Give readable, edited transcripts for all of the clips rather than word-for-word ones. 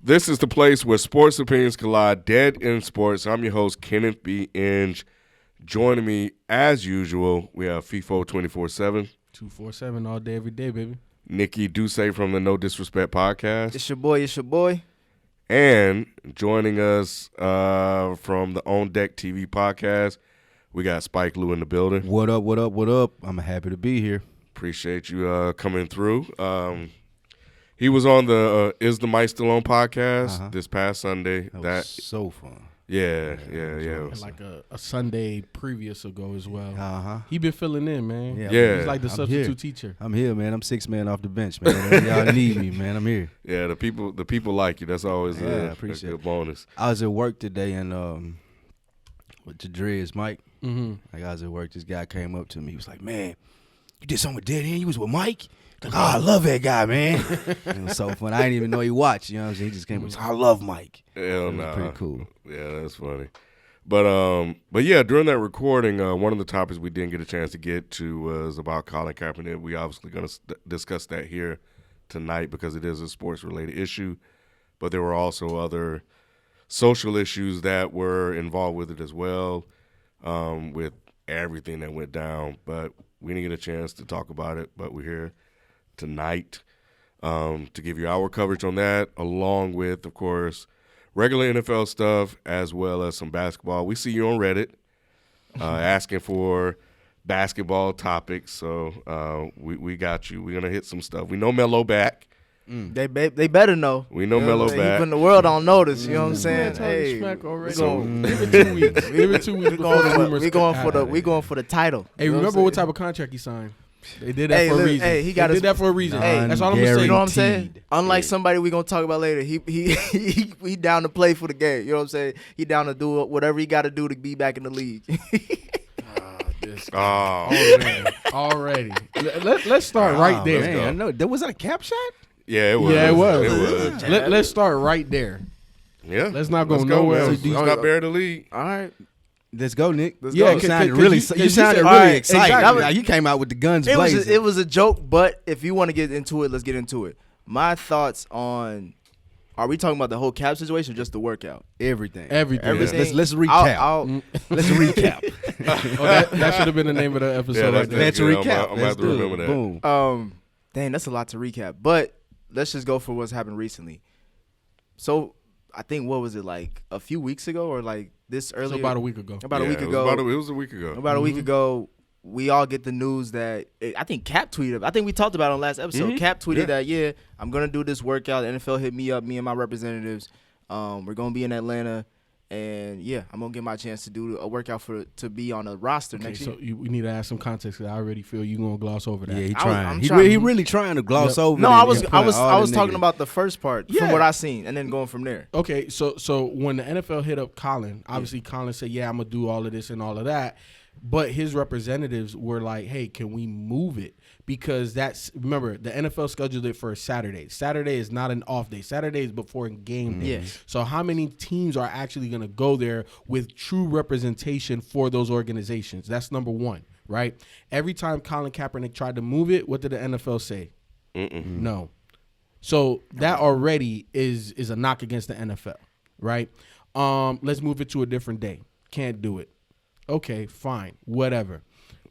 This is the place where sports opinions collide, dead in sports. I'm your host, Kenneth B. Inge. Joining me, as usual, we have FIFO 24/7. 247 all day, every day, baby. Nikki Duce from the No Disrespect podcast. It's your boy. And joining us from the On Deck TV podcast, we got Spike Lou in the building. What up? I'm happy to be here. Appreciate you coming through. He was on the Is the Mic Still On podcast this past Sunday. That was so fun. Yeah. Like a Sunday previous ago as well. He been filling in, man. Yeah. He's like the substitute teacher. I'm here, man. I'm 6 man off the bench, man. Y'all need me, man. I'm here. Yeah, the people like you. That's always a good bonus. I was at work today and with the Dreads, Mike. Mm-hmm. Like I was at work, this guy came up to me. He was like, "Man, you did something with Dead End? You was with Mike?" Like, I love that guy, man. It was so fun. I didn't even know he watched. You know what I'm saying? He just came up. I love Mike. Hell no. Pretty cool. Yeah, that's funny. But yeah, during that recording, one of the topics we didn't get a chance to get to was about Colin Kaepernick. We obviously going to discuss that here tonight because it is a sports-related issue. But there were also other social issues that were involved with it as well, with everything that went down. But we didn't get a chance to talk about it, but we're here tonight to give you our coverage on that, along with, of course, regular NFL stuff as well as some basketball. We see you on Reddit asking for basketball topics, so we got you. We're going to hit some stuff. We know Melo back. They better know. We know Melo back. Even the world don't notice. You know what I'm saying? Hey, so give it 2 weeks. Give it 2 weeks before the rumors. We going for the title. Hey, remember what type of contract he signed? They did that for a reason. Hey, he did that for a reason. Hey, that's all I'm gonna say. You know what I'm saying? Unlike somebody we gonna talk about later, he down to play for the game. You know what I'm saying? He down to do whatever he got to do to be back in the league. Already. Let's start right there. Man, I know. Was that a cap shot? Yeah, it was. Yeah, it was. Let's start right there. Yeah. Let's not go nowhere else. He's not buried the lead. All right. Let's go, Nick. You sounded really excited. Exactly. You came out with the guns blazing. It was a joke, but if you want to get into it, let's get into it. My thoughts on, are we talking about the whole cap situation or just the workout? Everything. Let's recap. Let's recap. That should have been the name of the episode. Yeah, let's recap. I'm going to have to remember that. Boom. Dang, that's a lot to recap. But let's just go for what's happened recently. So I think, what was it, like a few weeks ago or like this earlier? About a week ago. It was a week ago. About a week ago, we all get the news that I think Cap tweeted. I think we talked about it on last episode. Cap tweeted that, I'm going to do this workout. The NFL hit me up, me and my representatives. We're going to be in Atlanta. And, I'm going to get my chance to do a workout to be on a roster next year. So we need to add some context because I already feel you're going to gloss over that. Yeah, he's trying. He really trying to gloss over. No, I was talking about the first part from what I seen and then going from there. Okay, so when the NFL hit up Colin, obviously Colin said, I'm going to do all of this and all of that. But his representatives were like, hey, can we move it? Because remember, the NFL scheduled it for a Saturday. Saturday is not an off day. Saturday is before game day. Yeah. So how many teams are actually going to go there with true representation for those organizations? That's number one, right? Every time Colin Kaepernick tried to move it, what did the NFL say? No. So that already is a knock against the NFL, right? Let's move it to a different day. Can't do it. Okay, fine, whatever.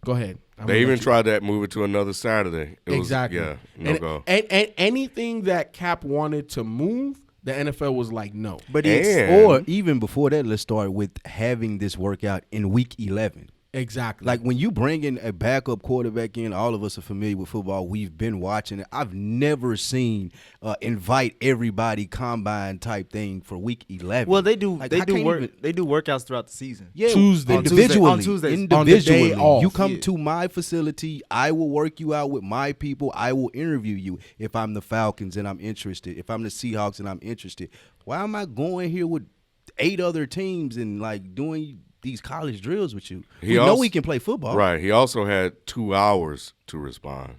Go ahead. They even tried that, move it to another Saturday. Exactly. No go. And anything that Cap wanted to move, the NFL was like, no. But or even before that, let's start with having this workout in week 11. Exactly. Like when you bring in a backup quarterback in, all of us are familiar with football. We've been watching it. I've never seen invite everybody combine type thing for week 11. Well, they do. Like, they do workouts throughout the season. Yeah, Tuesday, individually. On Tuesdays. Individually. On the day off. You come to my facility. I will work you out with my people. I will interview you. If I'm the Falcons and I'm interested. If I'm the Seahawks and I'm interested. Why am I going here with 8 other teams and like doing these college drills with you? We know we can play football. Right. He also had 2 hours to respond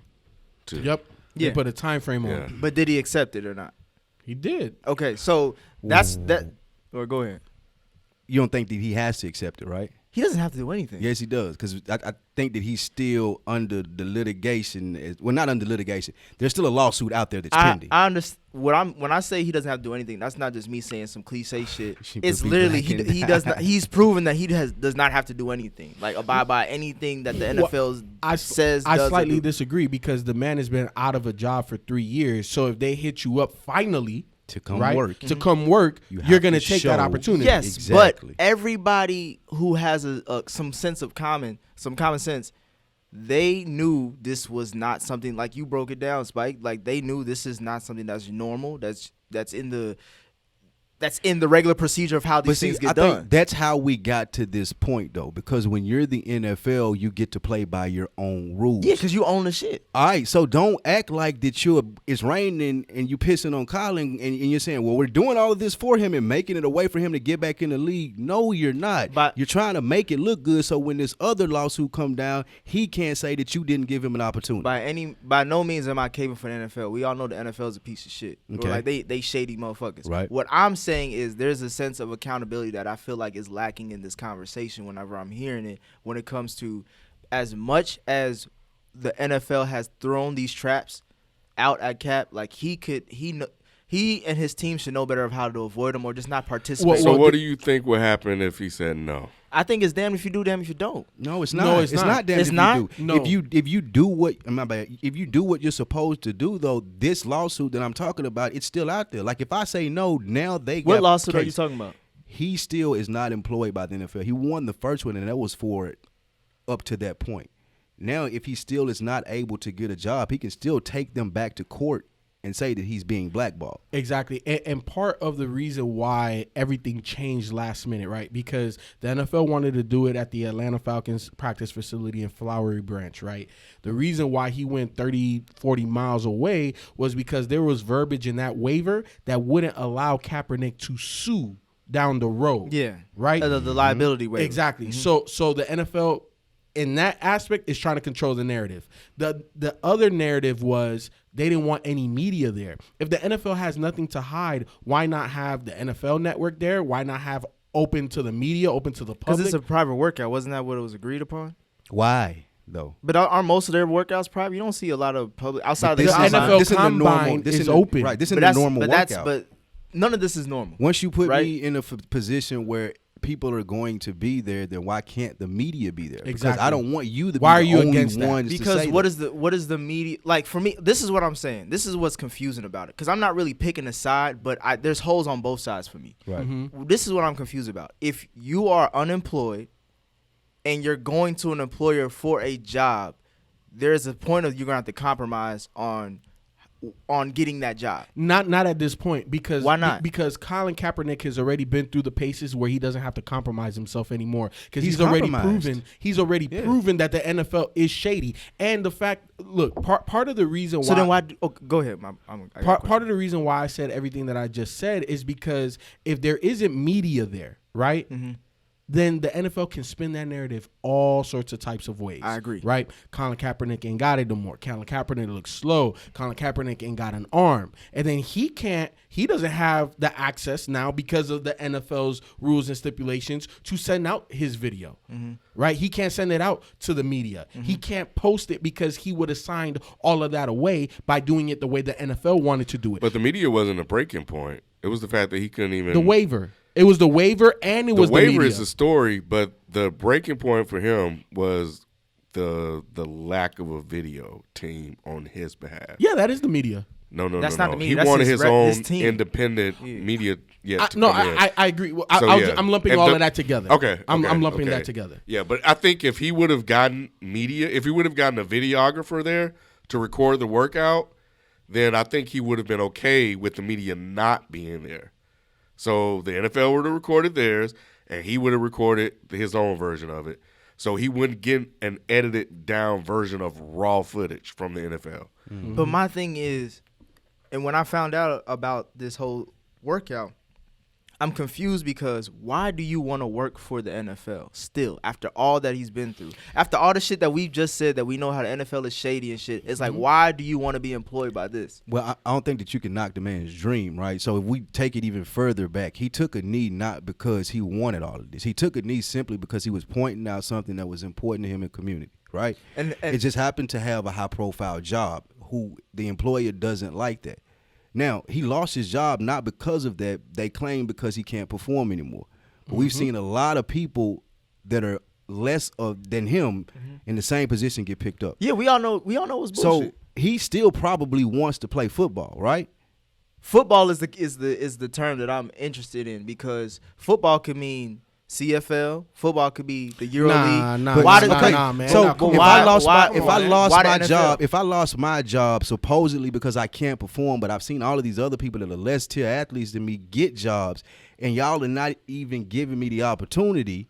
to. Yep. Yeah. They put a time frame on Yeah. it. But did he accept it or not? He did. Okay, so that's that. Or go ahead. You don't think that he has to accept it, right? He doesn't have to do anything. Yes, he does, because I think that he's still under the litigation. Well, not under litigation. There's still a lawsuit out there that's pending. I understand when I say he doesn't have to do anything. That's not just me saying some cliche shit. She It's put me literally back in. he does not. He's proven that he does not have to do anything, like abide by anything that the NFL says. I does or slightly do. disagree because the man has been out of a job for 3 years. So if they hit you up finally to come right, work. to come work, You you're have going to to take that show- opportunity. Yes, Exactly. but everybody who has some sense of common sense, they knew this was not something like you broke it down, Spike. Like they knew this is not something that's normal. That's in the regular procedure of how these things get I done. think that's how we got to this point, though, because when you're the NFL, you get to play by your own rules. Yeah, because you own the shit. All right, so don't act like that it's raining and you pissing on Colin and you're saying, well, we're doing all of this for him and making it a way for him to get back in the league. No, you're not. But- you're trying to make it look good so when this other lawsuit come down, he can't say that you didn't give him an opportunity. By no means am I caping for the NFL. We all know the NFL is a piece of shit. Okay. Like they shady motherfuckers. Right. What I'm saying is there's a sense of accountability that I feel like is lacking in this conversation whenever I'm hearing it when it comes to as much as the NFL has thrown these traps out at Cap, like he and his team should know better of how to avoid them or just not participate. So what do you think would happen if he said no? I think it's damn if you do, damn if you don't. No, it's not. No, it's it's not. not. Damn It's if not? you do. No. If you do what if you do what you're supposed to do, though, this lawsuit that I'm talking about, it's still out there. Like if I say no, now they What got lawsuit are you case. talking about? He still is not employed by the NFL. He won the first one, and that was for up to that point. Now, if he still is not able to get a job, he can still take them back to court and say that he's being blackballed. Exactly. And part of the reason why everything changed last minute, right? Because the NFL wanted to do it at the Atlanta Falcons practice facility in Flowery Branch, right? The reason why he went 30, 40 miles away was because there was verbiage in that waiver that wouldn't allow Kaepernick to sue down the road. Yeah. Right? The liability waiver. Exactly. So the NFL in that aspect is trying to control the narrative. The other narrative was they didn't want any media there. If the NFL has nothing to hide, why not have the NFL network there? Why not have open to the media, open to the Because public? it's a private workout. Wasn't that what it was agreed upon? Why though? But aren't most of their workous private? You don't see a lot of public outside of the This The is combine. NFL this is the normal. combine This is is the- open. Right. This is But the that's normal but workout. that's but none of this is normal. Once you put right? me in a position where people are going to be there, then why can't the media be there? Because Exactly. I don't want you to Why are be you the only against that? ones to Because say what that. is the media like for me? This is what I'm saying. This is what's confusing about it. Because I'm not really picking a side, but there's holes on both sides for me. Right. This is what I'm confused about. If you are unemployed and you're going to an employer for a job, there's a point of you're gonna have to compromise on getting that job. Not at this point because Why not? Because Colin Kaepernick has already been through the paces where he doesn't have to compromise himself anymore because He's he's already compromised. proven that the NFL is shady. And the fact, look, part of the reason why. So then why? Go ahead. I got a Part of the reason why I said everything that I just said is because if there isn't media there, right, then the NFL can spin that narrative all sorts of types of ways. I agree. Right? Colin Kaepernick ain't got it no more. Colin Kaepernick looks slow. Colin Kaepernick ain't got an arm. And then he doesn't have the access now because of the NFL's rules and stipulations to send out his video. Right? He can't send it out to the media. He can't post it because he would have signed all of that away by doing it the way the NFL wanted to do it. But the media wasn't a breaking point. It was the fact that he couldn't even. The waiver. It was the waiver and it was the waiver media. is the story, but the breaking point for him was the lack of a video team on his behalf. Yeah, that is the media. No. That's not the He media. That's wanted his his own his team. independent media. I agree. Well, So, I'm lumping And all of that together. Okay. I'm okay, lumping okay. that together. Yeah, but I think if he would have gotten media, if he would have gotten a videographer there to record the workout, then I think he would have been okay with the media not being there. So the NFL would have recorded theirs, and he would have recorded his own version of it. So he wouldn't get an edited down version of raw footage from the NFL. But my thing is, and when I found out about this whole workout, I'm confused because why do you want to work for the NFL still after all that he's been through? After all the shit that we've just said that we know how the NFL is shady and shit, it's like, why do you want to be employed by this? Well, I don't think that you can knock the man's dream, right? So if we take it even further back, he took a knee not because he wanted all of this. He took a knee simply because he was pointing out something that was important to him in community, right? And it just happened to have a high-profile job who the employer doesn't like that. Now, he lost his job not because of that. They claim because he can't perform anymore. But we've seen a lot of people that are less than him in the same position get picked up. Yeah, we all know it's bullshit. So he still probably wants to play football, right? Football is the term that I'm interested in because football could mean CFL. Football could be the EuroLeague. Nah, man. So Nah, if I why lost my job supposedly because I can't perform, but I've seen all of these other people that are less tier athletes than me get jobs, and y'all are not even giving me the opportunity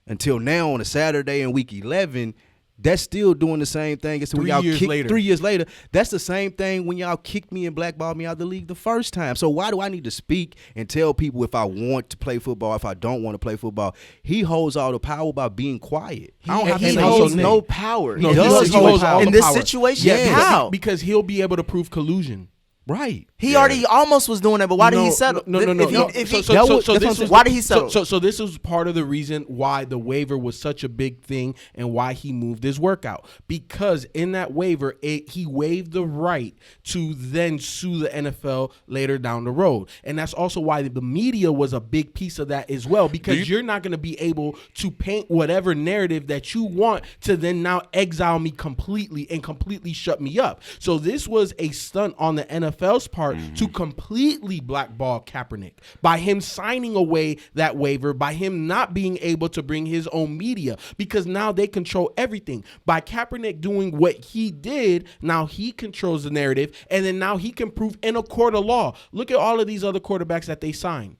until now on a Saturday in week 11. That's still doing the same thing as when y'all kicked 3 years later. That's the same thing when y'all kicked me and blackballed me out of the league the first time. So why do I need to speak and tell people if I want to play football, if I don't want to play football? He holds all the power by being quiet. He holds no power. No, he holds all in the this power. situation. Yeah, How? Because he'll be able to prove collusion. Right. He already almost was doing that, but why did he settle? No. Why did he settle? So this was part of the reason why the waiver was such a big thing and why he moved his workout. Because in that waiver, he waived the right to then sue the NFL later down the road. And that's also why the media was a big piece of that as well, because you're not going to be able to paint whatever narrative that you want to then now exile me completely and completely shut me up. So this was a stunt on the NFL's part to completely blackball Kaepernick by him signing away that waiver, by him not being able to bring his own media, because now they control everything. By Kaepernick doing what he did, now he controls the narrative, and then now he can prove in a court of law. Look at all of these other quarterbacks that they signed.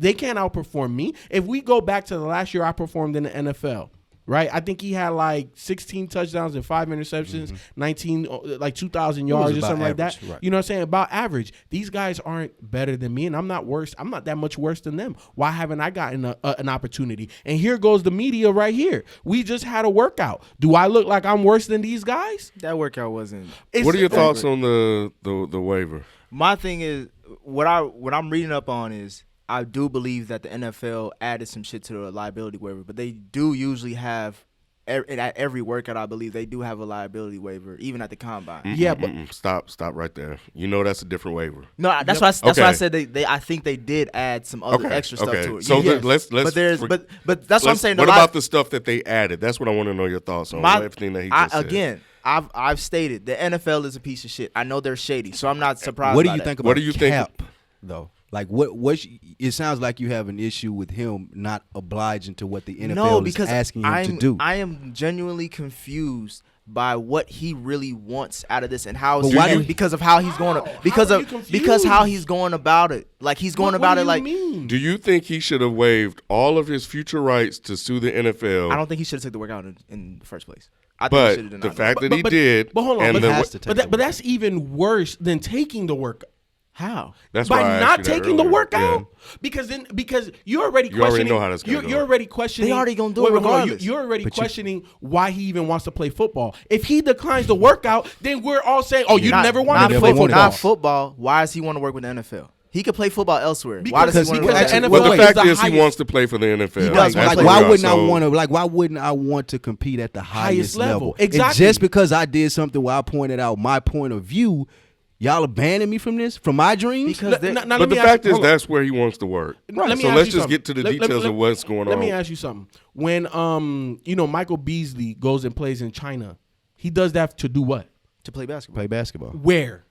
They can't outperform me. If we go back to the last year I performed in the NFL, right? I think he had like 16 touchdowns and 5 interceptions, 19, like 2,000 yards or something like that. Right. You know what I'm saying? About average. These guys aren't better than me, and I'm not worse. I'm not that much worse than them. Why haven't I gotten an opportunity? And here goes the media right here. We just had a workout. Do I look like I'm worse than these guys? That workout wasn't. What are your thoughts on the waiver? My thing is what I'm reading up on is I do believe that the NFL added some shit to the liability waiver, but they do usually have at every workout. I believe they do have a liability waiver, even at the combine. Yeah, but stop right there. You know that's a different waiver. No, that's why I said they. I think they did add some other extra stuff to it. So yes. let's. But that's what I'm saying. What about the stuff that they added? That's what I want to know your thoughts on. Everything that he just said. Again, I've stated the NFL is a piece of shit. I know they're shady, so I'm not surprised. What do you think about What do you Cap, think though? Like what? It sounds like you have an issue with him not obliging to what the NFL is asking him to do. I am genuinely confused by what he really wants out of this and how because of how he's going how he's going about it. Like he's going about it like. Do you think he should have waived all of his future rights to sue the NFL? I don't think he should have took the workout in the first place. But the fact that he did, but hold on, but that's even worse than taking the workout. How? That's by not taking the workout, yeah. because you're already questioning. You already know how that's going to go. You're already questioning. They already gonna do it regardless. You're already questioning why he even wants to play football. If he declines the workout, then we're all saying, "Oh, you never wanted to play football." Not football. Why does he want to work with the NFL? He could play football elsewhere. Why does he want to because play? the NFL Well, the fact is, highest. he wants to play for the NFL. He does. Like, why wouldn't I want to? Like, why wouldn't I want to compete at the highest level? Exactly. And just because I did something where I pointed out my point of view, y'all abandon me from this, from my dreams? But the fact is, that's where he wants to work. Right. So let's just get to the details of what's going on. Let me ask you something. When Michael Beasley goes and plays in China, he does that to do what? To play basketball. Play basketball. Where?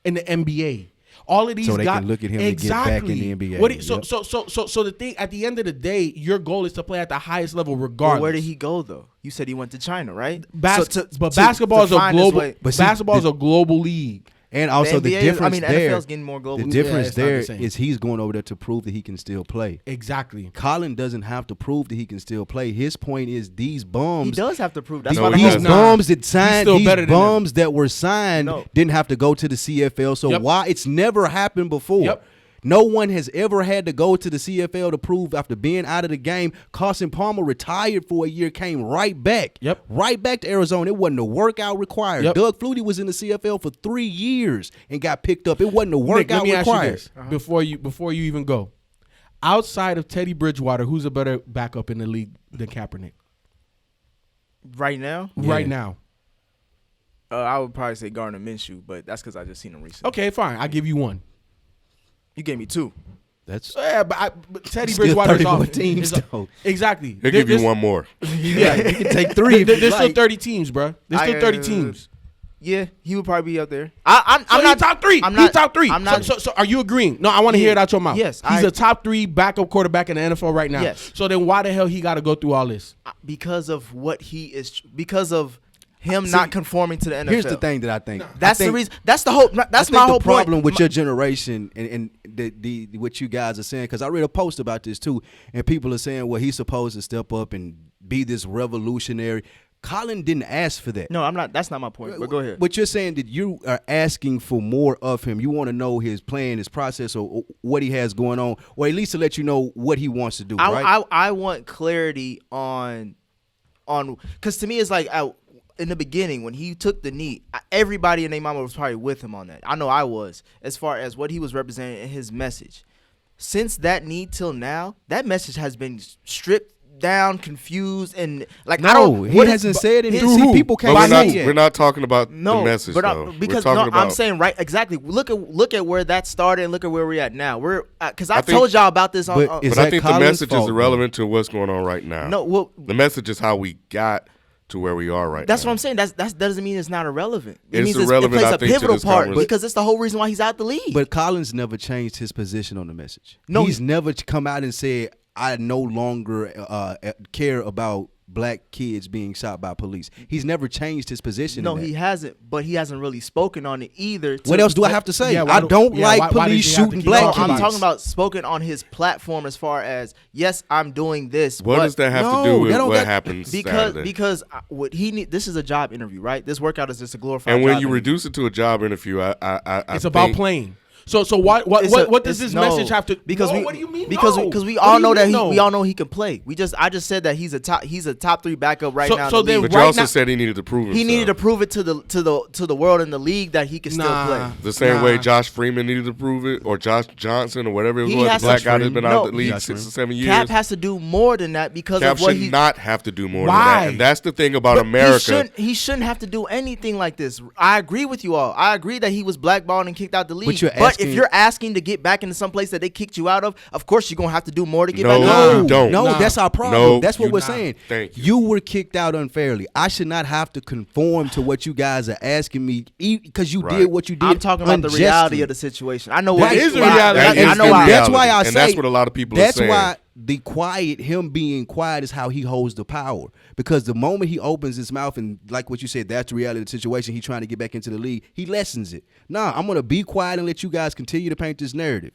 In the NBA. All of these so they guys can look at him and get back in the NBA. So the thing at the end of the day, your goal is to play at the highest level, regardless. Well, where did he go though? You said he went to China, right? Basketball is a global. Basketball is a global league. And also the difference there, NFL's getting more global. The difference there is he's going over there to prove that he can still play. Exactly. Colin doesn't have to prove that he can still play. His point is these bums. He does have to prove. That's why these bums that signed, these bums that were signed No. didn't have to go to the CFL. So why it's never happened before. Yep. No one has ever had to go to the CFL to prove after being out of the game. Carson Palmer retired for a year, came right back. Yep. Right back to Arizona. It wasn't a workout required. Yep. Doug Flutie was in the CFL for 3 years and got picked up. It wasn't a Nick, workout let me required. ask you this before you even go. Outside of Teddy Bridgewater, who's a better backup in the league than Kaepernick? Right now, Right now. I would probably say Gardner Minshew, but that's because I just seen him recently. Okay, fine. I'll give you one. You gave me 2. That's Yeah, but Teddy Still Bridgewater 34 teams, is though. Exactly. He'll give you one more. Yeah, you can take 3 if There's you still like. 30 teams, bro. There's still 30 teams. Yeah, he would probably be up there. I'm So not he's top 3. I'm He's not top 3. I'm not. So are you agreeing? No, I want to hear it out your mouth. Yes, he's a top 3 backup quarterback in the NFL right now. Yes. So then why the hell he got to go through all this? Because of what he is. Because of him not conforming to the NFL. Here's the thing that I think. That's the reason. That's the whole. That's my whole problem point. with your generation and the what you guys are saying. Because I read a post about this too, and people are saying, well, he's supposed to step up and be this revolutionary. Colin didn't ask for that. No, I'm not. That's not my point. But go ahead. But you're saying that you are asking for more of him. You want to know his plan, his process, or what he has going on, or at least to let you know what he wants to do. Right? I want clarity on because to me it's like in the beginning when he took the knee, everybody in their mama was probably with him on that. I know I was, as far as what he was representing in his message. Since that knee till now, that message has been stripped down, confused, and like I no, don't. he hasn't said anything. Through See, who? people can't But say it. we're not talking about No, the message, but though. because we're talking about, I'm saying right exactly. Look at where that started and look at where we're at now. We're because I think- told y'all about this on. But is But I that think the Colin's message fault, is irrelevant to what's going on right now. no, well, The message is how we got to where we are right that's now. what I'm saying. That doesn't mean it's not irrelevant. It It's means irrelevant, it plays I a think, to pivotal this part conversation. because it's the whole reason why he's out the league. But Collins never changed his position on the message. No, he's never come out and said, I no longer care about black kids being shot by police. He's never changed his position. No, in that. he hasn't, but he hasn't really spoken on it either. What else do I have to say? Yeah, I don't like why police does he have to shooting keep black No, talking kids. I'm talking about spoken on his platform as far as yes, I'm doing this. What but does that have No, to do with that don't what got- happens because Saturday? because what he need this is a job interview, right? This workout is just a glorified. And when job you interview. reduce it to a job interview, I It's about think- playing. So what does this message have to? Because what do you mean? Because no? we What all do know you that mean no? we all know he can play. I just said that he's a top 3 backup right now. So in the then league. But you right also now- said he needed to prove himself. He needed to prove it to the world in the league that he can still play. The same way Nah. Josh Freeman needed to prove it, or Josh Johnson, or whatever it He was, has the black to- guy that's been out of the league No, 6 or 7 years. Cap has to do more than that because Cap of what should he not have to do more Why? than that. And that's the thing about But America. He shouldn't have to do anything like this. I agree with you all. I agree that he was blackballed and kicked out the league. you're But asking- if you're asking to get back into some place that they kicked you out of course you're gonna have to do more to get No, back. you in. don't. No, Nah. that's our problem. No, that's what you we're not. saying. Thank you. You were kicked out unfairly. I should not have to conform to what you guys are asking me because you Right. did what you did. I'm talking about the unjustly. reality of the situation. I know That what is the why- reality. That I is know the why. reality. That's why I And say that's what a lot of people are That's saying. why the quiet, him being quiet, is how he holds the power. Because the moment he opens his mouth and, like what you said, that's the reality of the situation. He's trying to get back into the league. He lessens it. Nah, I'm gonna be quiet and let you guys continue to paint this narrative.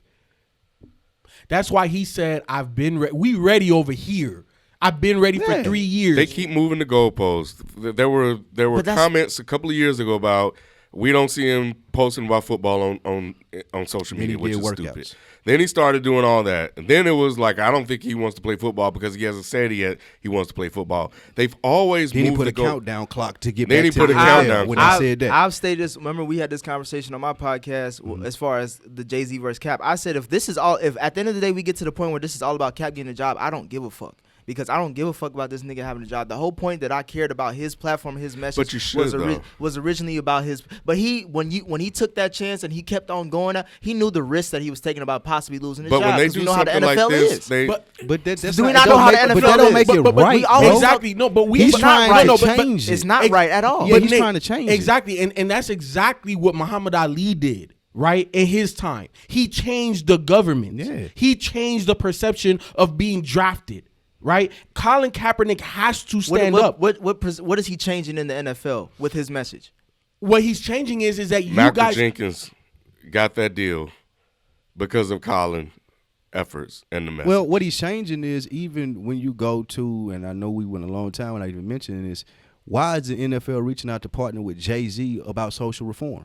That's why he said, "I've been we ready over here. I've been ready for Yeah. 3 years." They keep moving the goalposts. There were But that's- comments a couple of years ago about we don't see him posting about football on social media, he which did is workouts. stupid. Then he started doing all that, and then it was like, I don't think he wants to play football because he hasn't said yet he wants to play football. They've always Then he moved put the a countdown clock to get Then back he to put the a NFL countdown when clock. I said that. I've stated this. Remember, we had this conversation on my podcast as far as the Jay-Z versus Cap. I said, if at the end of the day we get to the point where this is all about Cap getting a job, I don't give a fuck. Because I don't give a fuck about this nigga having a job. The whole point that I cared about his platform, his message, But you should, though. was originally about his. But when he took that chance and he kept on going, he knew the risk that he was taking about possibly losing his But job. when they 'cause we do know how the something like NFL this, is. they But that's Do we not not know how the But NFL that don't is? make it But right, we always bro. exactly no, but we He's but trying not, to no, but- change it. It's not right at all. Yeah, But he's Nick, trying to change it. exactly, and that's exactly what Muhammad Ali did. Right in his time, he changed the government. Yeah. He changed the perception of being drafted. Right, Colin Kaepernick has to stand up. What is he changing in the NFL with his message? What he's changing is that you Malcolm guys. Jenkins got that deal because of Colin efforts and the message. Well, what he's changing is even when you go to, and I know we went a long time without even mentioning this, why is the NFL reaching out to partner with Jay-Z about social reform?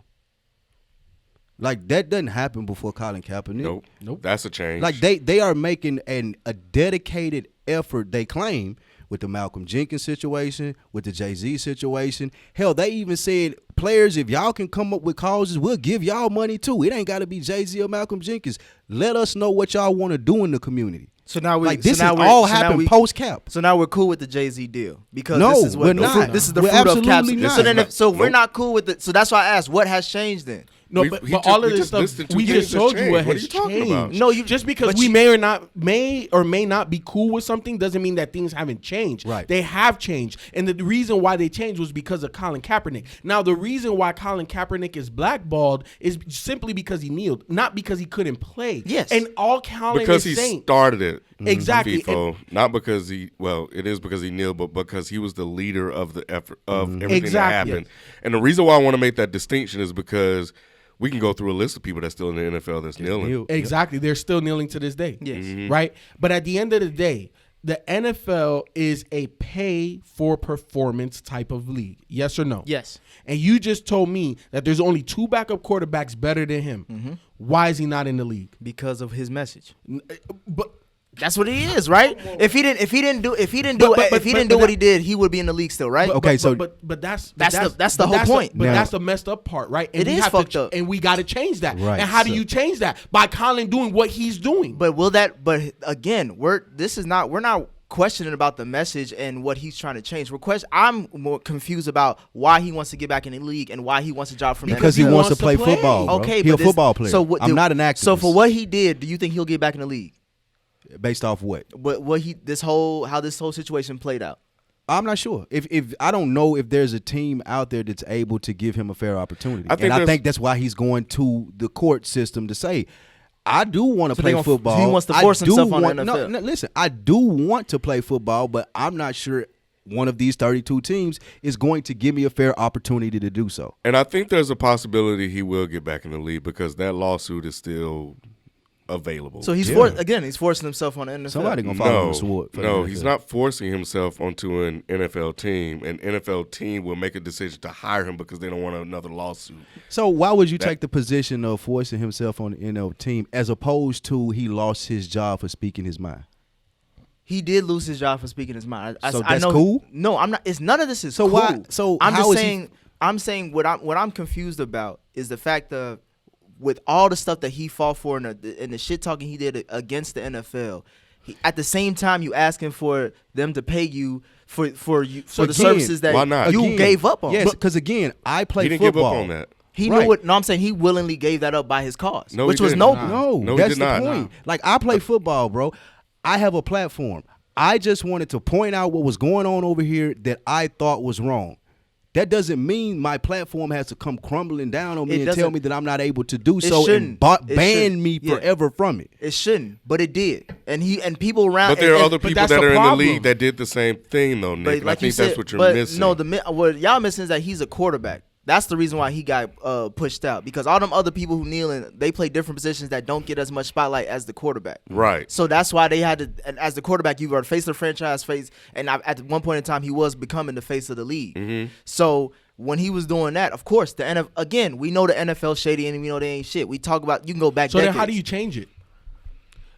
Like that doesn't happen before Colin Kaepernick. Nope. That's a change. Like they are making a dedicated effort. They claim with the Malcolm Jenkins situation, with the Jay-Z situation. Hell, they even said, players, if y'all can come up with causes, we'll give y'all money too. It ain't got to be Jay-Z or Malcolm Jenkins. Let us know what y'all want to do in the community. So now happened post cap. So now we're cool with the Jay-Z deal because No, this is what we're not. This is the We're fruit of absolutely Cap. not. So we're not cool with it. So that's why I asked, what has changed then? No, We but just- all of we this just stuff listed two we things just that's told you changed. what What are has you talking changed. about? No, you just because but we you- may or may not be cool with something doesn't mean that things haven't changed. Right. They have changed, and the reason why they changed was because of Colin Kaepernick. Now, the reason why Colin Kaepernick is blackballed is simply because he kneeled, not because he couldn't play. Yes. and all Colin because he is saying. started it. Exactly. FIFO, not because it is because he kneeled, but because he was the leader of the effort of everything Exactly. that happened. And the reason why I want to make that distinction is because we can go through a list of people that's still in the NFL that's kneeling. Exactly. They're still kneeling to this day. Yes. Right? But at the end of the day, the NFL is a pay for performance type of league. Yes or no? Yes. And you just told me that there's only 2 backup quarterbacks better than him. Why is he not in the league? Because of his message. But That's what he is, right? If he didn't do But what he did, he would be in the league still, right? but that's the whole point. But Now- that's the messed up part, right? And It we is have fucked to, up. and we got to change that. Right, And how do so- you change that? By Colin doing what he's doing. But again, we're not questioning about the message and what he's trying to change. I'm more confused about why he wants to get back in the league and why he wants a job from Because he wants to play football, bro. Okay, He a but football player. I'm not an activist. So for what he did, do you think he'll get back in the league? Based off what? How this whole situation played out? I'm not sure. If I don't know if there's a team out there that's able to give him a fair opportunity. I think that's why he's going to the court system to say, I do want to play football. He wants to force himself on the NFL. No, listen, I do want to play football, but I'm not sure one of these 32 teams is going to give me a fair opportunity to do so. And I think there's a possibility he will get back in the league because that lawsuit is still available. So he's forcing himself on the NFL. Somebody gonna follow the sword. No, he's not forcing himself onto an NFL team. An NFL team will make a decision to hire him because they don't want another lawsuit. So why would you take the position of forcing himself on the NFL team as opposed to he lost his job for speaking his mind? He did lose his job for speaking his mind. So I that's know, cool? No, I'm not. It's none of this is So cool. why- so I'm how just is he- saying. I'm saying what I'm confused about is the fact that with all the stuff that he fought for and the shit talking he did against the NFL, at the same time you asking for them to pay you for the services that why not? you gave up on. Yes, because again, I play He didn't football. give up on that. He Right. knew what. No, I'm saying he willingly gave that up by his cause, No, which he was didn't. noble. No, he that's did the not. point. Like I play football, bro. I have a platform. I just wanted to point out what was going on over here that I thought was wrong. That doesn't mean my platform has to come crumbling down on me It and tell doesn't. me that I'm not able to do It so shouldn't. and It ban shouldn't. me Yeah. forever from it. It shouldn't, but it did, and people around. But there are and- other but people that's that the are in the problem. league that did the same thing, though, Nick. But And like I think you said, that's what you're but missing. No, what y'all missing is that he's a quarterback. That's the reason why he got pushed out, because all them other people who kneeling, they play different positions that don't get as much spotlight as the quarterback. Right. So that's why they had to. And as the quarterback, you were the face of the franchise, and at one point in time, he was becoming the face of the league. Mm-hmm. So when he was doing that, of course, the NFL again, we know the NFL shady, and we know they ain't shit. We talk about you can go back. So then, decades. how do you change it?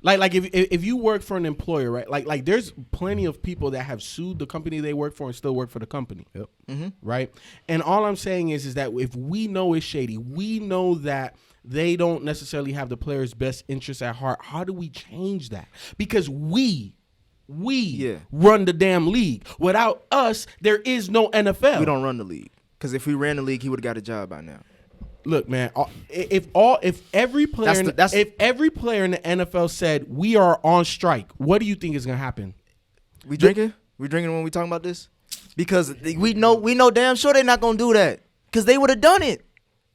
Like if you work for an employer, right? Like there's plenty of people that have sued the company they work for and still work for the company. Yep. Right. And all I'm saying is that if we know it's shady, we know that they don't necessarily have the player's best interests at heart. How do we change that? Because we run the damn league. Without us, there is no NFL. We don't run the league, because if we ran the league, he would have got a job by now. Look, man. If every player in the NFL said we are on strike, what do you think is gonna happen? We drinking? We drinking when we talking about this? Because we know damn sure they're not gonna do that, because they would have done it.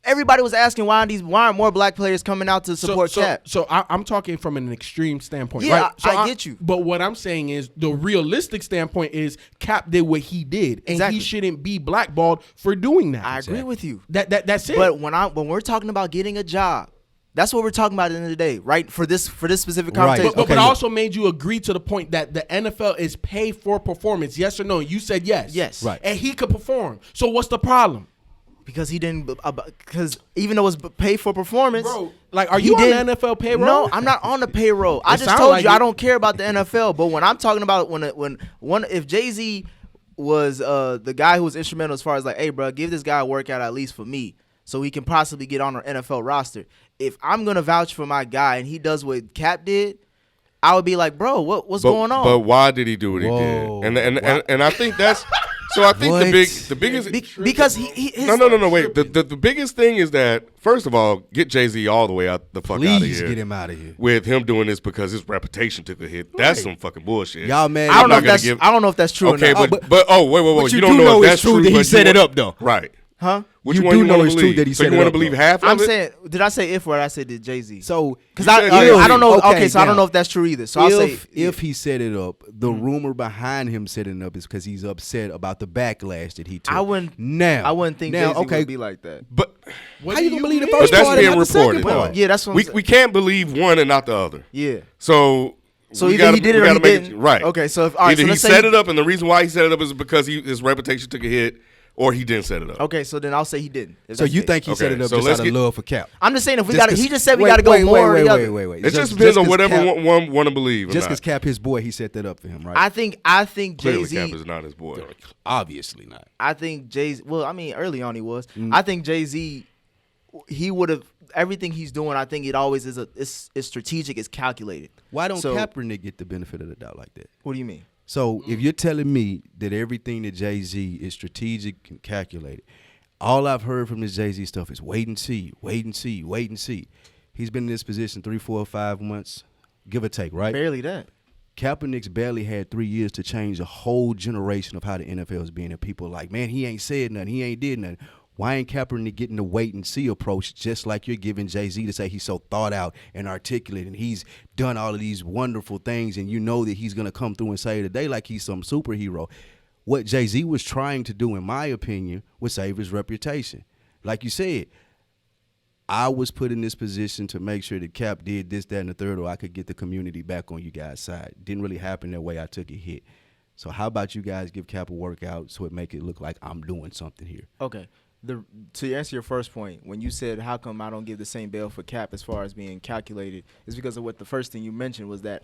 Everybody was asking why aren't more black players coming out to support Cap? So I'm talking from an extreme standpoint. Yeah, right? So I get you. But what I'm saying is the realistic standpoint is Cap did what he did, and Exactly. he shouldn't be blackballed for doing that. I agree with you. That's it. But when we're talking about getting a job, that's what we're talking about at the end of the day, right? For this specific conversation. But I also made you agree to the point that the NFL is paid for performance. Yes or no? You said yes. Yes. Right. And he could perform. So what's the problem? Because he didn't. Because even though it was paid for performance, Bro, like, are you on the NFL payroll? No, I'm not on the payroll. I just told you I don't care about the NFL. But when I'm talking about if Jay-Z was the guy who was instrumental as far as like, hey, bro, give this guy a workout at least for me, so he can possibly get on our NFL roster. If I'm gonna vouch for my guy and he does what Cap did, I would be like, bro, what's going on? But why did he do what he did? And I think that's. So I think the biggest because he no wait the biggest thing is that first of all, get Jay-Z all the way out the fuck out of here. Please get him out of here. With him doing this because his reputation took a hit. That's some fucking bullshit. Y'all man, I don't know if that's true. Okay, or not. but wait. You don't know if that's true that he set it up though, right? Huh? Which you one do you know want it's to true believe? that he so said you it want to up, believe though. half of I'm it? saying, did I say if or did I say did Jay-Z? So because I don't know. Okay, so I don't know if that's true either. So I'll say if he set it up, the rumor behind him setting it up is because he's upset about the backlash that he took. I wouldn't think Jay-Z would be like that. But how you gonna believe the but first that's part being and not the second reported. part? Yeah, that's what we can't believe one and not the other. Yeah. So either he did it or he didn't. Right. Okay, so either he set it up, and the reason why he set it up is because his reputation took a hit, or he didn't set it up. Okay, so then I'll say he didn't. So you think he set it up just out of love for Cap? I'm just saying if we got he just said we got to go more. Wait. It just depends on whatever one want to believe. Just because Cap his boy, he set that up for him, right? I think Clearly Jay-Z. Cap is not his boy. Obviously not. I think Jay-Z. Well, I mean, early on he was. I think Jay-Z. He would have everything he's doing. I think it always is it's strategic. It's calculated. Why don't Kaepernick get the benefit of the doubt like that? What do you mean? So if you're telling me that everything that Jay-Z is strategic and calculated, all I've heard from this Jay-Z stuff is wait and see. He's been in this position 3, 4, 5 months, give or take, right? Barely that. Kaepernick's barely had 3 years to change a whole generation of how the NFL is being. And people are like, man, he ain't said nothing. He ain't did nothing. Why ain't Kaepernick getting the wait and see approach just like you're giving Jay-Z to say he's so thought out and articulate and he's done all of these wonderful things and you know that he's going to come through and save the day like he's some superhero. What Jay-Z was trying to do, in my opinion, was save his reputation. Like you said, I was put in this position to make sure that Cap did this, that, and the third, or I could get the community back on you guys' side. Didn't really happen that way. I took a hit. So how about you guys give Cap a workout so it make it look like I'm doing something here? Okay. To answer your first point, when you said how come I don't give the same bail for Cap as far as being calculated, is because of what the first thing you mentioned was that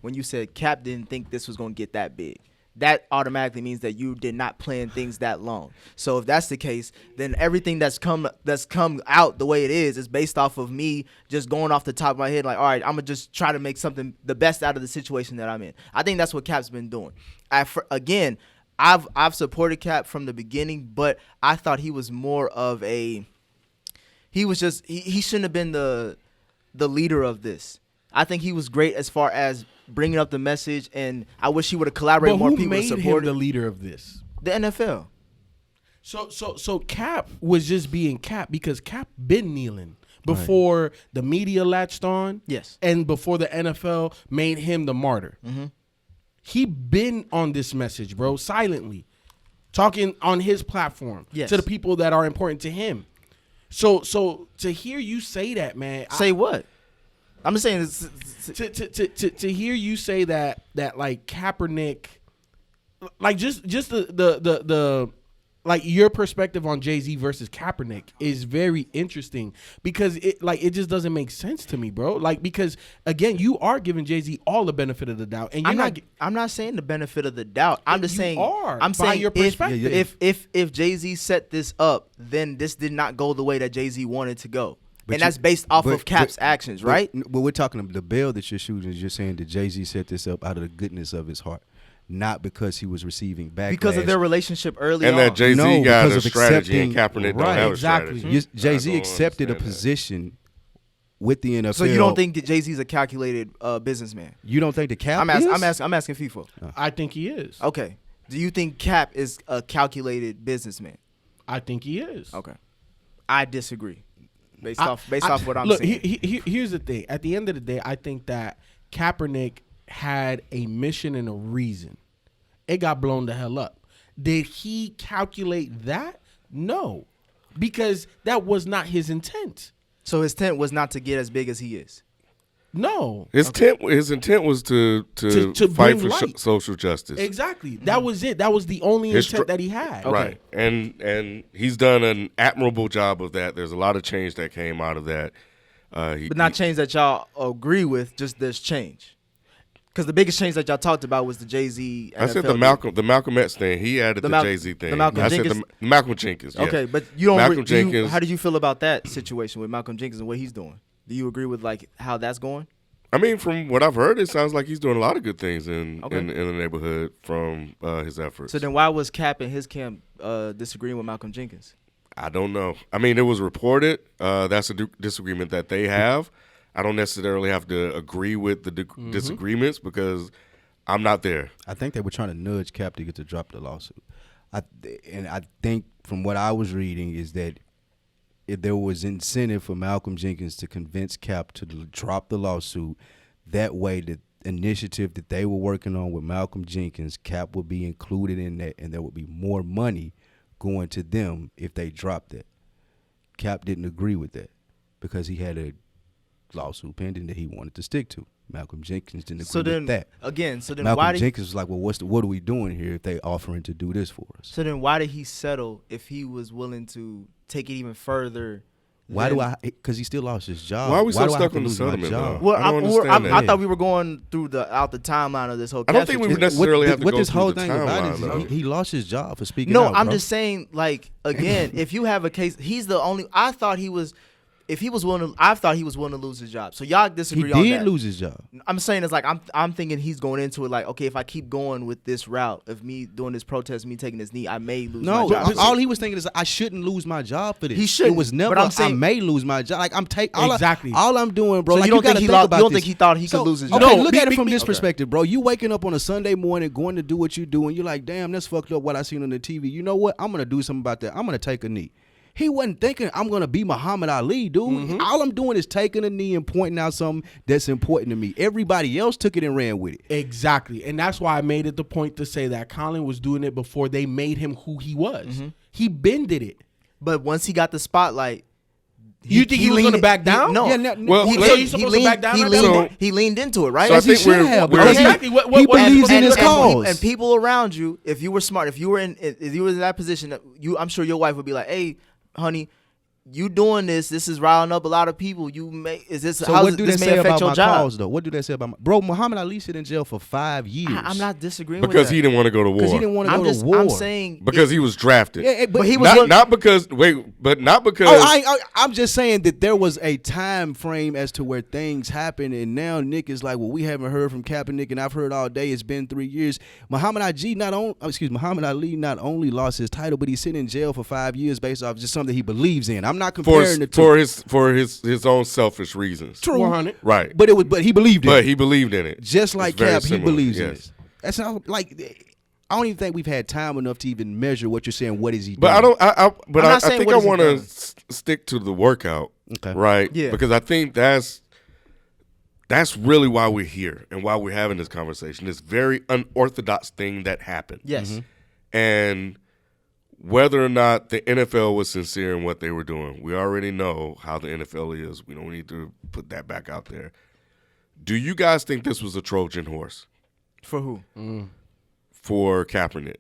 when you said Cap didn't think this was going to get that big. That automatically means that you did not plan things that long. So if that's the case, then everything that's come out the way it is based off of me just going off the top of my head like, all right, I'm going to just try to make something the best out of the situation that I'm in. I think that's what Cap's been doing. Again, I've supported Cap from the beginning, but I thought he was more of he shouldn't have been the leader of this. I think he was great as far as bringing up the message, and I wish he would have collaborated more people to support him the leader of this? The NFL. So Cap was just being Cap because Cap been kneeling before the media latched on. Yes. And before the NFL made him the martyr. Mm-hmm. He been on this message, bro, silently, talking on his platform to the people that are important to him. So to hear you say that, man. Say what? I'm just saying to hear you say that like Kaepernick, like just the like your perspective on Jay-Z versus Kaepernick is very interesting because it just doesn't make sense to me, bro. Like, because again, you are giving Jay-Z all the benefit of the doubt, and I'm not saying the benefit of the doubt. I'm just saying I'm saying your perspective. If Jay-Z set this up, then this did not go the way that Jay-Z wanted to go. And that's based off of Cap's actions, right? But we're talking about the bail that you're shooting is you're saying that Jay-Z set this up out of the goodness of his heart, not because he was receiving backlash. Because of their relationship early on. And that Jay-Z got a strategy and Kaepernick don't have a strategy. Jay-Z accepted a position with the NFL. So you don't think that Jay-Z's a calculated businessman? You don't think the Cap I'm asking FIFA. I think he is. Okay. Do you think Cap is a calculated businessman? I think he is. Okay. I disagree. Based off what I'm saying. Here's the thing. At the end of the day, I think that Kaepernick had a mission and a reason. It got blown the hell up. Did he calculate that? No, because that was not his intent. So his intent was not to get as big as he is. No. His intent was to fight bring for light. social justice. Exactly. That was it. That was the only intent that he had. Right. And he's done an admirable job of that. There's a lot of change that came out of that. But not change that y'all agree with, just there's change. Because the biggest change that y'all talked about was the Jay-Z NFL I said the Malcolm X thing. He added the Jay-Z thing. The Malcolm Jenkins? Said the Malcolm Jenkins, yeah. Okay, but you don't Malcolm Jenkins. how do you feel about that situation with Malcolm Jenkins and what he's doing? Do you agree with like how that's going? I mean, from what I've heard, it sounds like he's doing a lot of good things in the neighborhood from his efforts. So then why was Cap and his camp disagreeing with Malcolm Jenkins? I don't know. I mean, it was reported. That's a disagreement that they have. I don't necessarily have to agree with the disagreements because I'm not there. I think they were trying to nudge Cap to get to drop the lawsuit. I think from what I was reading is that if there was incentive for Malcolm Jenkins to convince Cap to drop the lawsuit, that way the initiative that they were working on with Malcolm Jenkins, Cap would be included in that, and there would be more money going to them if they dropped that. Cap didn't agree with that because he had a lawsuit pending that he wanted to stick to. Malcolm Jenkins didn't agree with that. Malcolm Jenkins was like, well, what are we doing here if they offering to do this for us? So then why did he settle if he was willing to take it even further? Because he still lost his job. Why are we so do I stuck have to on the lose my settlement, job? though? Well, I don't understand that. I thought we were going through the timeline of this whole. I don't think we would necessarily have to what go this through whole the thing about timeline. is he lost his job for speaking No, out. I'm bro. just saying, like, again, if you have a case, he's the only. I thought he was. If he was willing to, I thought he was willing to lose his job. So y'all disagree on that. He did lose his job. I'm saying it's like I'm thinking he's going into it like, okay, if I keep going with this route of me doing this protest, me taking this knee, I may lose my job. All he was thinking is I shouldn't lose my job for this. He shouldn't. It was never. But I'm saying, I may lose my job. Like I'm taking exactly. All I'm doing, bro. So like you don't gotta think think about you don't this. think he thought he could lose his job? Okay, No, look at it from this okay. perspective, bro. You waking up on a Sunday morning, going to do what you do, and you're like, damn, that's fucked up. What I seen on the TV. You know what? I'm gonna do something about that. I'm gonna take a knee. He wasn't thinking I'm going to be Muhammad Ali, dude. Mm-hmm. All I'm doing is taking a knee and pointing out something that's important to me. Everybody else took it and ran with it. Exactly. And that's why I made it the point to say that Colin was doing it before they made him who he was. Mm-hmm. He been did it. But once he got the spotlight, you think he was going to back down? No. Yeah, well, he's supposed to back down? He leaned into it, right? So I think he should have. Exactly. He believes in his cause. And people around you, if you were smart, if you were in that position, I'm sure your wife would be like, hey, honey, you doing this is riling up a lot of people. So what do they say about my cause, though? What do they say about my bro? Muhammad Ali sit in jail for 5 years. I'm not disagreeing with that. Because he didn't want to go to war. Because he didn't want to go to war. I'm saying because he was drafted. Yeah, but he was not because. I'm just saying that there was a time frame as to where things happen, and now Nick is like, well, we haven't heard from Kaepernick, and I've heard all day. It's been 3 years. Muhammad Ali not only lost his title, but he's sitting in jail for 5 years based off just something he believes in. I'm not comparing the two. For his own selfish reasons. True. 100. Right. But he believed in it. But he believed in it. Just like Cap, he believes in yes. it. That's not like I don't even think we've had time enough to even measure what you're saying. What is he doing? But I think I want to stick to the workout. Okay. Right? Yeah. Because I think that's really why we're here and why we're having this conversation. This very unorthodox thing that happened. Yes. Mm-hmm. And whether or not the NFL was sincere in what they were doing, we already know how the NFL is. We don't need to put that back out there. Do you guys think this was a Trojan horse? For who? For Kaepernick.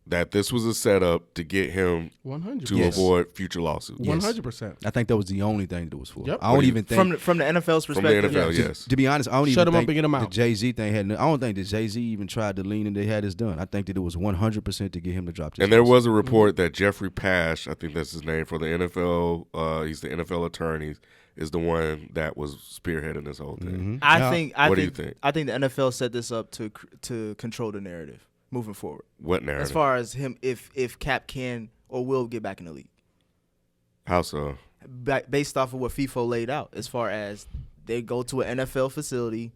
That this was a setup to get him 100. to avoid future lawsuits? 100%. I think that was the only thing that was for. Yep. I don't even think From the NFL's From the perspective. NFL, yeah. yes. To be honest, I don't Shut even him up think and get him the out. Jay-Z thing had. I don't think that Jay-Z even tried to lean and they had this done. I think that it was 100% to get him to drop this. And there was a report that Jeffrey Pash, I think that's his name for the NFL, he's the NFL attorney, is the one that was spearheading this whole thing. Mm-hmm. What do you think? I think the NFL set this up to control the narrative moving forward. What narrative? As far as him, if Cap can or will get back in the league. How so? Based off of what FIFA laid out, as far as they go to an NFL facility,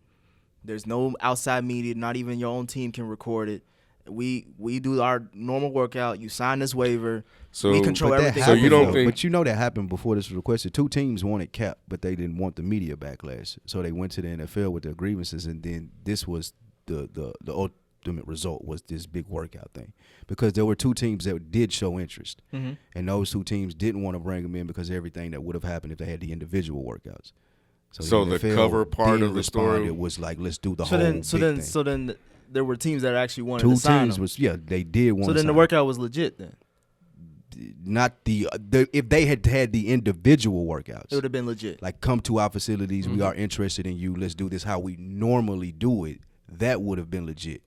there's no outside media, not even your own team can record it. We do our normal workout. You sign this waiver. So we control everything. So you don't think? But you know that happened before this was requested. 2 teams wanted Cap, but they didn't want the media backlash. So they went to the NFL with their grievances, and then this was the ultimate result was this big workout thing, because there were 2 teams that did show interest, and those 2 teams didn't want to bring him in because of everything that would have happened if they had the individual workouts. So the NFL cover part then of the story responded was like, let's do the So whole then, big so then, thing. so then, there were teams that actually wanted Two to sign teams him. was they did want. So then the workout was legit. Then not the if they had had the individual workouts, it would have been legit. like come to our facilities, we are interested in you. Let's do this how we normally do it. That would have been legit.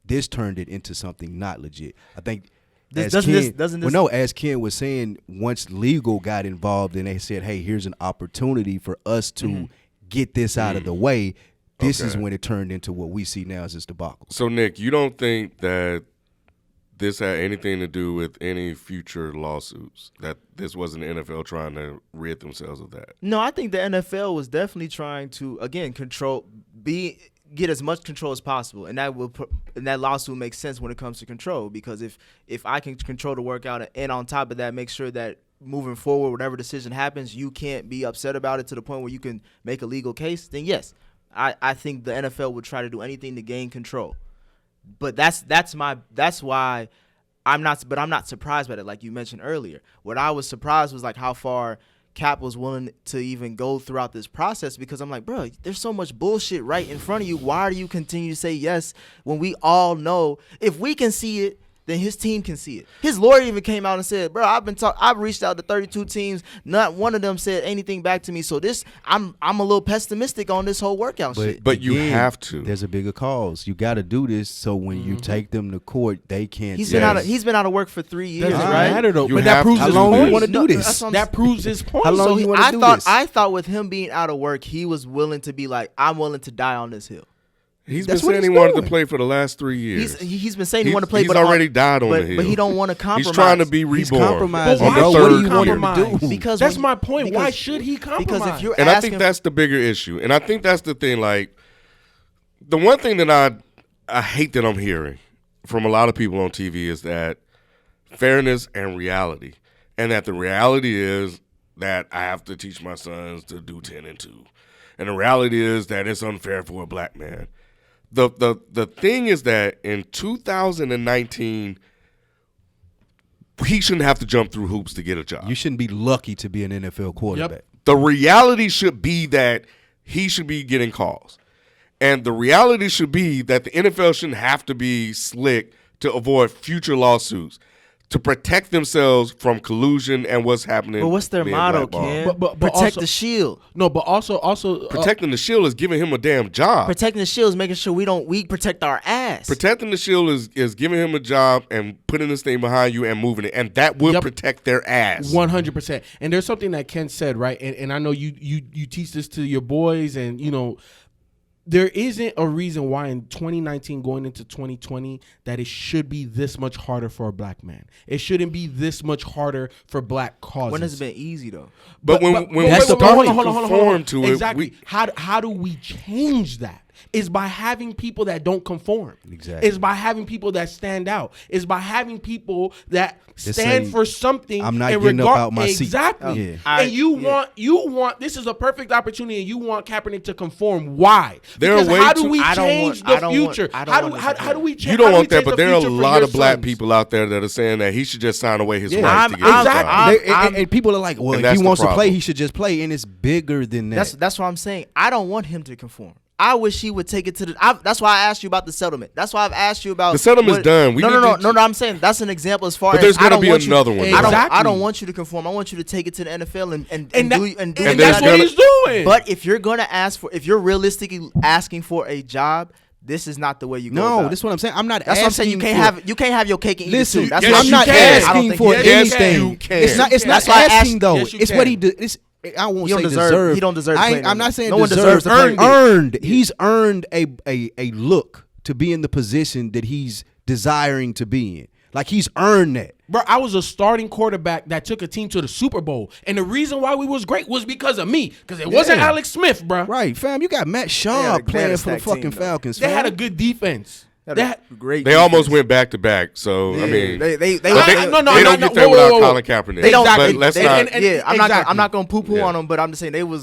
This turned it into something not legit. I think. This- As doesn't Ken, this- doesn't this- well, no, as Ken was saying, once legal got involved and they said, hey, here's an opportunity for us to get this out of the way, this is Okay. when it turned into what we see now as this debacle. So, Nick, you don't think that this had anything to do with any future lawsuits? That this wasn't the NFL trying to rid themselves of that? No, I think the NFL was definitely trying to again get as much control as possible, and that lawsuit makes sense when it comes to control, because if I can control the workout and on top of that make sure that moving forward whatever decision happens you can't be upset about it to the point where you can make a legal case, then yes, I think the NFL would try to do anything to gain control. But that's why I'm not surprised by that, like you mentioned earlier. What I was surprised was like how far Cap was willing to even go throughout this process, because I'm like, bro, there's so much bullshit right in front of you. Why do you continue to say yes when we all know if we can see it, then his team can see it? His lawyer even came out and said, bro, I've reached out to 32 teams. Not one of them said anything back to me. So I'm a little pessimistic on this whole workout shit. But you again, have to. There's a bigger cause. You got to do this so when you take them to court, they can't. He's say, been out of work for 3 years, Doesn't right? matter though. You But that have proves to his do How long this. you point. want to do No, this? that's what I'm That proves his point. How long So you wanna I do thought this? I thought with him being out of work, he was willing to be like, I'm willing to die on this hill. He's That's been what saying he's he wanted to doing. play for the last 3 years. He's been saying he wanted to play, He's but already died on but, the hill. but he don't want to compromise. He's trying to be He's reborn. compromising, on why the bro. should What third he do you want him compromise? to do? Because That's when- my point. Why because- should he compromise? Because if you're And I asking, think that's the bigger issue. And I think that's the thing. Like, the one thing that I hate that I'm hearing from a lot of people on TV is that fairness and reality. And that the reality is that I have to teach my sons to do 10 and 2. And the reality is that it's unfair for a black man. The thing is that in 2019, he shouldn't have to jump through hoops to get a job. You shouldn't be lucky to be an NFL quarterback. The reality should be that he should be getting calls. And the reality should be that the NFL shouldn't have to be slick to avoid future lawsuits, to protect themselves from collusion and what's happening. but what's their being motto, blackballed. Ken? But Protect also- the shield. No, but also Protecting the shield is giving him a damn job. Protecting the shield is making sure we protect our ass. Protecting the shield is giving him a job and putting this thing behind you and moving it. And that would Yep. protect their ass. 100%. And there's something that Ken said, right? And I know you teach this to your boys, and there isn't a reason why in 2019 going into 2020 that it should be this much harder for a black man. It shouldn't be this much harder for black causes. When has it been easy though? But when that's we the point. conform to it, exactly. How do we change that? Is by having people that don't conform. Exactly. Is by having people that stand out. Is by having people that Just stand say, for something. I'm not and getting up out my seat. Exactly. Yeah. And you want this is a perfect opportunity, and you want Kaepernick to conform. Why? There are Because way how do too- we I don't change want- I the don't want- future? I don't How do want how, this how do we change? You don't how do we want that, change but the there are a future for lot your of black sons? people out there that are saying that he should just sign away his Yeah. rights to get I'm- a job. exactly. And people are like, well, And if that's he the wants to play, problem. he should just play, and it's bigger than that. That's what I'm saying. I don't want him to conform. I wish he would take it to the. That's why I asked you about the settlement. That's why I've asked you about The settlement's done. We No. need to- I'm saying that's an example as far But as. there's I gonna don't be want you- another one, I though. Exactly. don't want you to conform. I want you to take it to the NFL and And do that- and do. and what that's you what gotta he's do. doing. But if you're gonna ask for, if you're realistically asking for a job, this is not the way you go. no, about that's it. what I'm saying. I'm not. That's what I'm saying. You can't have your cake and eat it Listen, too. That's yes, what I'm you not can. I don't asking think for you can. anything. You can. It's not. It's not That's why I asking asked- though. Yes, you It's can. what he did. I won't He don't say deserve- he don't deserve to play I'm not saying no one deserve. deserves to play. Earned. He's earned a look to be in the position that he's desiring to be in. Like he's earned that. Bro, I was a starting quarterback that took a team to the Super Bowl, and the reason why we was great was because of me. Because it wasn't Yeah. Alex Smith, bro. Right, fam. You got Matt had Shaw a- they playing had a for the stacked fucking team, though. Falcons. They fam. had a good defense. They had- Great. They almost went back to back. So I mean, they but no, they no, don't no, get there whoa, without whoa, whoa. Colin Kaepernick. They don't. But they, let's they- not. yeah, I'm exactly. not gonna poo poo Yeah. on them, but I'm just saying they were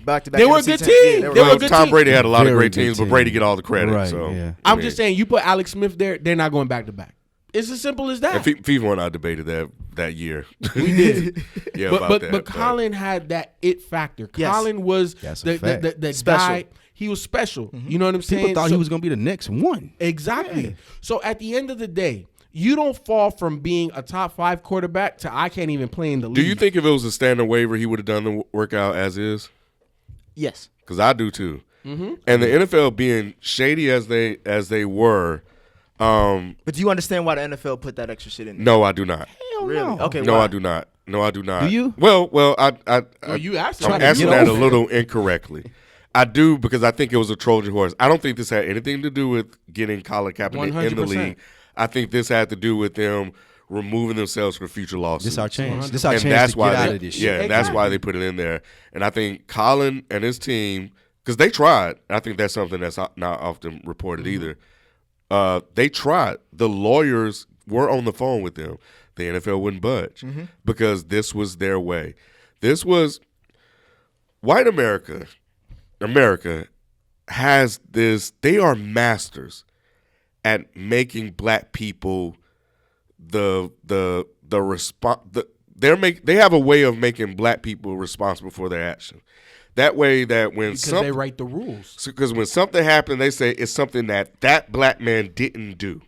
back to back. They were a good team. They were a Well, good Tom team. Brady had a lot of Very great good teams, but team. Brady get all the credit. Right, So yeah. I I'm mean, just saying, you put Alex Smith there, they're not going back to back. It's as simple as that. And FIFA and I debated that year. We did. Yeah, but about but, that. but Colin had that it factor. Yes. Colin was That's a the fact. guy. Special. He was special. You know what I'm saying? People thought he was going to be the next one. Exactly. Yeah. So at the end of the day, you don't fall from being a top 5 quarterback to I can't even play in the league. Do you think if it was a standard waiver, he would have done the workout as is? Yes. Because I do too. Mm-hmm. And the NFL being shady as they were. But do you understand why the NFL put that extra shit in there? No, I do not. Hell Really? no. Okay. No, why? I do not. No, I do not. Do you? Well, you asked I'm him. asking get that a over it. little incorrectly. I do because I think it was a Trojan horse. I don't think this had anything to do with getting Colin Kaepernick in the 100%. league. I think this had to do with them removing themselves for future lawsuits. This our chance. 100%. This our And chance that's to why get they, out of this shit. yeah, and that's why they put it in there. And I think Colin and his team, because they tried. I think that's something that's not often reported either. They tried. The lawyers were on the phone with them. The NFL wouldn't budge because this was their way. This was white America. America has this. They are masters at making black people the response. They have a way of making black people responsible for their action. That way, that when because they write the rules. because when something happened, they say it's something that black man didn't do,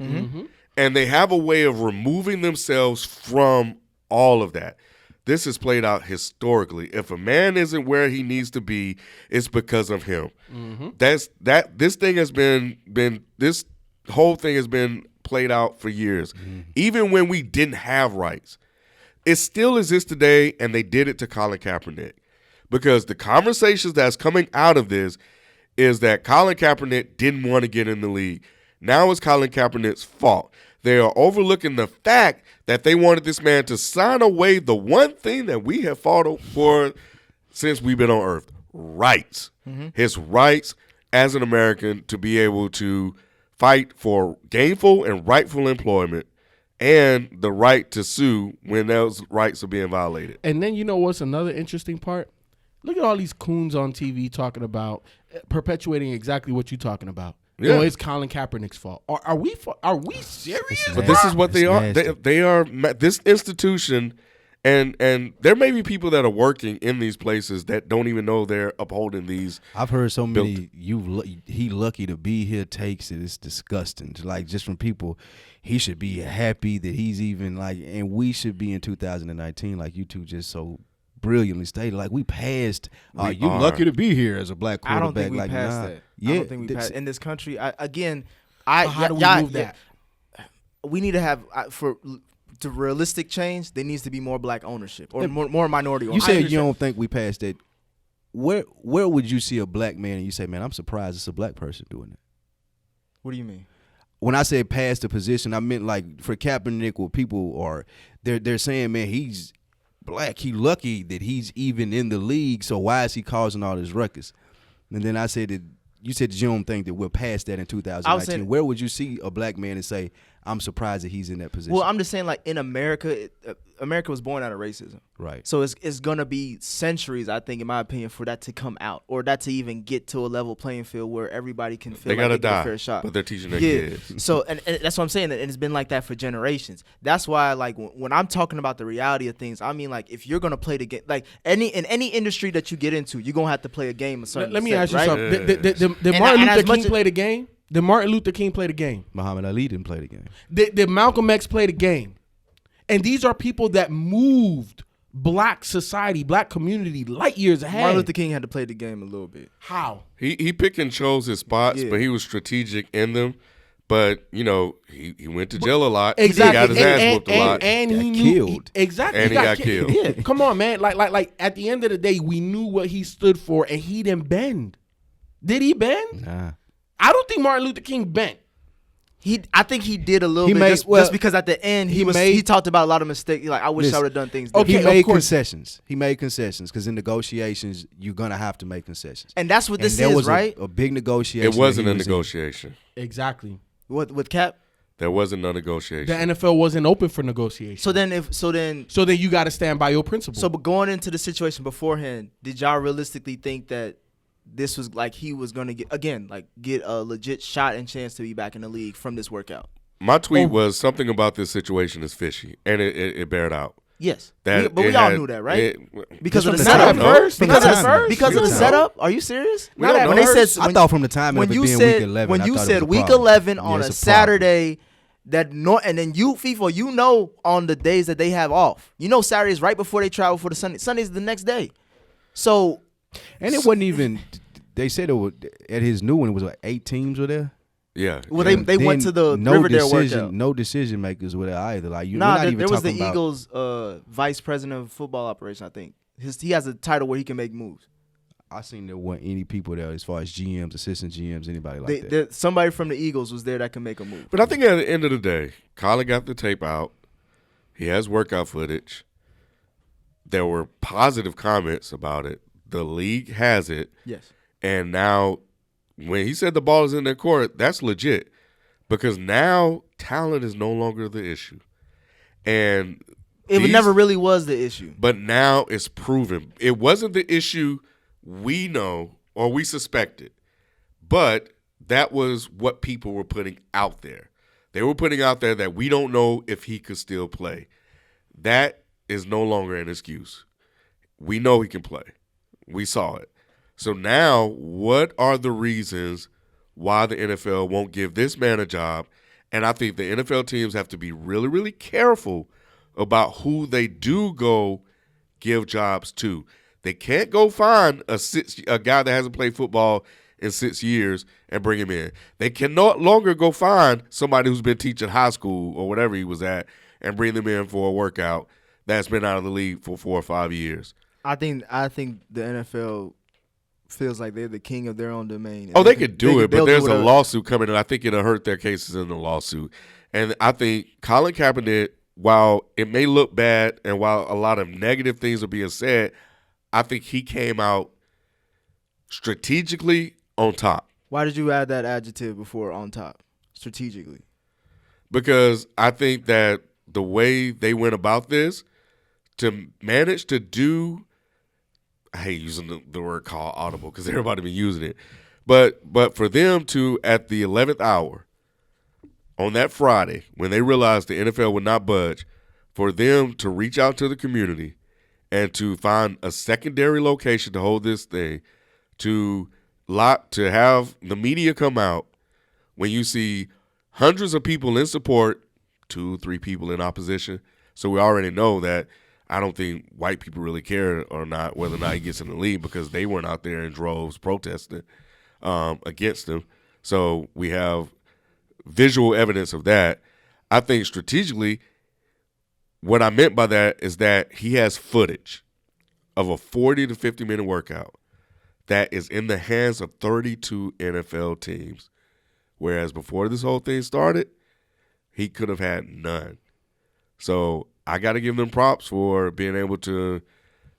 and they have a way of removing themselves from all of that. This is played out historically. If a man isn't where he needs to be, it's because of him. This thing has been this whole thing has been played out for years. Even when we didn't have rights, it still exists today, and they did it to Colin Kaepernick. Because the conversations that's coming out of this is that Colin Kaepernick didn't want to get in the league. Now it's Colin Kaepernick's fault. They are overlooking the fact that they wanted this man to sign away the one thing that we have fought for since we've been on earth, rights. His rights as an American to be able to fight for gainful and rightful employment and the right to sue when those rights are being violated. And then you know what's another interesting part? Look at all these coons on TV talking about perpetuating exactly what you're talking about. Yeah. Oh, it's Colin Kaepernick's fault. Are we serious? But this is what they are. nasty. They are this institution, and there may be people that are working in these places that don't even know they're upholding these. I've heard so many he lucky to be here takes it. It's disgusting. Like just from people, he should be happy that he's even like, and we should be in 2019 like you two just so brilliantly stated. Like we passed. You are. lucky to be here as a black I quarterback. don't think we like, passed nah. that. Yeah, I don't think we passed in this country. How do we move that? We need to have to realistic change. There needs to be more black ownership or more minority You ownership. said you don't think we passed that. Where would you see a black man and you say, man, I'm surprised it's a black person doing it? What do you mean? When I say past the position, I meant like for Kaepernick, what people are they're saying, man, he's black. He lucky that he's even in the league. So why is he causing all this ruckus? And then I said that you said that you don't think that we're past that in 2019. Where would you see a black man and say, I'm surprised that he's in that position? Well, I'm just saying, like in America, America was born out of racism. Right. So it's gonna be centuries, I think, in my opinion, for that to come out or that to even get to a level playing field where everybody can feel They like gotta they get die, a fair shot. but they're teaching their Yeah. kids. So and that's what I'm saying, and it's been like that for generations. That's why, like, when I'm talking about the reality of things, I mean, like, if you're gonna play the game, like in any industry that you get into, you're gonna have to play a game a certain Let me extent, ask you right? something. Did And Martin as Luther much King as- play the game? Did Martin Luther King play the game? Muhammad Ali didn't play the game. Did Malcolm X play the game? And these are people that moved black society, black community light years ahead. Martin Luther King had to play the game a little bit. How? He picked and chose his spots, Yeah. but he was strategic in them. But you know, he went to jail a lot. Exactly. He got his ass whooped a lot. And he Got knew killed. Exactly. And he got killed. Yeah. Come on, man. Like at the end of the day, we knew what he stood for, and he didn't bend. Did he bend? Nah. I don't think Martin Luther King bent. I think he did a little He bit made- just, well, just because at the end he he talked about a lot of mistakes. Like, I wish I Listen, would have done things okay, different. He of made course. concessions. He made concessions because in negotiations, you're going to have to make concessions. And that's what And this there is, was right? a big negotiation. It wasn't that a he was in. negotiation. Exactly. With Cap. There wasn't no The negotiation. NFL wasn't open for negotiation. So then you got to stand by your principle. but going into the situation beforehand, did y'all realistically think that this was like he was gonna get a legit shot and chance to be back in the league from this workout? My tweet was something about this situation is fishy, and it bared out. Yes, That but we it all had- knew that, right? it- Because of the Not at setup. first. Because Not of at the first. because of the We don't setup. Are you serious? We don't know. When they said I thought from the time when of it you being said week 11, when I you thought it said was a week problem. 11 Yeah, on a it's problem. Saturday, and then you FIFA, you know, on the days that they have off, you know, Saturday is right before they travel for the Sunday. Sunday's the next day. So And it wasn't even. They said it was at his new one. It was like 8 teams were there. Yeah. well, they Then went to the no Riverdale decision, workout. no decision makers were there either. Like you, we're Nah, not even there was the talking about, Eagles vice president of football operation. I think he has a title where he can make moves. I seen there weren't any people there as far as GMs, assistant GMs, anybody like that. Somebody from the Eagles was there that can make a move. But I think at the end of the day, Colin got the tape out. He has workout footage. There were positive comments about it. The league has it. Yes. And now, when he said the ball is in their court, that's legit. Because now talent is no longer the issue. And It never really was the issue. But now it's proven. It wasn't the issue we know or we suspected. But that was what people were putting out there. They were putting out there that we don't know if he could still play. That is no longer an excuse. We know he can play. We saw it. So now, what are the reasons why the NFL won't give this man a job? And I think the NFL teams have to be really, really careful about who they do go give jobs to. They can't go find a guy that hasn't played football in 6 years and bring him in. They can no longer go find somebody who's been teaching high school or whatever he was at and bring them in for a workout that's been out of the league for 4 or 5 years. I think the NFL feels like they're the king of their own domain. Oh, they could do it, but they'll there's do a whatever. lawsuit coming, and I think it'll hurt their cases in the lawsuit. And I think Colin Kaepernick, while it may look bad and while a lot of negative things are being said, I think he came out strategically on top. Why did you add that adjective before on top? Strategically. Because I think that the way they went about this, to manage to do, I hate using the word call audible because everybody been using it, but for them to, at the 11th hour on that Friday, when they realized the NFL would not budge, for them to reach out to the community and to find a secondary location to hold this thing, to have the media come out when you see hundreds of people in support, 2-3 people in opposition. So we already know that I don't think white people really care or not whether or not he gets in the league because they weren't out there in droves protesting against him. So we have visual evidence of that. I think strategically, what I meant by that is that he has footage of a 40 to 50-minute workout that is in the hands of 32 NFL teams, whereas before this whole thing started, he could have had none. So I got to give them props for being able to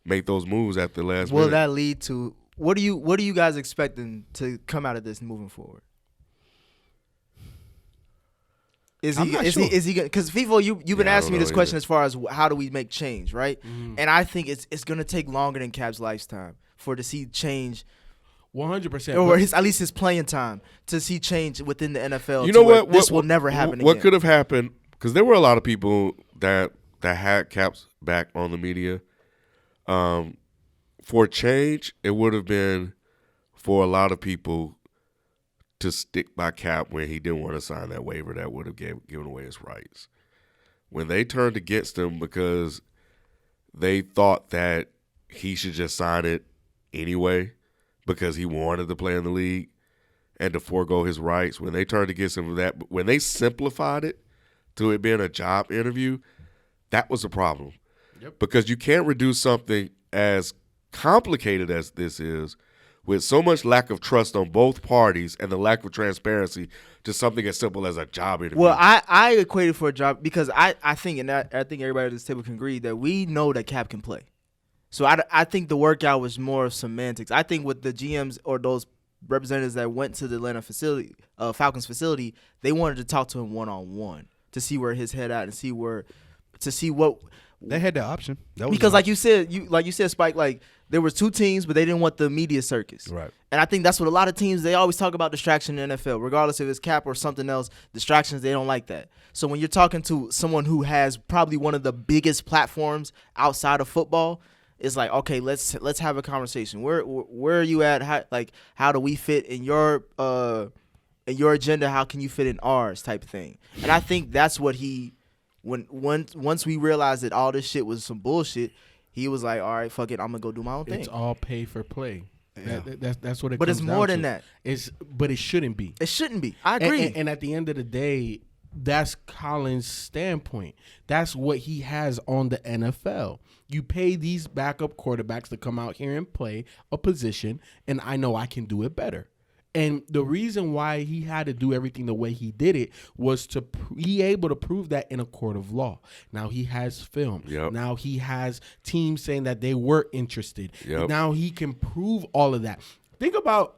make those moves at the last Will minute. that lead to what are you guys expecting to come out of this moving forward? I'm not sure. Is he because FIFO you've been Yeah, I asking me don't this know question either. as far as how do we make change, right? And I think it's gonna take longer than Cap's lifetime to see change 100%. or at least his playing time to see change within the NFL. You know to where what? This will never happen What again. could have happened, because there were a lot of people that had Cap's back on the media. For change, it would have been for a lot of people to stick by Cap when he didn't want to sign that waiver that would have given away his rights. When they turned against him because they thought that he should just sign it anyway because he wanted to play in the league and to forego his rights, when they turned against him for that, when they simplified it to it being a job interview, that was a problem. Yep. Because you can't reduce something as complicated as this is, with so much lack of trust on both parties and the lack of transparency, to something as simple as a job interview. Well, I equated for a job because I think, and I think everybody at this table can agree that we know that Cap can play. So I think the workout was more of semantics. I think with the GMs or those representatives that went to the Atlanta facility, Falcons facility, they wanted to talk to him one-on-one to see where his head at and see what They had that option. That was because an like you said, Spike, like There was two teams, but they didn't want the media circus. Right. And I think that's what a lot of teams, they always talk about distraction in the NFL, regardless if it's Cap or something else. Distractions, they don't like that. So when you're talking to someone who has probably one of the biggest platforms outside of football, it's like, okay, let's have a conversation. Where are you at? How do we fit in your agenda? How can you fit in ours? Type of thing. And I think that's what once we realized that all this shit was some bullshit, he was like, all right, fuck it, I'm gonna go do my own thing. It's all pay for play. Yeah. That's what it. But comes it's more down than to. that. But it shouldn't be. It shouldn't be. I agree. And at the end of the day, that's Colin's standpoint. That's what he has on the NFL. You pay these backup quarterbacks to come out here and play a position, and I know I can do it better. And the reason why he had to do everything the way he did it was to be able to prove that in a court of law. Now he has film. Yep. Now he has teams saying that they were interested. Yep. Now he can prove all of that. Think about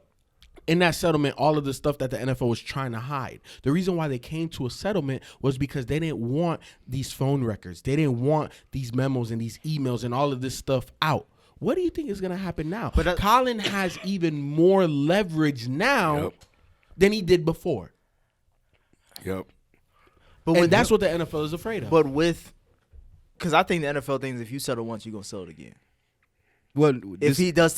in that settlement, all of the stuff that the NFL was trying to hide. The reason why they came to a settlement was because they didn't want these phone records. They didn't want these memos and these emails and all of this stuff out. What do you think is going to happen now? But Colin has even more leverage now than he did before. Yep. And that's what the NFL is afraid of. But because I think the NFL thinks if you settle once, you're going to sell it again. Well, if he does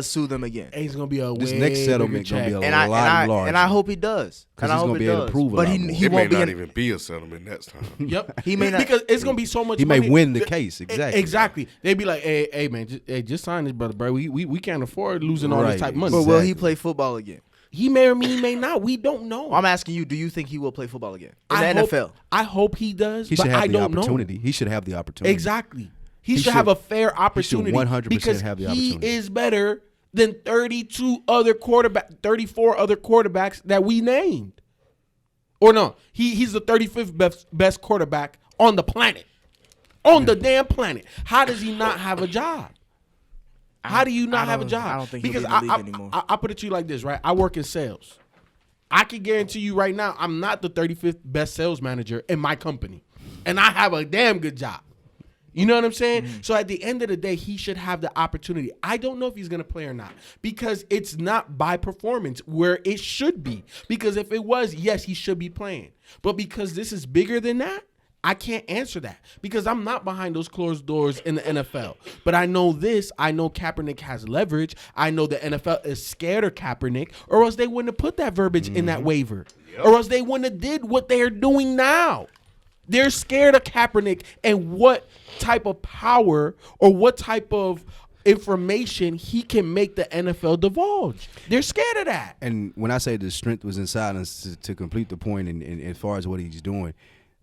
sue them again, and he's gonna be a this way next settlement gonna be a and lot larger. And I hope he does. Because he's gonna be able to prove it. But he It won't may be not even be a settlement next time. Yep. He may not, because it's gonna be so much. He money. may win the case. Exactly. Exactly. They'd be like, "Hey, man, just sign this, brother, bro. We can't afford losing all this type of money." But will he play football again? He may or he may not. We don't know. I'm asking you, do you think he will play football again in the NFL? I hope he does. He but should have I the don't opportunity. know. He should have the opportunity. Exactly. He should have a fair opportunity. 100% because have the he opportunity. is better than 34 other quarterbacks that we named. Or no, he's the 35th best quarterback on the planet. On the damn planet. How does he not have a job? How do you not have a job? I don't think because he'll be in the league anymore. I put it to you like this, right? I work in sales. I can guarantee you right now, I'm not the 35th best sales manager in my company. And I have a damn good job. You know what I'm saying? Mm-hmm. So at the end of the day, he should have the opportunity. I don't know if he's going to play or not because it's not by performance where it should be. Because if it was, yes, he should be playing. But because this is bigger than that, I can't answer that because I'm not behind those closed doors in the NFL. But I know this. I know Kaepernick has leverage. I know the NFL is scared of Kaepernick or else they wouldn't have put that verbiage in that waiver. Yep. Or else they wouldn't have did what they are doing now. They're scared of Kaepernick and what type of power or what type of information he can make the NFL divulge. They're scared of that. And when I say the strength was in silence, to complete the point, and as far as what he's doing,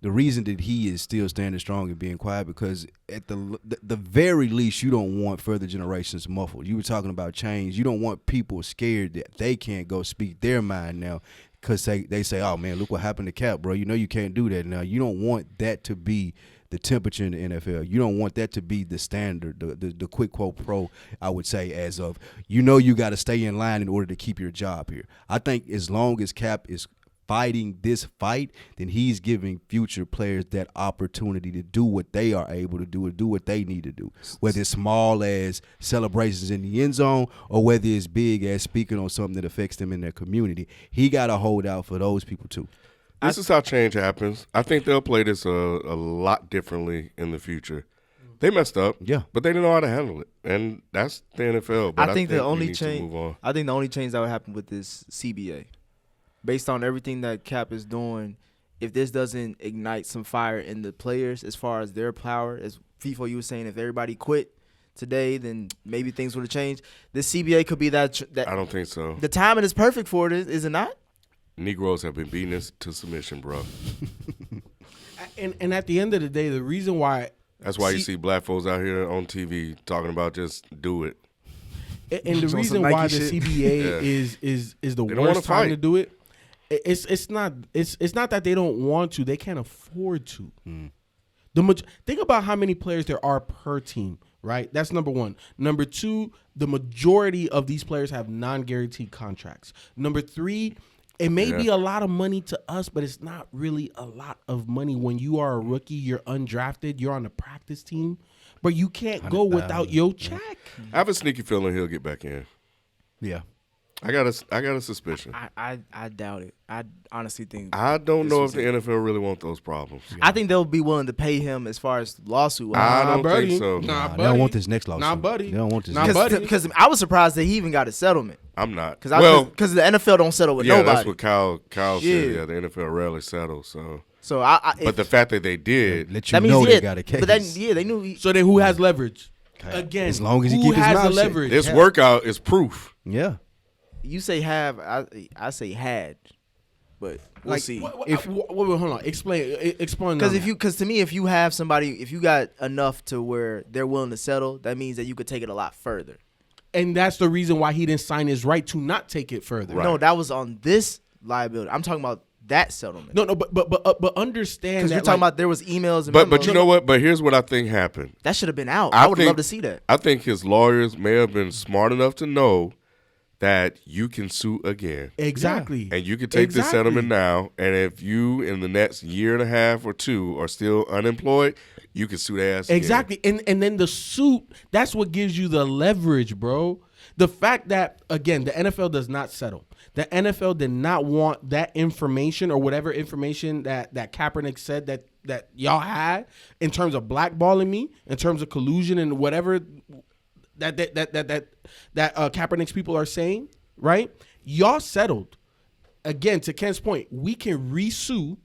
the reason that he is still standing strong and being quiet because at the very least, you don't want further generations muffled. You were talking about change. You don't want people scared that they can't go speak their mind now. Because they say, oh, man, look what happened to Cap, bro. You know you can't do that now. You don't want that to be the temperature in the NFL. You don't want that to be the standard, the quid pro quo, I would say, as of, you got to stay in line in order to keep your job here. I think as long as Cap is fighting this fight, then he's giving future players that opportunity to do what they are able to do and do what they need to do, whether it's small as celebrations in the end zone or whether it's big as speaking on something that affects them in their community. He got to hold out for those people too. This is how change happens. I think they'll play this a lot differently in the future. They messed up, but they didn't know how to handle it, and that's the NFL. But I think the only change, I think the only change that would happen with this CBA, based on everything that Cap is doing, if this doesn't ignite some fire in the players as far as their power, as FIFO, you were saying, if everybody quit today, then maybe things would have changed. This CBA could be that. I don't think so. The timing is perfect for it, is it not? Negroes have been beating us to submission, bro. and at the end of the day, the reason why. That's why you see black folks out here on TV talking about just do it. And the reason why the CBA is the worst time to do it, it's not that they don't want to, they can't afford to. Think about how many players there are per team, right? That's number one. Number two, the majority of these players have non-guaranteed contracts. Number three, it may be a lot of money to us, but it's not really a lot of money when you are a rookie, you're undrafted, you're on the practice team. But you can't go without your check. I have a sneaky feeling he'll get back in. Yeah. I got a suspicion. I doubt it. I honestly think I don't this know was if the NFL really want those problems. I think they'll be willing to pay him as far as lawsuit. I don't buddy. think so. Nah, They buddy. don't want this next lawsuit. Nah, buddy. They don't want this. Nah, next. buddy. Because I was surprised that he even got a settlement. I'm not. Because the NFL don't settle with Yeah, nobody. that's what Kyle said. Yeah. Yeah, the NFL rarely settles. So, So but the fact that they did, Let you that means know yeah, they got a case. But then they knew. So then who has leverage? Again, As long as he who keep his has mouth the shut. leverage? this workout is proof. Yeah. You say have, I say had, but we'll Like, see. Wait, hold on. Explain. Because to me, if you have somebody, if you got enough to where they're willing to settle, that means that you could take it a lot further. And that's the reason why he didn't sign his right to not take it further. Right. No, that was on this liability. I'm talking about that settlement. No, but understand Because that you're talking like, about there was emails and But memos. you know what? But here's what I think happened. That should have been out. I would love to see that. I think his lawyers may have been smart enough to know that you can sue again. exactly, And you can take the settlement now, and if you in the next year and a half or two are still unemployed, you can sue their ass again. Exactly. And then the suit, that's what gives you the leverage, bro. The fact that, again, the NFL does not settle. The NFL did not want that information or whatever information that Kaepernick said that y'all had in terms of blackballing me, in terms of collusion and whatever that Kaepernick's people are saying, right? Y'all settled. Again, to Ken's point, we can re-sue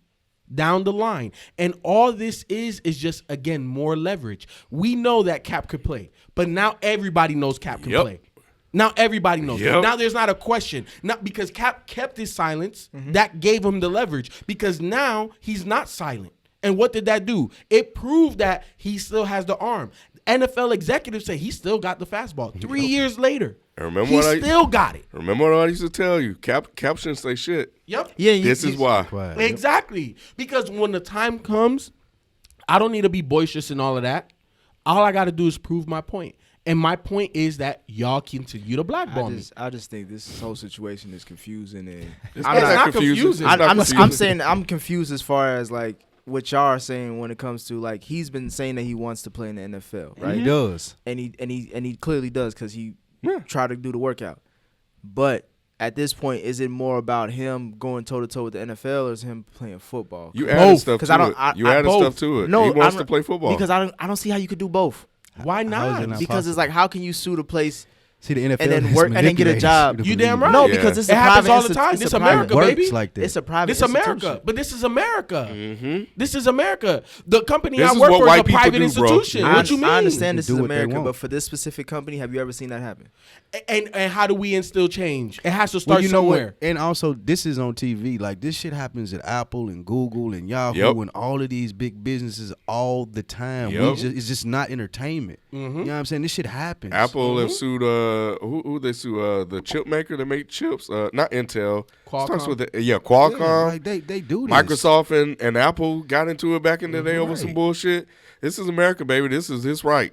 down the line. And all this is just, again, more leverage. We know that Cap could play, but now everybody knows Cap can play. Now everybody knows. Yep. Now there's not a question. Not because Cap kept his silence, that gave him the leverage. Because now he's not silent. And what did that do? It proved that he still has the arm. NFL executives say he still got the fastball. 3 years later, And remember he what I still got it. remember what I used to tell you. Cap shouldn't say shit. Yep. Yeah, This is why. Right. Exactly. Because when the time comes, I don't need to be boisterous and all of that. All I got to do is prove my point. And my point is that y'all continue to blackball me. I just think this whole situation is confusing, and It's I'm not not confusing. I'm saying I'm confused as far as like what y'all are saying when it comes to like he's been saying that he wants to play in the NFL, right? He does. And he clearly does because he tried to do the workout. But at this point, is it more about him going toe to toe with the NFL, or is him playing football? You added stuff 'Cause to I don't- it. You added both. stuff to it. No, he wants I'm- to play football. Because I don't see how you could do both. Why How is not? it not Because it's like, how can you sue the place See, the NFL and then has work and then get a manipulated job? the You damn league. right. No, Yeah. because it's It a happens private all the time. it's This a private- America, Works baby. like that. It's a private. This America, institution. but this is America. Mm-hmm. This is America. The company This I is work what for is white a people private do, bro. institution. What you mean? I understand They this do is what they America, want. but for this specific company, have you ever seen that happen? And how do we instill change? It has to start Well, you know somewhere. what? And also, this is on TV. Like, this shit happens at Apple and Google and Yahoo Yep. and all of these big businesses all the time. Yep. It's just not entertainment. You know what I'm saying? This shit happens. Apple have sued who they sue the chip maker that make chips, not Intel. Qualcomm. Starts with Qualcomm. Yeah, like they do this. Microsoft and Apple got into it back in the day over some bullshit. This is America, baby. This is his right.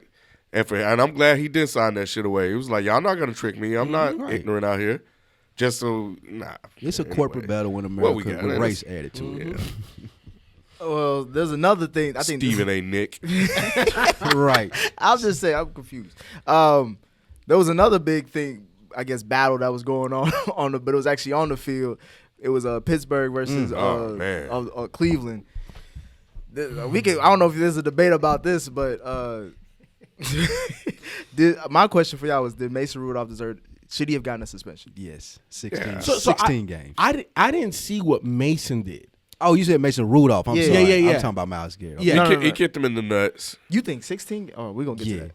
And I'm glad he did sign that shit away. He was like, y'all not gonna trick me. I'm not ignorant out here. Just so It's a corporate battle in What we America got? with race added to it. Yeah. Well, there's another thing. I think Stephen A. Nick. Right. I'll just say I'm confused. There was another big thing, I guess, battle that was going on but it was actually on the field. It was Pittsburgh versus man. Cleveland. I don't know if there's a debate about this, but my question for y'all was: did Mason Rudolph should he have gotten a suspension? Yes. 16, Yeah. 16 games. I didn't see what Mason did. Oh, you said Mason Rudolph. I'm Yeah. sorry. Yeah. I'm talking about Myles Garrett. Yeah. He kicked him in the nuts. You think 16? Oh, we're gonna get to Yeah. that.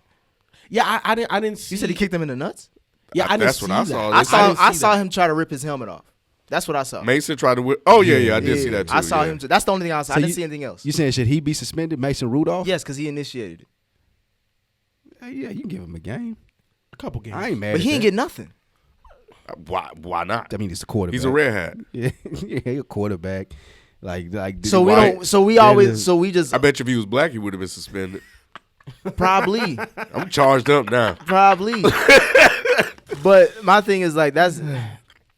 Yeah, I didn't see. You said he kicked him in the nuts? Yeah, I didn't That's see what I that. saw. I This saw him try to rip his helmet off. That's what I saw. Mason tried to whip. Oh yeah, I did see that too. I saw yeah. him. That's the only thing I saw. So I didn't you- see anything else. You saying should he be suspended, Mason Rudolph? Yes, because he initiated it. Yeah, you can give him a game. A couple games. I ain't mad But at he ain't that. get nothing. Why not? I mean, it's a quarterback. He's a red hat. Yeah, yeah, a quarterback. Like. So we Why- don't. So we Yeah, always. the- So we just I bet you if he was black, he would have been suspended. probably, I'm charged up now. probably. But my thing is like that's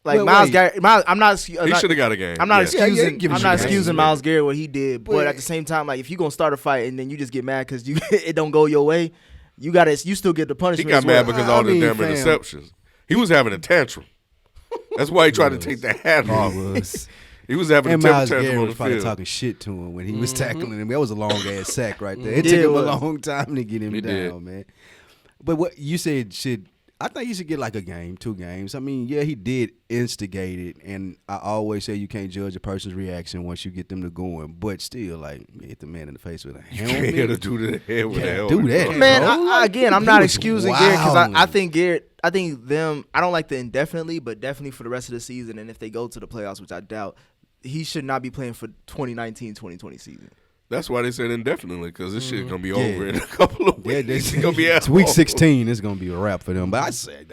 Like Wait, Myles wait. Garrett, I'm not. He should have got a game. I'm not Yeah. excusing. give I'm him not some excusing games, Myles Garrett what he did, but at the same time, like if you gonna start a fight and then you just get mad because you it don't go your way, you still get the He punishment. got as well. mad because all the mean, damn fam. interceptions. He was having a tantrum. That's why he tried to take that hat off. He was having And a temper Myles tantrum Garrett on was the probably field. talking shit to him when he was tackling him. That was a long ass sack right there. It Yeah, took it him a was. long time to get him It down, did. man. But what you said I think you should get like a game, 2 games. I mean, yeah, he did instigate it, and I always say you can't judge a person's reaction once you get them to going. But still, like, hit the man in the face with a You helmet. can't hit a dude in the head with a helmet. do that. bro. Man, bro. I'm He not was excusing Garrett because I wilding. think Garrett. I think them. I don't like the indefinitely, but definitely for the rest of the season. And if they go to the playoffs, which I doubt, he should not be playing for 2019-2020 season. That's why they said indefinitely, because this shit gonna be Yeah. over in a couple of Yeah, weeks. It's gonna be it's at week home. 16. It's gonna be a wrap for them. But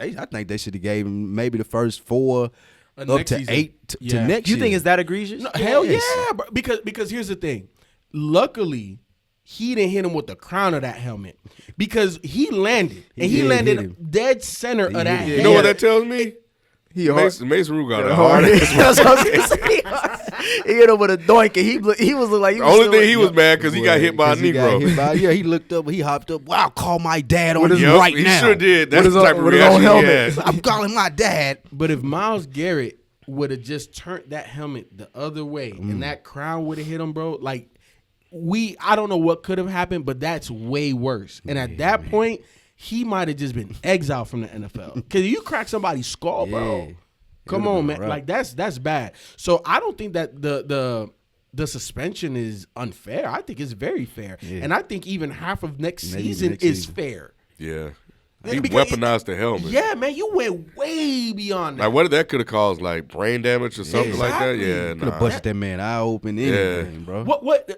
I think they should have gave him maybe the first 4 up Next to season. 8 to Yeah. next Do you year. think it's that egregious? No, hell Yes. yeah, bro. Because here's the thing. Luckily, he didn't hit him with the crown of that helmet because he landed and he did hit landed him. dead center of that. did. helmet. You know what that tells me? He hard. Mason Rue got a hard. hard That's what I was gonna say. He hit him with a doink, and he was like. He The was only still thing like, he was mad because he got hit by a 'Cause he got hit Negro. by- yeah, he looked up, he hopped up. Wow, call my dad on his- him Yep, right he now. sure did. That's his the own- type of with his own reaction he helmet. had. I'm calling my dad. But if Myles Garrett would have just turned that helmet the other way and that crown would have hit him, bro, like I don't know what could have happened, but that's way worse. And at that point, he might have just been exiled from the NFL. Because you crack somebody's skull, bro. Yeah. Come Would've on, been man. rough. Like that's bad. So I don't think that the suspension is unfair. I think it's very fair. Yeah. And I think even half of next Maybe season next is season. fair. Yeah. He Because weaponized the helmet. Yeah, man, you went way beyond that. Like, what if that could have caused, like, brain damage or something like that? Exactly. Yeah, Could have nah. busted that man eye open, anything, bro. What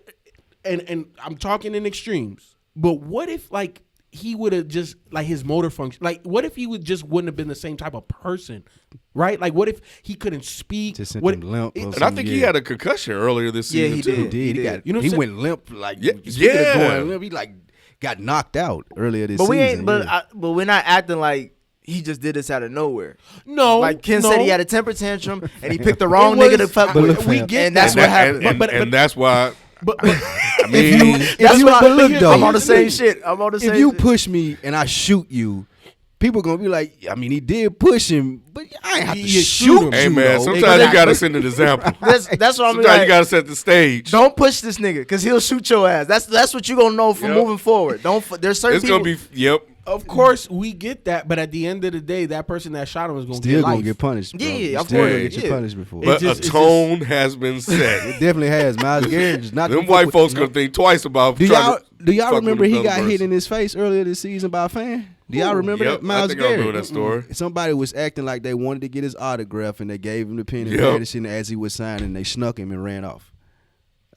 and I'm talking in extremes, but what if like he would have just like his motor function, like what if he wouldn't have been the same type of person, right? Like what if he couldn't speak? Just sent What him limp. And I think he had a concussion earlier this Yeah, season, he too. did. He did. He He got. did. You know what he I'm saying? went limp. Like Yeah, speaking of yeah. going limp, he like got knocked out earlier this But we season. ain't. But yeah. but we're not acting like he just did this out of nowhere. No, Like Ken no. said, he had a temper tantrum and he picked the wrong It was- nigga to fuck But with. look, we fam, get and that's that. what happened. And that's why, But I mean, That's what. but look, though, I'm on the same shit. I'm on the same. if you shit. push me and I shoot you, people gonna be like, I mean, he did push him, but I ain't have to You shoot him. you. hey, man, though. sometimes Exactly. you got to send an example. that's what I'm Sometimes like. you got to set the stage. Don't push this nigga because he'll shoot your ass. That's what you gonna know from Yep. moving forward. There's certain It's people. going to be, yep. of course we get that, but at the end of the day, that person that shot him is gonna Still get gonna life. get punished. Bro. Yeah, You of still course, gonna get yeah. your punishment for it. But just- a it's tone has been set. It definitely has. Myles Garrett is not. Them the white fuck folks with- going to think twice about Do trying y'all to fuck with remember he another got hit person. in his face earlier this season by a fan? Do y'all remember Yep, that? Myles I think I Garrett. remember that story. Somebody was acting like they wanted to get his autograph, and they gave him the pen and Yep. medicine as he was signing. They snuck him and ran off.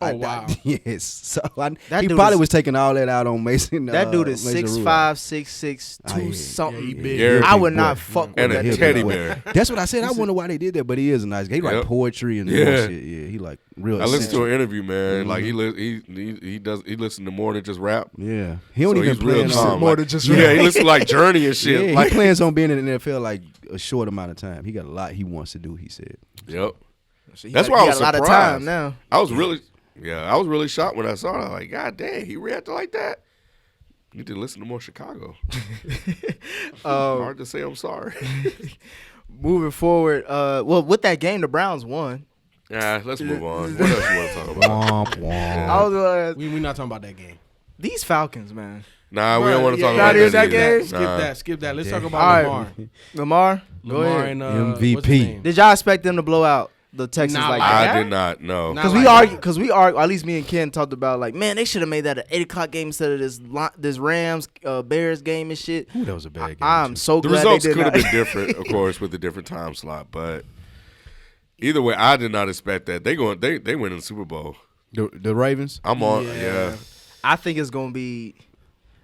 Oh, wow. Yes. So That he dude probably is- was taking all that out on Mason. that dude is Mason Rudolph. 6'5", 6'6", Oh, yeah. 2 something. Yeah, he big. Yeah, I big would not boy. fuck with And that a nigga. teddy boy. bear. That's what I said. I wonder why they did that, but he is a nice guy. He Yep. write poetry and Yeah. more shit. Yeah, he like real. I listened to eccentric. an interview, man. Like he listened to more than just rap. Yeah, he don't So even he's real plan calm. on. More Like, than just yeah, rap. he listens to like Journey and shit. Yeah, like, he plans on being in the NFL like a short amount of time. He got a lot he wants to do. He said. yep. He That's got- why I he was got a lot of surprised. time now. I was really shocked when I saw it. I was like, God damn, he reacted like that. You need to listen to more Chicago. Hard to say I'm sorry. Moving forward, well, with that game, the Browns won. Yeah, let's move on. What else you want to talk about? Womp womp. I was gonna ask, We're not talking about that game. these Falcons, man. Nah, we don't want to talk not about even that that either. game? Skip that. Let's talk All about right. Lamar. Lamar, go Lamar ahead. and MVP. what's his name? Did y'all expect them to blow out the Texans Not like like that? I did not know. Not Because like we argue, at least me and Ken talked about like, man, they should have made that an 8:00 game instead of this Rams Bears game and shit. Ooh, that was a bad game. I'm too. so The glad results they did could have not. been different, of course, with the different time slot. But either way, I did not expect that. They win in the Super Bowl. The Ravens. I'm on. Yeah. Yeah. I think it's gonna be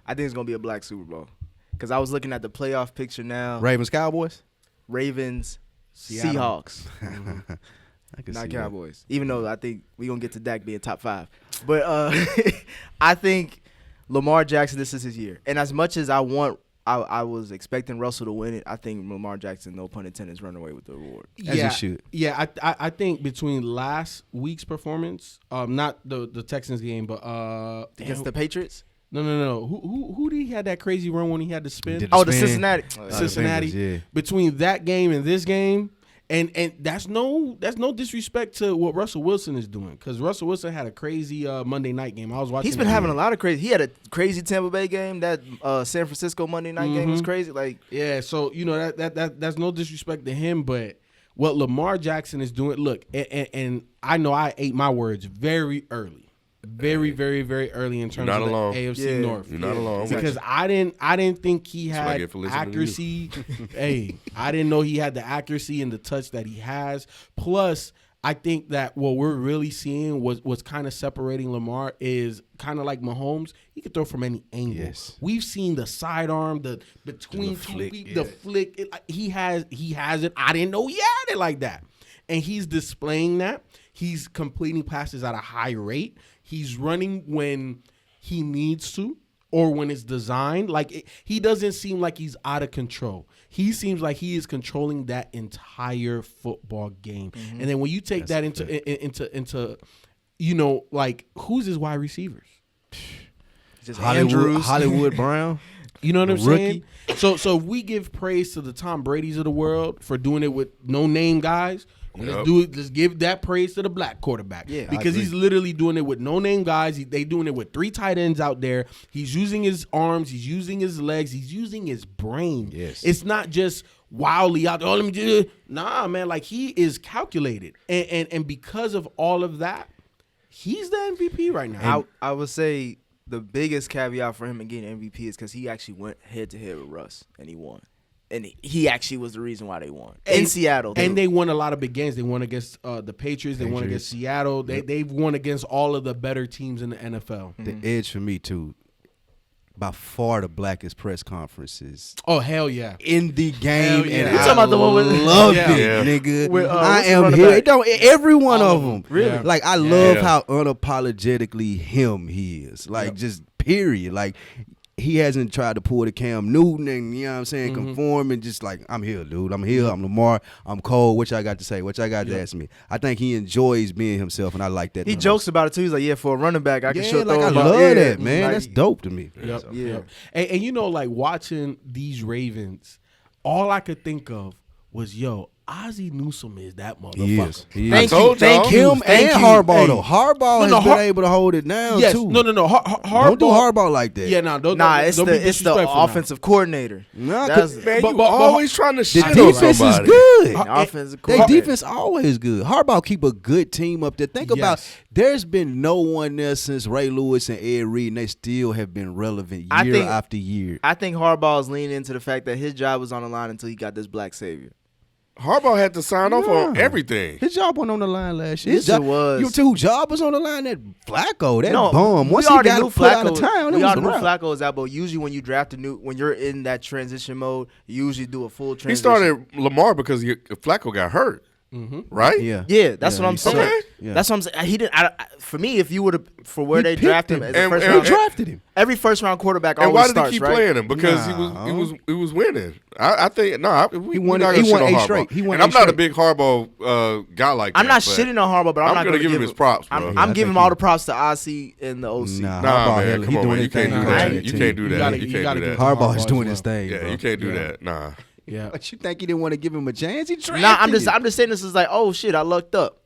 a black Super Bowl. Because I was looking at the playoff picture now. Ravens Cowboys. Ravens, Seattle. Seahawks, I can not see Cowboys. Even though I think we gonna get to Dak being top 5, but I think Lamar Jackson, this is his year. And as much as I want I was expecting Russell to win it. I think Lamar Jackson, no pun intended, is running away with the award. As yeah, he should. Yeah, I think between last week's performance, not the Texans game, but Against the Patriots? No. Who did he had that crazy run when he had to spin? Did Oh, the spin. Cincinnati. Cincinnati. Yeah. Between that game and this game, and that's no disrespect to what Russell Wilson is doing, because Russell Wilson had a crazy Monday night game. I was watching. He's been having a lot of crazy. He had a crazy Tampa Bay game. That San Francisco Monday night game was crazy. Like, yeah, so that's no disrespect to him, but what Lamar Jackson is doing. Look, and I know I ate my words very early. Very, very, very early in terms of the AFC North. You're not alone. Because I didn't think he had accuracy. Hey, I didn't know he had the accuracy and the touch that he has. Plus, I think that what we're really seeing was kind of separating Lamar is kind of like Mahomes. He could throw from any angle. Yes. We've seen the sidearm, the between two feet, the flick. He has it. I didn't know he had it like that. And he's displaying that. He's completing passes at a high rate. He's running when he needs to or when it's designed. He doesn't seem like he's out of control. He seems like he is controlling that entire football game. Mm-hmm. And then when you take that into who's his wide receivers? just Hollywood Brown. You know what I'm Rookie. saying? So if we give praise to the Tom Brady's of the world for doing it with no name guys, let's do it. Let's give that praise to the black quarterback. Yeah, because he's literally doing it with no name guys. They doing it with 3 tight ends out there. He's using his arms. He's using his legs. He's using his brain. Yes, it's not just wildly out there. Oh, let me do it. Nah, man. Like, he is calculated, and because of all of that, he's the MVP right now. I would say the biggest caveat for him in getting MVP is because he actually went head to head with Russ and he won. And he actually was the reason why they won in Seattle. And they won a lot of big games. They won against the Patriots. They won against Seattle. They've won against all of the better teams in the NFL. The edge for me, too, by far the blackest press conferences. Oh, hell yeah. In the game. Yeah. And You talking about the one with love it, nigga. With, I am here. Every one All of of them. them. Really? Like, I love how unapologetically him he is. Like, just period. Like, he hasn't tried to pull the Cam Newton and, you know what I'm saying, conform and just like, I'm here, dude. I'm here. I'm Lamar. I'm cold. What y'all got to say? What y'all got to ask me? I think he enjoys being himself, and I like that. He jokes about it, too. He's like, for a running back, I can show like, I about love that, man. Like, that's dope to me. Yep. And you know, like, watching these Ravens, all I could think of was, Ozzie Newsome is that motherfucker. He is. Thank Him and Harbaugh, Hey. though. Harbaugh has been able to hold it down, Yes. too. No. Don't do Harbaugh like that. Yeah, It's don't be the disrespectful offensive coordinator. Nah, That's- Man, But- you but- always trying to shit the on defense is somebody. good. The offensive Their coordinator. defense always good. Harbaugh keep a good team up there. Think about, there's been no one there since Ray Lewis and Ed Reed, and they still have been relevant year after year. I think Harbaugh is leaning into the fact that his job was on the line until he got this black savior. Harbaugh had to sign off on everything. His job wasn't on the line last year. Yes, it was. You two job was on the line. That Flacco, that No, bum. Once we he already got knew put out of town, it we was already a knew wrap. Flacco was out, but usually when you draft when you're in that transition mode, you usually do a full transition. He started Lamar because Flacco got hurt, right? Yeah, that's what I'm saying. Okay. Yeah. That's what I'm saying. He didn't. For me, if you would have for where He they picked drafted him him. as a And- first and- round, Drafted him. every first round quarterback And always why did starts he keep right. playing him? Because Nah. he was winning. I think He won 8 straight. He won And I'm 8 not a straight. big Harbaugh guy like that. I'm not but shitting on Harbaugh, but I'm not gonna give him his props, bro. I'm giving him all the props to OC and the OC. Nah, Nah, Harbaugh, man, he come on, doing man. You his can't thing. do Right. that. You can't do You that. gotta- You you can't gotta do get that. Harbaugh Harbaugh is as doing well. his thing. Yeah, bro. you can't do that. Nah. Yeah. But you think he didn't want to give him a chance? He drafted Nah, I'm him. just saying this is like, oh shit, I lucked up.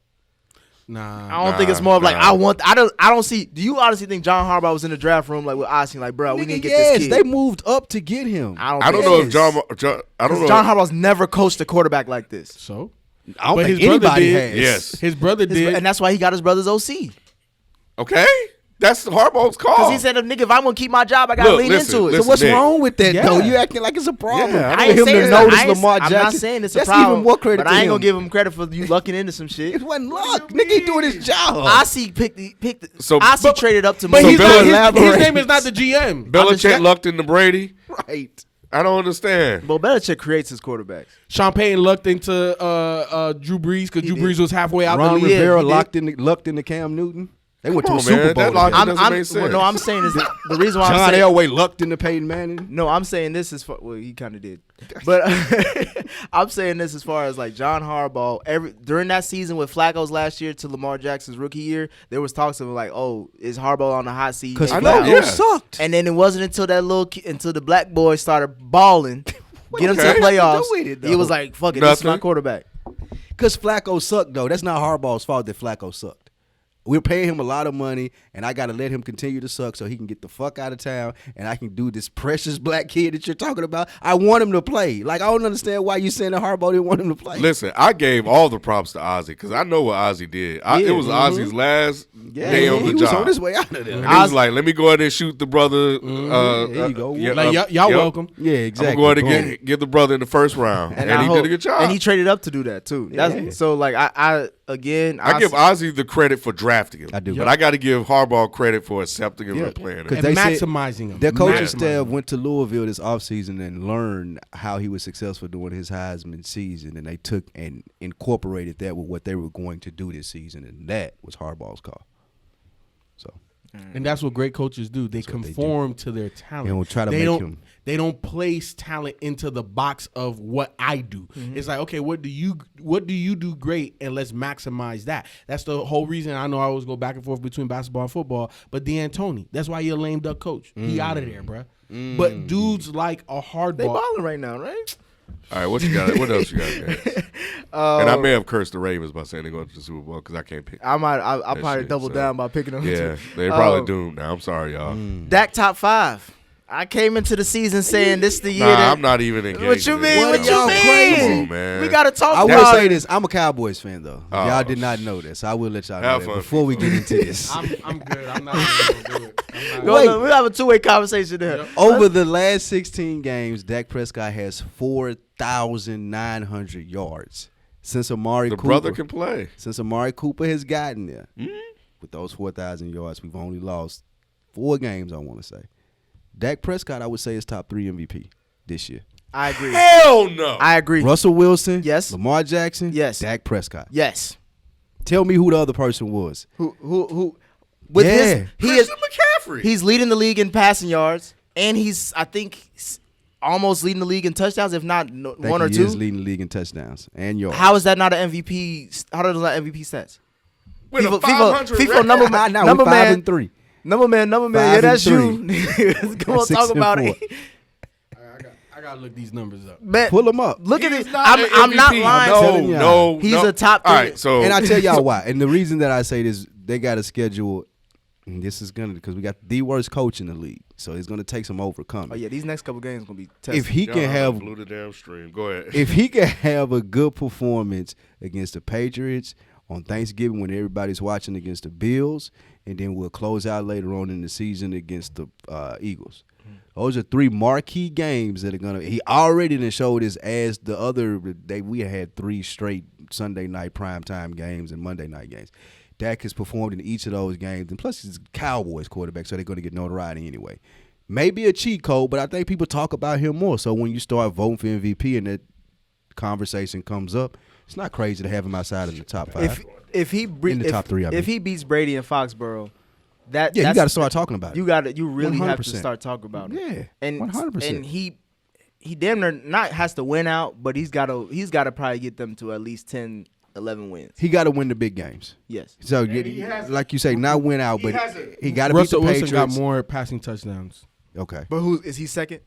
Nah. I don't think it's more of like Nah. I don't see. Do you honestly think John Harbaugh was in the draft room like with Osi, like, bro, we need to get Yes, this kid? they moved up to get him. I don't know if John. I don't know. John Harbaugh's never coached a quarterback like this. So? I don't But think his brother anybody did. has. Yes. His brother did. And that's why he got his brother's OC. Okay, that's Harbaugh's call. Because he said, nigga, if I'm going to keep my job, I got to Look, lean listen, into it. listen. So what's Nick. wrong with that, Yeah. though? You acting like it's a problem. Yeah, I For ain't him saying to it's notice I ain't- Lamar Jackson. I'm not saying it's a That's problem. even more credit but to I ain't him. going to give him credit for you lucking into some shit. It wasn't luck. Nigga, he doing his job. Osi picked So- Osi but- traded up to But So he's Bill not, his elaborates. name is not the GM. Belichick lucked into Brady. Right. I don't understand. Well, Belichick creates his quarterbacks. Sean Payton lucked into Drew Brees because Drew did. Brees was halfway out Ron the league. Rivera he did. lucked into Cam Newton. They went to Come a on, Super man. Bowl. That logic together. doesn't make sense. No, I'm saying is the reason why John I'm saying Elway lucked into Peyton Manning. no, I'm saying this is well, he kind of did, but I'm saying this as far as like John Harbaugh. During that season with Flacco's last year to Lamar Jackson's rookie year, there was talks of like, oh, is Harbaugh on the hot seat? Because I know, Flacco yeah. sucked. And then it wasn't until until the black boy started balling, get him to the Okay. playoffs. Do with it, He was though. like, fuck it, this is my Nothing. quarterback. Because Flacco sucked, though. That's not Harbaugh's fault that Flacco sucked. We're paying him a lot of money, and I got to let him continue to suck so he can get the fuck out of town, and I can do this precious black kid that you're talking about. I want him to play. Like, I don't understand why you saying that Harbaugh didn't want him to play. Listen, I gave all the props to Ozzie because I know what Ozzie did. It was Ozzie's last day on the he was job. on his way out of there. And he was like, let me go ahead and shoot the brother. There you go. Y'all welcome. Yeah, exactly. I'm going to go ahead Boom. and get the brother in the first round. And I he hope- did a good job. And he traded up to do that too. Yeah. So like I give Ozzie the credit for drafting him. I do. But I got to give Harbaugh credit for accepting him Yeah. and playing him. 'Cause And they said maximizing him. Their coaching Maximizing staff him. went to Louisville this offseason and learned how he was successful during his Heisman season, and they took and incorporated that with what they were going to do this season, and that was Harbaugh's call. So And that's what great coaches do. They what they do. conform to their talent. They don't try to They make don't- him- They don't place talent into the box of what I do. It's like, okay, what do you do great, and let's maximize that. That's the whole reason. I know I always go back and forth between basketball and football, but D'Antoni, that's why you're a lame duck coach. He out of there, bruh. But dudes like a hard they ball. balling right now, right? All right, what you got? What else you got, guys? And I may have cursed the Ravens by saying they're going to the Super Bowl because I can't pick. I'll That probably shit, double so. down by picking them. Yeah, they're probably Um, doomed now. I'm sorry, y'all. Dak top 5. I came into the season saying this the year Nah, that. I'm not even engaged. What you in mean? this. What you y'all mean? crazy? Come on, man. We gotta talk I will about say it. this: I'm a Cowboys fan, though. Oh, Y'all did not know this. I will let y'all know Have that fun, before we get into this. I'm good. I'm not even gonna do it. I'm Go not- ahead, we'll have a two-way conversation there. Over the last 16 games, Dak Prescott has 4,900 yards. Since Amari The Cooper, brother can play. since Amari Cooper has gotten there, with those 4,000 yards, we've only lost 4 games, I want to say. Dak Prescott, I would say, is top 3 MVP this year. I agree. Hell no. I agree. Russell Wilson, Yes. Lamar Jackson, Yes. Dak Prescott. Yes. Tell me who the other person was. Who? With Yeah. his, he is. Christian McCaffrey. He's leading the league in passing yards, and he's I think almost leading the league in touchdowns, if not I think one or he two. is leading the league in touchdowns and yards. How is that not an MVP? How does that MVP stats? With a FIFA 500 FIFA number man, Now number we're 5 man, and 3. number man. 5 Yeah, that's and you. Come on, 6 talk and about 4. it. I gotta look these numbers up. Man, Pull them up. look at He's it. not an I'm not MVP. lying. telling you. No, He's no. a top All 3. right, so And I tell y'all why. And the reason that I say this, they got to schedule. And this is gonna because we got the worst coach in the league, so it's gonna take some overcoming. Oh yeah, these next couple games gonna be tough. If he can Y'all have, blew the damn stream. Go ahead. if he can have a good performance against the Patriots on Thanksgiving when everybody's watching against the Bills, and then we'll close out later on in the season against the Eagles. Those are 3 marquee games that are gonna. He already done showed his ass. The other day we had 3 straight Sunday night primetime games and Monday night games. Dak has performed in each of those games, and plus he's a Cowboys quarterback, so they're going to get notoriety anyway. Maybe a cheat code, but I think people talk about him more. So when you start voting for MVP and that conversation comes up, it's not crazy to have him outside of the top 5. if he In the top 3, I mean. if he beats Brady in Foxborough, Yeah, you that's- got to start talking about it. You really have to 100%. start talking about it. Yeah, and 100%. And he damn near not has to win out, but he's got to probably get them to at least 10, 11 wins. He got to win the big games. Yes. So, he has- like you say, not win out, but he got to beat the Russell Wilson Patriots. got more passing touchdowns. Okay. But who is he second?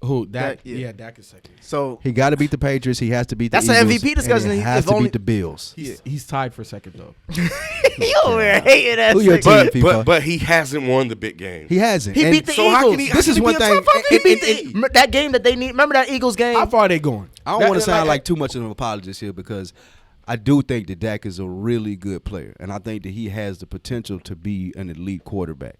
Who? Dak? Yeah. Yeah, Dak is second. So He got to beat the Patriots. He has to beat the That's an Eagles. MVP discussion. And he If has to only- beat the Bills. He's tied for second though. you over there hating that. Who your second. team? But he hasn't won the big game. He hasn't. He And beat the so how Eagles. can he- This is how one can he be a thing. top five He beat MVP? that game that they need. Remember that Eagles game? How far are they going? I don't want to sound like too much of an apologist here because I do think that Dak is a really good player, and I think that he has the potential to be an elite quarterback.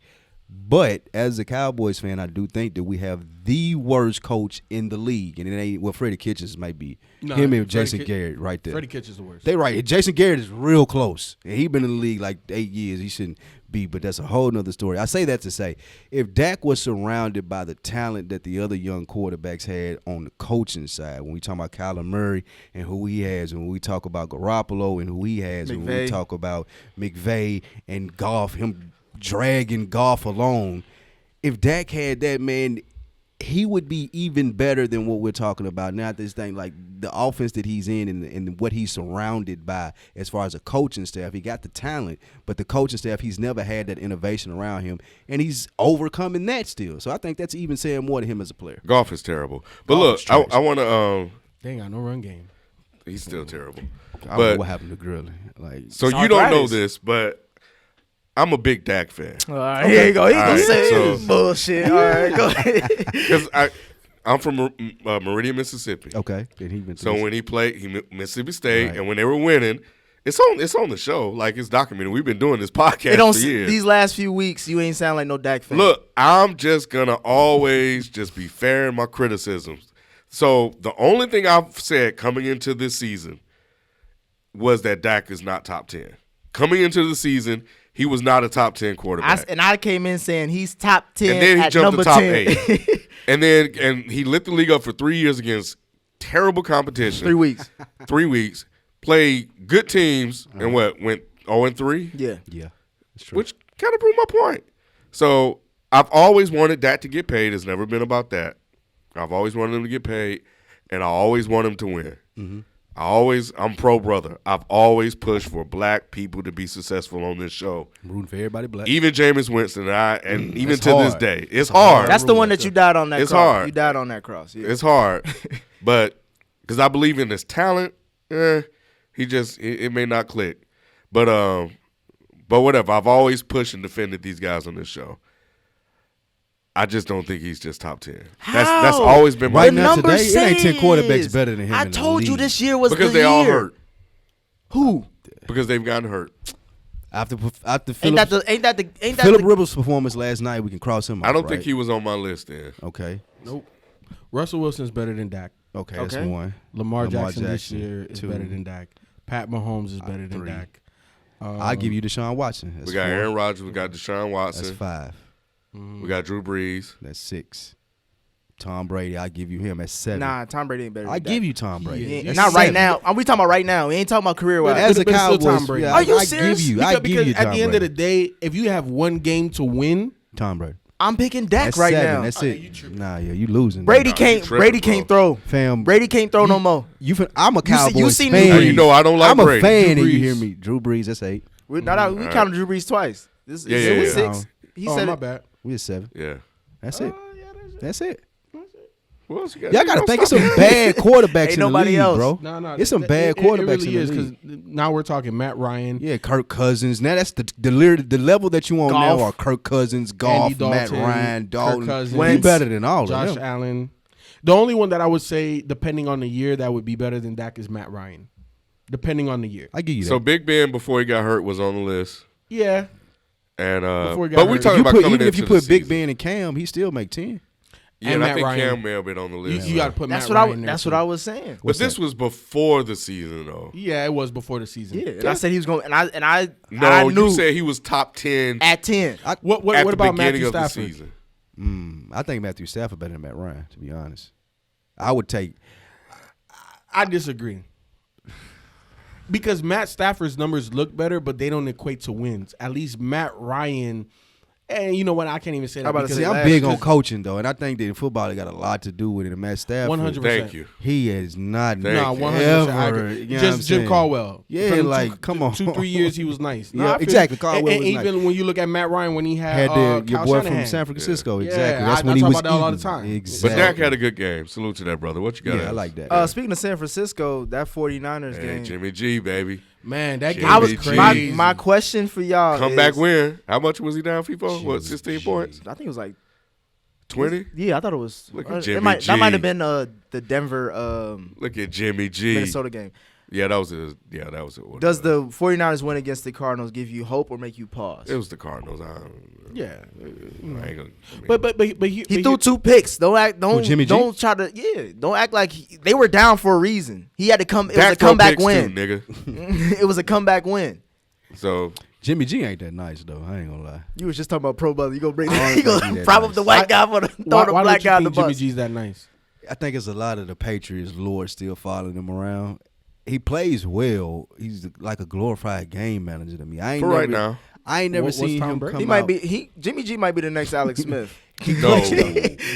But as a Cowboys fan, I do think that we have the worst coach in the league, and it ain't. Well, Freddie Kitchens might be him and Jason Garrett right there. Freddie Kitchens is the worst. They right. Jason Garrett is real close, and he been in the league like 8 years. He shouldn't be, but that's a whole nother story. I say that to say, if Dak was surrounded by the talent that the other young quarterbacks had on the coaching side, when we talk about Kyler Murray and who he has, and when we talk about Garoppolo and who he has, and when we talk about McVay and Goff, him dragging Goff along, if Dak had that, man, he would be even better than what we're talking about now. This thing, like the offense that he's in and what he's surrounded by as far as a coaching staff. He got the talent, but the coaching staff, he's never had that innovation around him, and he's overcoming that still. So I think that's even saying more to him as a player. Goff is terrible. But look, I want to they ain't got no run game. He's still terrible. I don't know what happened to Gurley. Like, so you don't know this, but I'm a big Dak fan. All right, here you go. He's going to say so, bullshit. All right, go ahead. Because I'm from Meridian, Mississippi. Okay. So when he played Mississippi State, right. and when they were winning, it's on the show. Like, it's documented. We've been doing this podcast for years. These last few weeks, you ain't sound like no Dak fan. Look, I'm just going to always just be fair in my criticisms. So the only thing I've said coming into this season was that Dak is not top 10. Coming into the season, he was not a top 10 quarterback. I came in saying he's top 10 and then he at jumped number to top 10. 8. and he lit the league up for 3 years against terrible competition. 3 weeks. 3 weeks. Played good teams and went 0-3? Yeah. Yeah. That's true. Which kind of proved my point. So I've always wanted Dak to get paid. It's never been about that. I've always wanted him to get paid, and I always want him to win. Mm-hmm. I'm pro brother. I've always pushed for black people to be successful on this show. I'm rooting for everybody black. Even Jameis Winston and even it's to hard. this day. It's hard. That's the one that you died on that It's cross. hard. You died on that cross. Yeah. It's hard. But because I believe in his talent, it may not click. But whatever. I've always pushed and defended these guys on this show. I just don't think he's just top 10. That's always been my right now today. It ain't 10 quarterbacks better than him. I told you this year was because the they year. all hurt. Who? Because they've gotten hurt. After Phillip Rivers' performance last night, we can cross him off. I don't think he was on my list then. Okay. Nope. Russell Wilson's better than Dak. Okay, that's one. Lamar Jackson this year is better than Dak. Pat Mahomes is better than Dak. I'll give you Deshaun Watson. That's we got 4. Aaron Rodgers. We got Deshaun Watson. That's 5. We got Drew Brees. That's 6. Tom Brady, I give you him at 7. Nah, Tom Brady ain't better than I Dak. give you Tom Brady. Yeah, not right now. We talking about right now. We ain't talking about career-wise. As a But it's still Cowboys, Tom Brady. yeah, Are you I serious? give you Because Tom at the end Brady. of the day, if you have one game to win, Tom Brady. I'm picking Dak That's right 7. now. That's it. You losing. Brady Nah, can't. you tripping, Brady bro. can't throw. Fam, Brady can't throw no more. I'm a Cowboys seen fan. Drew Brees. You know I don't like I'm a Brady. fan, Drew and you Brees. hear me. Drew Brees, that's 8. We counted Drew Brees twice. This Yeah, it was yeah. 6. He oh said my it. bad. We at 7. Yeah. That's it. That's it. Who else you got? Y'all got to think it's some bad quarterbacks Ain't in the nobody league, else. bro. No. It's some bad It quarterbacks really in is the league. because now we're talking Matt Ryan. Yeah, Kirk Cousins. Now that's the level that you on Golf. now are Kirk Cousins, Goff, Andy Matt Dalton, Ryan, Dalton. Kirk Cousins, You Wentz, better than all Josh of them. Allen. The only one that I would say, depending on the year, that would be better than Dak is Matt Ryan. Depending on the year. I give you that. So Big Ben before he got hurt was on the list, Yeah. and Before he got but we're hurt. talking you about put, coming even if you into put the Big season. Ben and Cam, he still make 10. Yeah, and and I Matt think Ryan. Cam may have been on the list. You got to put That's Matt what Ryan there. That's what I was saying. But this was before the season, though. Yeah, it was before the season. Yeah, and I said he was going, and I No, knew you said he was top 10 at 10. What at what the about beginning Matthew of the Stafford? season. I think Matthew Stafford better than Matt Ryan, to be honest. I would take. I disagree. Because Matt Stafford's numbers look better, but they don't equate to wins. At least Matt Ryan, and you know what? I can't even say that about to because See, I'm big on coaching, though, and I think that in football, it got a lot to do with it. And Matt Stafford, 100%. Thank you. he is not Thank Nah, you. 100%. I ever. agree. You know what I'm Just Jim saying? Caldwell. Yeah, For them like, come on. 2-3 years he was nice. Yeah, I feel- exactly. Caldwell and was nice. even when you look at Matt Ryan when he Had had your Kyle boy Shanahan. from San Francisco. Yeah. Exactly. Yeah, That's I when he talk was about that all the eating. time. Exactly. But Dak had a good game. Salute to that brother. What you got? Yeah, I like that. Speaking of San Francisco, that 49ers Hey, game. Jimmy G, baby. Man, that Jimmy game I was was G. crazy. my question for y'all. Comeback is, win. How much was he down, FIFO? What, 16 points? I think it was like 20? Yeah, I thought it was. Look at Jimmy that might G. have been the Denver Look at Jimmy G. Minnesota game. Yeah, that was it. Yeah, that was it. Does the 49ers win against the Cardinals give you hope or make you pause? It was the Cardinals. Yeah. I ain't gonna, I mean, But He threw 2 picks. Don't Jimmy G? don't try to don't act like they were down for a reason. He had to come. It was Dak a comeback throw picks win. too, nigga. It was a comeback win. So Jimmy G ain't that nice though. I ain't gonna lie. You was just talking about pro brother. You gonna bring I don't you think he gonna that prop nice. up the white guy for the throw the why black don't you guy on the think Jimmy bus. G's that nice? I think it's a lot of the Patriots lord still following him around. He plays well. He's like a glorified game manager to me. for right now, I ain't never What's seen Tom him Brady? come He might out. be Jimmy G might be the next Alex Smith. no,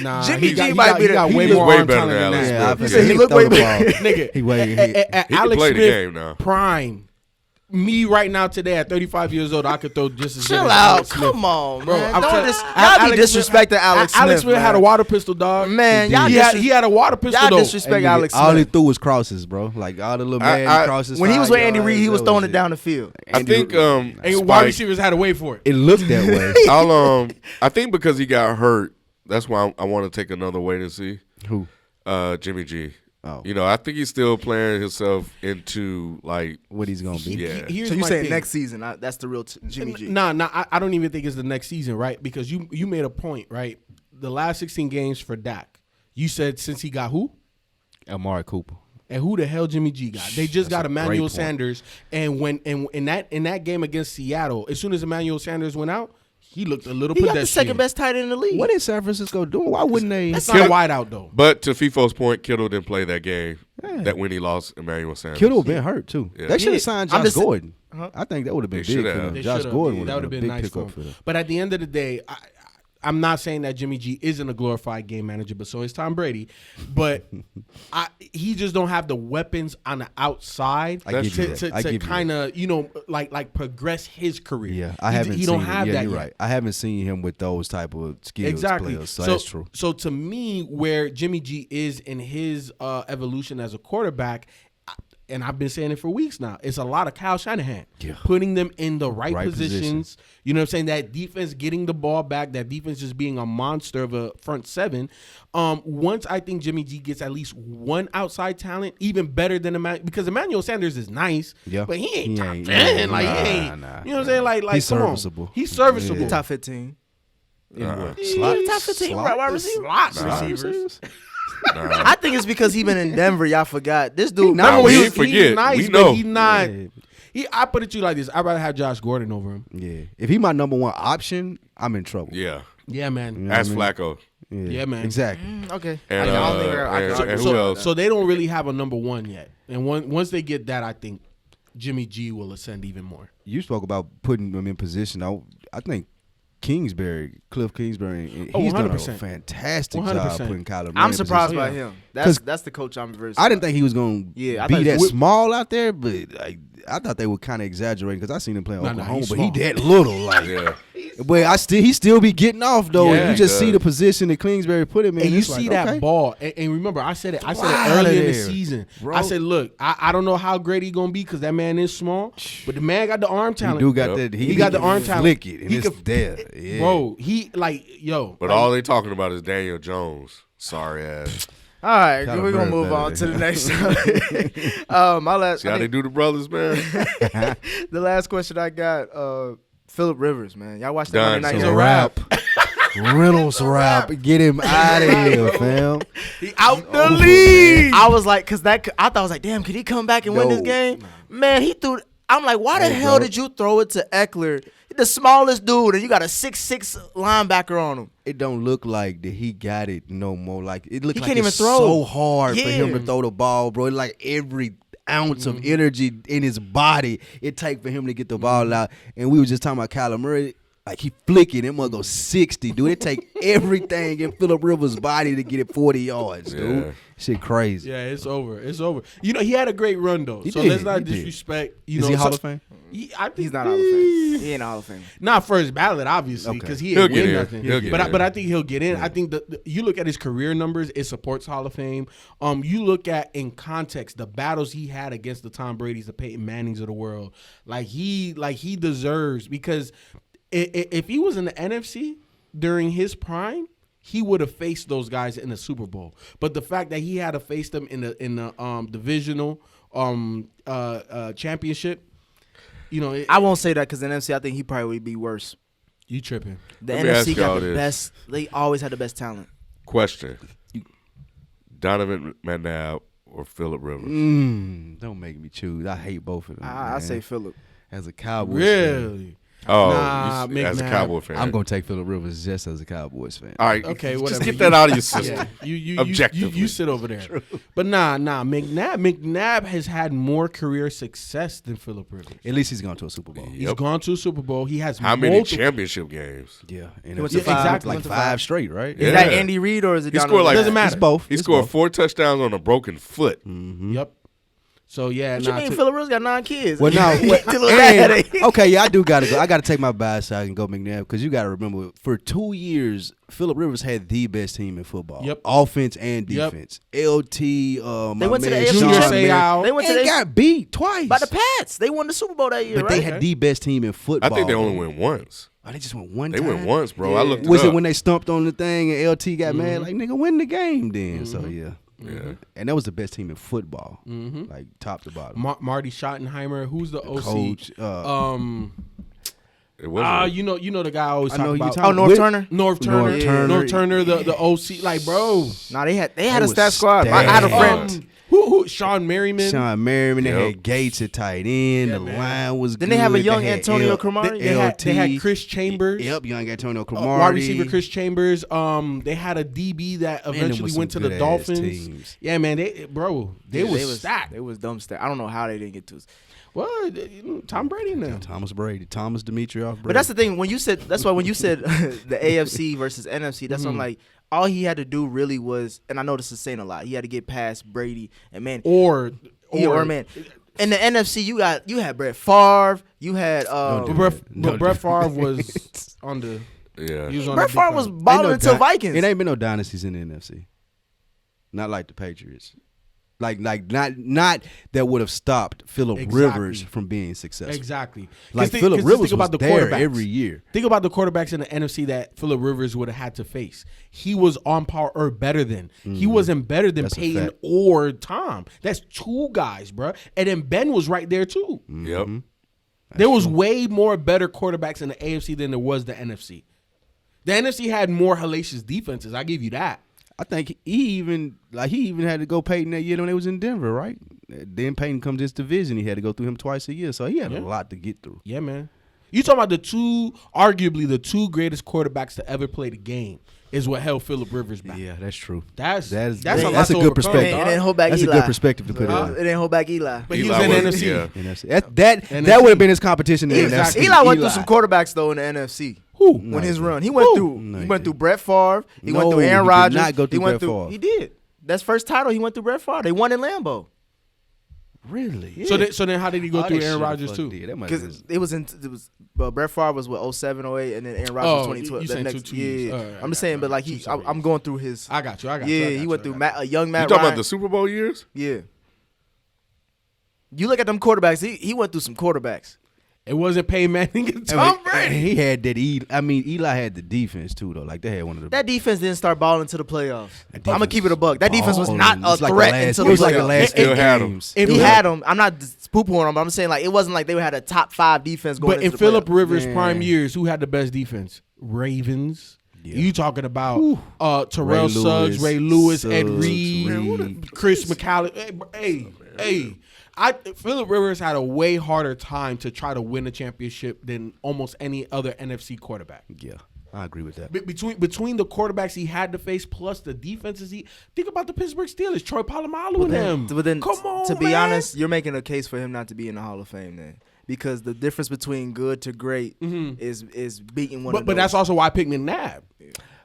Nah, Jimmy he got, G he might got, be he the- got he way look more way arm better talent than than Alex that. Yeah, I Smith. said he think look throw way the ball. Nigga, He way- he can Alex play the Smith, game now. prime. Me right now today at 35 years old, I could throw just as good Chill as out, Alex Smith. come on, Bro, man. I'm Don't telling- y'all be Alex Smith- disrespecting Alex Smith. Alex Smith had a man. water pistol, dog. Man, y'all he had a water pistol y'all though. disrespect Nigga, Alex all he Smith. threw was crosses, bro. Like all the little I- man crosses. When he was 5 with Andy Reid, he yards, was that throwing it it. down the field. I think And wide Spike, receivers had to wait for it. It looked that way. I think because he got hurt, that's why I want to take another wait and see. Who? Jimmy G. Oh. You know, I think he's still playing himself into like What he's gonna be? Yeah. Here's So you my saying thing. next season? That's the real Jimmy G. Nah, I don't even think it's the next season, right? Because you made a point, right? The last 16 games for Dak, you said since he got who? Amari Cooper. And who the hell Jimmy G got? They just That's got a great Emmanuel point. Sanders, and when in that game against Seattle, as soon as Emmanuel Sanders went out, he looked a little He got pedestrian. the second best tight end in the league. What is San Francisco doing? Why wouldn't they? That's not a wide out though. But to FIFO's point, Kittle didn't play that game. That when he lost Emmanuel Sanders. Kittle been hurt too. Yeah. They should Yeah. have signed I'm Josh just- Gordon. Huh? I think that would have been They big should for have. them. They Josh should've. Gordon That would would have have been a been big nice for pickup him. for them. But at the end of the day, I'm not saying that Jimmy G isn't a glorified game manager, but so is Tom Brady. But he just don't have the weapons on the outside I give you that. I to give you kind of like progress his career. Yeah, I He- haven't He seen don't it. have Yeah, that you're yet. right. I haven't seen him with those type of skills Exactly. players. So that's true. So to me, where Jimmy G is in his evolution as a quarterback, and I've been saying it for weeks now, it's a lot of Kyle Shanahan. Yeah. Putting them in the right Right positions. You know what I'm saying? That defense getting the ball back, that defense just being a monster of a front seven. Once I think Jimmy G gets at least one outside talent, even better than because Emmanuel Sanders is nice, Yeah. but he ain't top 10. yeah, Like, he nah, ain't. nah, You know what I'm saying? Like He's come on. serviceable. He's serviceable. Yeah. Top 15. Slot- top 15 slot- wide receiver. Slot Nah. receivers. I think it's because he been in Denver. Y'all forgot this dude. Nah, Remember we when didn't forget. He's nice, We but know. he's not. Yeah. I put it to you like this. I'd rather have Josh Gordon over him. Yeah. If he my number one option, I'm in trouble. Yeah. Yeah, man. Yeah. Ask I mean- Flacco. Yeah, man. Exactly. Okay. And, I don't think I and- can and argue who with else? that. So they don't really have a number one yet. And once they get that, I think Jimmy G will ascend even more. You spoke about putting them in position. I think Cliff Kingsbury, he's done a 100%. fantastic 100%. job putting Kyler Murray I'm in surprised position. by him. 'Cause That's the coach I'm very. I didn't think he was going to Yeah, I be thought that he- small out there, but I thought they were kind of exaggerating because I seen him play in Nah, Oklahoma, he's but he small. that little. Like, Yeah. but he still be getting off though. Yeah, you just he see does. the position that Kingsbury put him in. And you it's see like, that okay. ball, and remember, I said it Outta early in the there, season. bro. I said, look, I don't know how great he gonna be because that man is small, but the man got the arm He talent. do got Yep. that. He got the can arm talent. Flick it, and He it's can- there. Yeah. Bro, he yo. But like, all they talking about is Daniel Jones. Sorry ass. All right, Kyler we're gonna Murray move better on than to the him. next topic. My last, See how I they think do the brothers, man? the last question I got, Phillip Rivers, man. Y'all watched that Done. Monday Night It's a Game? wrap. Reynolds rap. Get him out of here, fam. He out the Over, league. I was like, cause I thought I was like, damn, could he come back and win this No. game? Man, he threw. I'm like, why the Hey, hell bro. did you throw it to Eckler, the smallest dude, and you got a 6'6" linebacker on him? It don't look like that he got it no more. Like it looked He like can't even it's throw. so hard for him Yeah. to throw the ball, bro. Like every ounce of energy in his body it take for him to get the ball out. And we were just talking about Kyler Murray. Like he flicking, it must go 60, dude. It take everything in Phillip Rivers' body to get it 40 yards, dude. Yeah. Shit crazy. Yeah, it's over. It's over. You know, he had a great run though. He So did. let's not He did. disrespect. You Is know, he Hall so- of Fame? I think He's not Hall of Fame. He ain't Hall of Fame. Not first ballot, obviously, Okay. because he He'll ain't get win in. nothing. He'll get in. But I think he'll get in. I think you look at his career numbers, it supports Hall of Fame. You look at in context the battles he had against the Tom Brady's, the Peyton Mannings of the world. Like he deserves, because if he was in the NFC during his prime, he would have faced those guys in the Super Bowl. But the fact that he had to face them in the divisional championship. You know, I won't say that because in NFC, I think he probably would be worse. You tripping? The Let me ask NFC got y'all the this. best. They always had the best talent. Question: Donovan McNabb or Phillip Rivers? Don't make me choose. I hate both of them. I man. say Phillip. As a Cowboys fan, Really? Oh, Nah, as a McNabb. Cowboy fan, I'm gonna take Phillip Rivers just as a Cowboys fan. All right, Okay, just whatever. get that out of your system. Yeah, you Objectively. you sit over there. But nah, McNabb has had more career success than Phillip Rivers. At least he's gone to a Super Bowl. He's gone to a Super Bowl. He has How many multiple- championship games? Yeah, and He went it's to five, exactly. like went to 5 straight, right? Yeah. Is that Andy Reid or is it He Donovan? scored like Doesn't matter. It's both. He It's scored both. 4 touchdowns on a broken foot. Yep. So yeah, What you mean? to- Phillip Rivers got 9 kids. Well, no. Till that and- headache. okay, yeah, I do gotta go. I gotta take my bias side and go McNabb because you gotta remember for 2 years, Phillip Rivers had the best team in football. Yep. Offense and Yep. defense. LT, They went to the AFC Junior Sean Seau. They went to and the got beat twice. by the Pats. They won the Super Bowl that year, but right? they had the best team in I football. think they only went once. Oh, they just went one They time. went once, bro. Yeah. I looked Was it it up. when they stumped on the thing and LT got mad? Like, nigga, win the game then. So, yeah. Yeah. And that was the best team in football, like top to bottom. Marty Schottenheimer, who's the OC? Coach, It wasn't. you know the guy I always I talk know who you about. talking Oh, North Whit- Turner. North Turner. North Turner. North Turner, the OC. Like, bro. Nah, they had a was stat squad. I had a stacked. friend. Who? Sean Merriman. Sean Merriman, they Yep. had Gates at tight end. The man. line was Didn't good. they have a young had Antonio Cromartie? They had LT. Chris Chambers. Yep, young Antonio Wide Cromartie. receiver Chris Chambers. They had a DB that them eventually was went to some the good-ass Dolphins. teams. Yeah, man, they was stacked. They was dumb stacked. I don't know how they didn't get to us. Well, Tom Brady now. Thomas Brady, Thomas Dimitrioff Brady. But that's the thing. When you said that's why when you said the AFC versus NFC, that's what I'm like. All he had to do really was, and I know this is saying a lot. He had to get past Brady and man, Or man. In the NFC, you had Brett Favre. You had Brett Favre was on the. yeah. He was on Brett the Favre was decline. balling until Vikings. It ain't been no dynasties in the NFC. Not like the Patriots. Like not that would have stopped Phillip Exactly. Rivers from being successful. Exactly. Like 'Cause Phillip think Rivers about was the there quarterbacks. every year. Think about the quarterbacks in the NFC that Phillip Rivers would have had to face. He was on par or better than. He wasn't better than That's a Peyton fact. or Tom. That's 2 guys, bro. And then Ben was right there too. Yep. There was way more better quarterbacks in the AFC than there was the NFC. The NFC had more hellacious defenses. I give you that. I think he even had to go Peyton that year when they was in Denver, right? Then Peyton comes this division. He had to go through him twice a year, so he had a lot to get through. Yeah, man. You talking about arguably the 2 greatest quarterbacks to ever play the game is what held Phillip Rivers back. Yeah, that's true. That's a a lot good to overcome, perspective. dog. It didn't hold back That's Eli. a good perspective to put it It in. didn't hold back Eli. But he Eli was in was- NFC. yeah. NFC. That NFC. would have been his competition in the Exactly. NFC. Eli went through some quarterbacks though in the NFC. Who? When his run, he went through. No, he he went through didn't. Brett Favre. He went No, through he Aaron did Rodgers. not go through he went Brett Favre. He did. That's first title. He went through Brett Favre. They won in Lambeau. Really? So then how did he go through Aaron Rodgers too? Because Brett Favre was what 07, 08, and then Aaron Rodgers was 2012. you that saying next, 2 years. yeah. All right, I'm just saying, but like I'm going through his. I got you. I got Yeah, you. he went through a young You Matt talking Ryan. about the Super Bowl years? Yeah. You look at them quarterbacks. He went through some quarterbacks. It wasn't Peyton Manning and Tom Brady. He had that. Eli had the defense too, though. Like they had one of the. That defense didn't start balling into the playoffs. I'm gonna defense keep it a buck. That defense was balling. not a It's like the threat last- until It was like the playoffs. last Still eight had 'em. games. If He you had them. I'm not poo-pooing him, but I'm saying like it wasn't like they had a top 5 defense going But into in the Phillip playoffs. Rivers' Man. prime years, who had the best defense? Ravens. Yeah. You talking about Terrell Ray Suggs, Lewis, Ray Lewis, Ed Suggs, Reed, Reed. Chris McCallum. Hey. Phillip Rivers had a way harder time to try to win a championship than almost any other NFC quarterback. Yeah, I agree with that. Between the quarterbacks he had to face plus the defenses think about the Pittsburgh Steelers, Troy Polamalu and them. But then, come on, to be man. honest, you're making a case for him not to be in the Hall of Fame then. Because the difference between good to great is beating one of those. But that's also why I picked McNabb.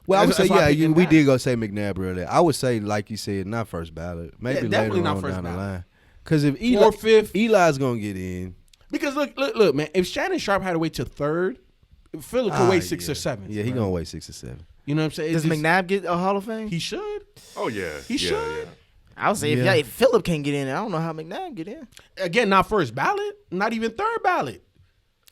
Well, I would say, That's why I yeah, picked we McNabb. did go say McNabb earlier. I would say, like you said, not first ballot. Maybe definitely later not on first down the ballot. line. Because if Or fifth. Eli's going to get in. Because look, man, if Shannon Sharp had to wait to 3rd, Phillip could wait 6 or 7. Yeah, he going to wait 6 or 7. You know what I'm saying? Does McNabb get a Hall of Fame? He should. Oh yeah. He should. Yeah. I would say Yeah. if Phillip can't get in, I don't know how McNabb get in. Again, not first ballot, not even 3rd ballot.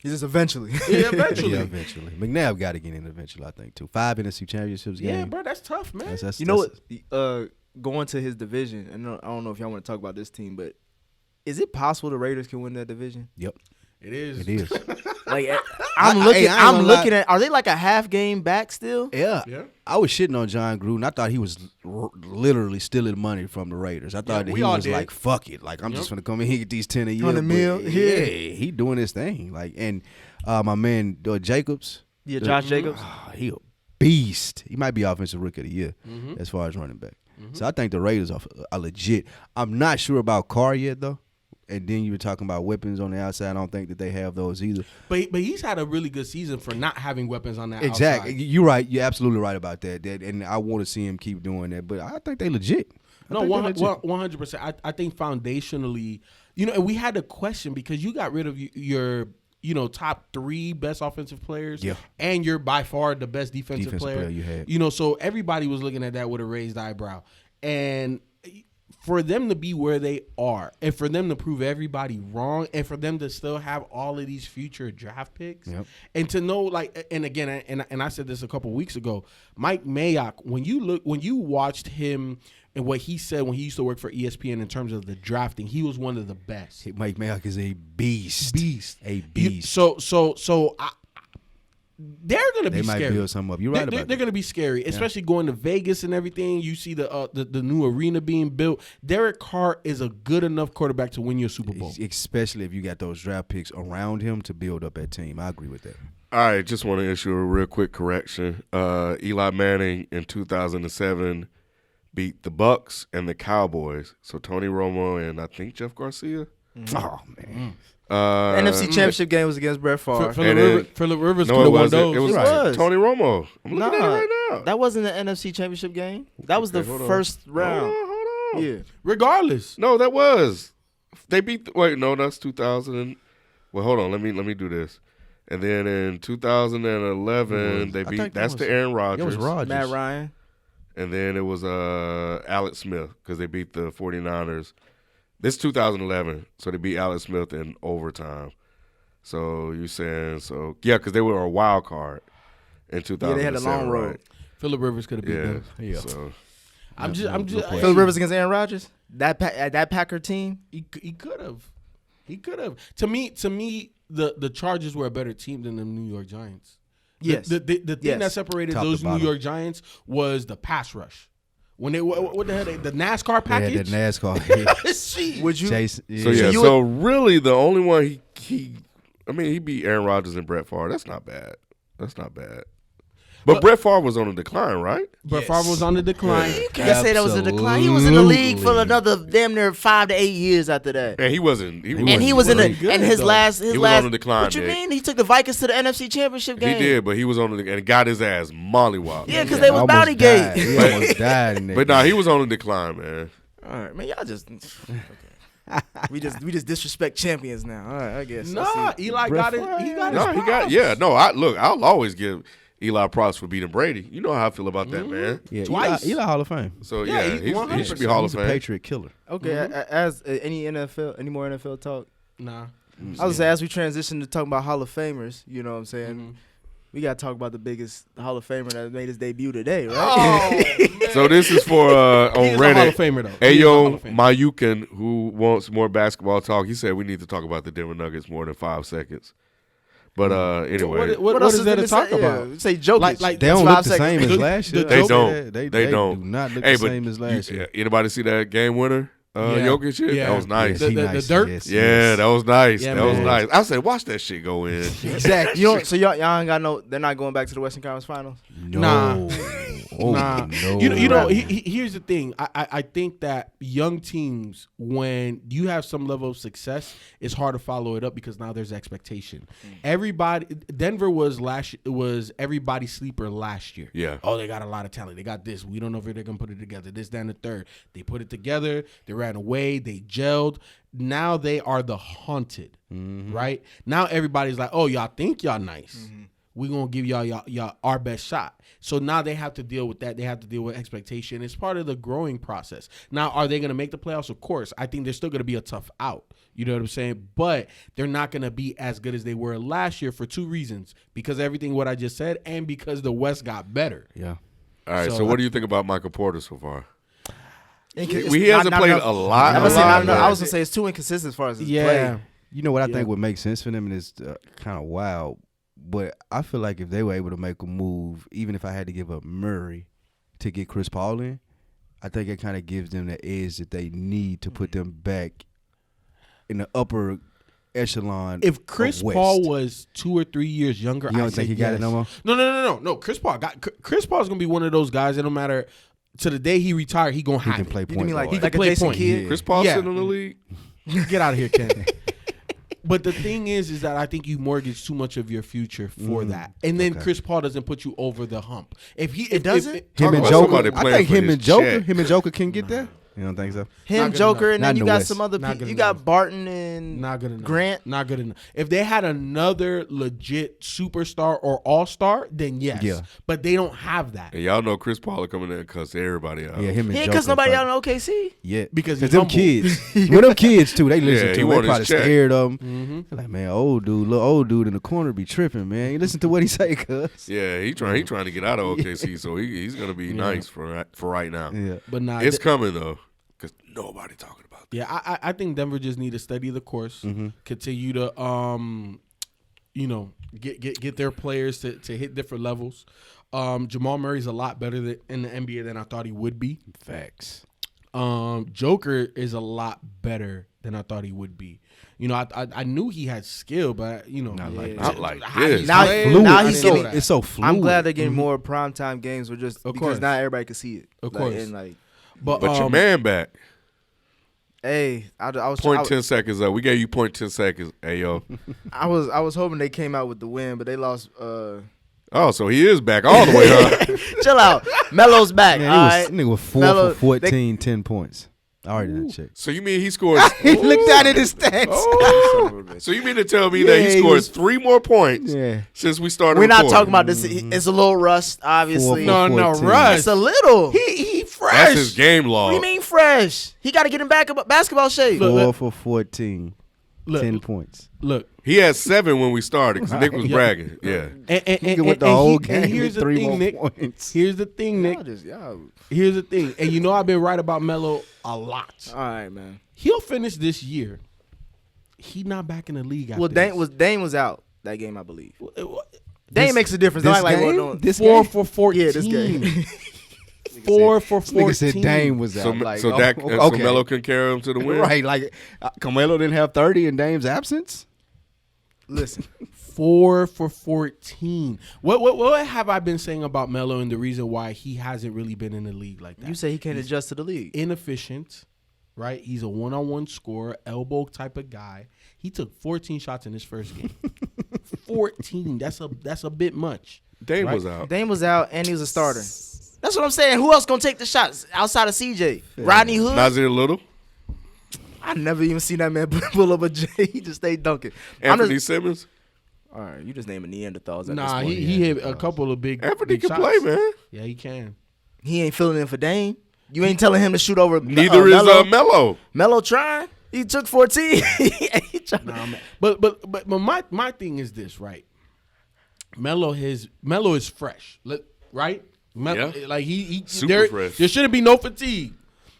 He's just eventually. Yeah, eventually. Yeah, eventually. McNabb got to get in eventually, I think, too. 5 NFC championships game. Yeah, bro, that's tough, man. You know what? Going to his division, and I don't know if y'all want to talk about this team, but Is it possible the Raiders can win that division? Yep, It is. it is. Like I I'm ain't looking gonna at. Are they like a half game back still? Yeah. Yeah. I was shitting on John Gruden. I thought he was literally stealing money from the Raiders. I thought that we he all was did. like, fuck it. Like, I'm just going to come in here and get these 10 a year. 100 mil, But, yeah. he doing his thing. Like, and my man Jacobs. Yeah, Josh Jacobs. He a beast. He might be offensive rookie of the year Mm-hmm. as far as running back. So I think the Raiders are legit. I'm not sure about Carr yet, though. And then you were talking about weapons on the outside. I don't think that they have those either. But he's had a really good season for not having weapons on that Exactly. outside. You're right. You're absolutely right about that. And I want to see him keep doing that. But I think they legit. No, 100%. I think foundationally, and we had a question because you got rid of your top 3 best offensive players, Yeah. and you're by far the best defensive player you had. So everybody was looking at that with a raised eyebrow, and for them to be where they are, and for them to prove everybody wrong, and for them to still have all of these future draft picks, Yep. and to know, like, and again, and I said this a couple weeks ago, Mike Mayock, when you watched him and what he said when he used to work for ESPN in terms of the drafting, he was one of the best. Mike Mayock is a beast. A You- beast. So they're gonna They be might scary. build something up. You're right about They're that. gonna be scary, especially going to Vegas and everything. You see the new arena being built. Derek Carr is a good enough quarterback to win your Super Bowl. Especially if you got those draft picks around him to build up that team. I agree with that. All right, just want to issue a real quick correction. Eli Manning in 2007 beat the Bucks and the Cowboys. So Tony Romo and I think Jeff Garcia. Oh, man. NFC Championship game was against Brett Favre. Phillip Rivers could No, it have won wasn't. those. It was Right. Tony Romo. I'm looking at it Nah, right now. that wasn't the NFC Championship game. That was the hold on. first round. Hold on. Yeah. Regardless, No, that was. They beat. That's 2000. Well, hold on. Let me do this. And then in 2011, they I beat. think that That's was- the Aaron It Rodgers. was Rodgers. Matt Ryan. And then it was Alex Smith because they beat the 49ers. This is 2011, so they beat Alex Smith in overtime. So you saying because they were a wild card in 2007. Yeah, they had a long road. right? Phillip Rivers could have beat Yeah. them. Yeah. So I'm just. Phillip Rivers against Aaron Rodgers. That Packer team. He could have. He could have. To me, the Chargers were a better team than the New York Giants. Yes. The thing Yes. that separated Top to those New bottom. York Giants was the pass rush. When they what the hell the NASCAR They had package. that NASCAR. Shit. Would you? Chase. So yeah, you so really the only one he beat Aaron Rodgers and Brett Favre. That's not bad. But Brett Favre was on a decline, right? Brett Favre was on the decline. You can't say that was a decline. He was in the league for another damn near 5 to 8 years after that. And he wasn't. And he was in wasn't the good, and his though. last He was on the decline, What you Nick. mean? He took the Vikings to the NFC Championship game. He did, but he was on the and got his ass mollywop. Yeah, because they was Almost bounty died. gate. He almost died in that But nah, game. he was on the decline, man. All right, man, y'all just we just disrespect champions now. All right, I guess. Nah, Eli got it. He got his No, he got props. yeah. No, I'll always give Eli props for beating Brady. You know how I feel about that, man. Yeah, Twice. Eli Hall of Fame. So Yeah, yeah, he he should be 100%. Hall of He's a Fame. Patriot killer. Okay, as any more NFL talk. Nah. I was gonna say as we transition to talking about Hall of Famers, you know what I'm saying? We gotta talk about the biggest Hall of Famer that made his debut today, right? Oh, So this is for he on is a Hall of Reddit. Famer though. Hey He is a Hall yo, of Famer. Mayukin, who wants more basketball talk, he said we need to talk about the Denver Nuggets more than 5 seconds. But anyway, What else is there to talk about? Yeah, say Jokic. Like, They don't That's look the 5 same seconds. as last year. They I don't. said They They don't. do not look hey, the but same as last year. anybody see that game winner? Jokic shit? Yeah. That was nice. Yes, he The nice. dirt? Yes, Yeah, yes. that was nice. Yeah, that was man. nice. I said, watch that shit go in. Exactly. So y'all ain't got no. They're not going back to the Western Conference Finals. No. Nah. Oh, Nah. no. You know here's the thing. I think that young teams, when you have some level of success, it's hard to follow it up because now there's expectation. Denver was everybody's sleeper last year. Yeah. Oh, they got a lot of talent. They got this. We don't know if they're gonna put it together. This, that, and the third. They put it together. They ran away. They gelled. Now they are the haunted. Right? Now everybody's like, oh, y'all think y'all nice. We're going to give y'all our best shot. So now they have to deal with that. They have to deal with expectation. It's part of the growing process. Now, are they going to make the playoffs? Of course. I think they're still going to be a tough out. You know what I'm saying? But they're not going to be as good as they were last year for 2 reasons. Because everything what I just said and because the West got better. Yeah. All right, So so what do you think about Michael Porter so far? He hasn't played a lot. I was gonna say it's too inconsistent as far as his play. You know what I think would make sense for them, and it's kind of wild. But I feel like if they were able to make a move, even if I had to give up Murray to get Chris Paul in, I think it kind of gives them the edge that they need to put them back in the upper echelon. If Chris Paul was 2 or 3 years younger, you don't think he got it no more? No. Chris Paul's gonna be one of those guys that no matter to the day he retired, he gonna have can play it. point guard. He like can a play Jason point. Kidd? Yeah. Chris Paul sitting in the league. Get out of here, Ken. But the thing is that I think you mortgage too much of your future for that, and then Chris Paul doesn't put you over the hump. If he doesn't, him and Joker, I think him and Joker can get there. You don't think so? Him, Joker, and then you got West. some other people. You enough. got Barton and not good enough. Grant. Not good enough. If they had another legit superstar or all-star, then yes. Yeah. But they don't have that. And y'all know Chris Paul coming in and cuss everybody out. Yeah, him and He ain't Joker. cuss nobody out in OKC. Yeah, Because he's them humble. kids, with them kids too, they listen Yeah, to he him. They want his probably check. scared of him. Mm-hmm. Like, man, little old dude in the corner be tripping, man. You listen to what he say, cuz. Yeah, he trying to get out of OKC, so he's gonna be nice for right now. Yeah, But nah, It's coming though, because nobody talking about that. yeah, I think Denver just need to study the course, continue to get their players to hit different levels. Jamal Murray's a lot better in the NBA than I thought he would be. facts. Joker is a lot better than I thought he would be. You know, I knew he had skill, but Not like how this. he's Now- playing, now I he's didn't know getting- that. It's so fluid. I'm glad they're getting more primetime games, just Of because course. not everybody can see it. Of course. And But your man back. hey, I was 0.10 seconds up. We gave you 0.10 seconds. Hey yo. I was hoping they came out with the win, but they lost. Oh, so he is back all the way up. Chill out, Melo's back. Man, all right, nigga was 4 Melo, for 14, 10 points. I already done checked. So you mean he scored? He looked at his stats. Oh. So you mean to tell me that Yeah, he he scored was- 3 more points Yeah. since we started? we're not recording? talking about this. It's a little rust, obviously. Four for No, 14. Russ. It's a little. he fresh. That's his game What log. do you mean fresh? He got to get in basketball shape. Look, 4 for 14, Look, 10 points. look. He had 7 when we started because Nick was Yeah. bragging. Yeah. And Nigga went the whole game and here's with the 3 thing, more Nick. points. Here's the thing, Nick. Here's the thing. And you know I've been right about Melo a lot. All right, man. He'll finish this year. He not back in the league after Well, this. Dame was out that game, I believe. This- Dame makes a difference. This Not like game? what This 4 game? for 14. Yeah, this game. 4 for 14. Nigga said Dame was out. So, like, so Dak, so okay. Melo can carry him to the win. Right, like Carmelo didn't have 30 in Dame's absence. Listen, 4 for 14. What have I been saying about Melo and the reason why he hasn't really been in the league like that? you say he can't adjust to the league. Inefficient, right? He's a one-on-one scorer, elbow type of guy. He took 14 shots in his first game. 14. That's a bit much. Dame Right. was out. Dame was out and he was a starter. That's what I'm saying. Who else gonna take the shots outside of CJ? Rodney Hood. Nazir Little, I never even seen that man pull up a J. He just stayed dunking. Anthony Simmons. All right, you just naming Neanderthals at Nah, this point. he hit a couple of big. Anthony big can shots. play, man. Yeah, he can. He ain't filling in for Dame. You ain't telling him to shoot over. Neither is Melo. Melo trying. He took 14. He trying to- Nah, man. But my thing is this, right? Melo is fresh, right? Yeah. Like he Super fresh. There shouldn't be no fatigue.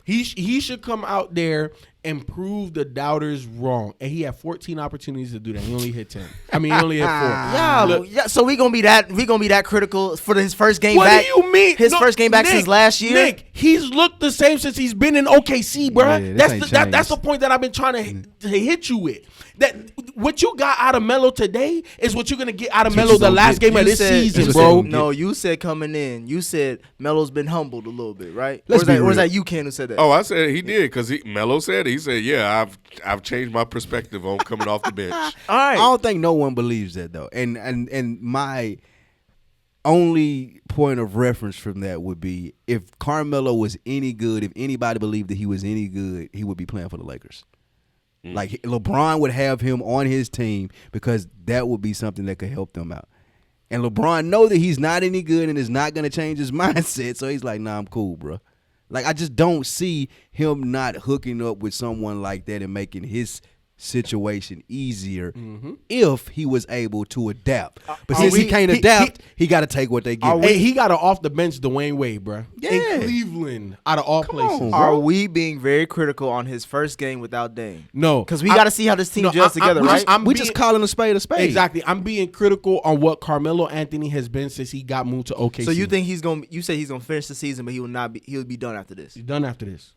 He should come out there and prove the doubters wrong. And he had 14 opportunities to do that. He only hit 10. I mean, he only hit 4. Yeah, so we gonna be that critical for his first game What back. do you mean? His No, first game back Nick, since last year. Nick, he's looked the same since he's been in OKC, bro. Yeah, this that's ain't that's the changed. point that I've been trying to hit you with. That what you got out of Melo today is what you're gonna get out of Melo the last game of this season, you bro. Said, no, you said coming in. You said Melo's been humbled a little bit, right? Let's be or was real. that you, Ken, who said that? Oh, I said he did because Melo said it. He said, "Yeah, I've changed my perspective on coming off the bench." all I right. don't think no one believes that though. And my only point of reference from that would be if Carmelo was any good, if anybody believed that he was any good, he would be playing for the Lakers. Like LeBron would have him on his team because that would be something that could help them out. And LeBron know that he's not any good and is not going to change his mindset, so he's like, "Nah, I'm cool, bro." Like I just don't see him not hooking up with someone like that and making his situation easier if he was able to adapt. But Are since we- he can't adapt, he got to take what they give him. Hey, he got an off the bench Dwayne Wade, bro. Yeah. In Cleveland, out of all places. on, Are we being very critical on his first game without Dame? No, Because we got to see how this team gels together, right? We just calling a spade a spade. Exactly. I'm being critical on what Carmelo Anthony has been since he got moved to OKC. So you think he's going? You say he's going to finish the season, but he will not be. He'll be done after this. he's done after this?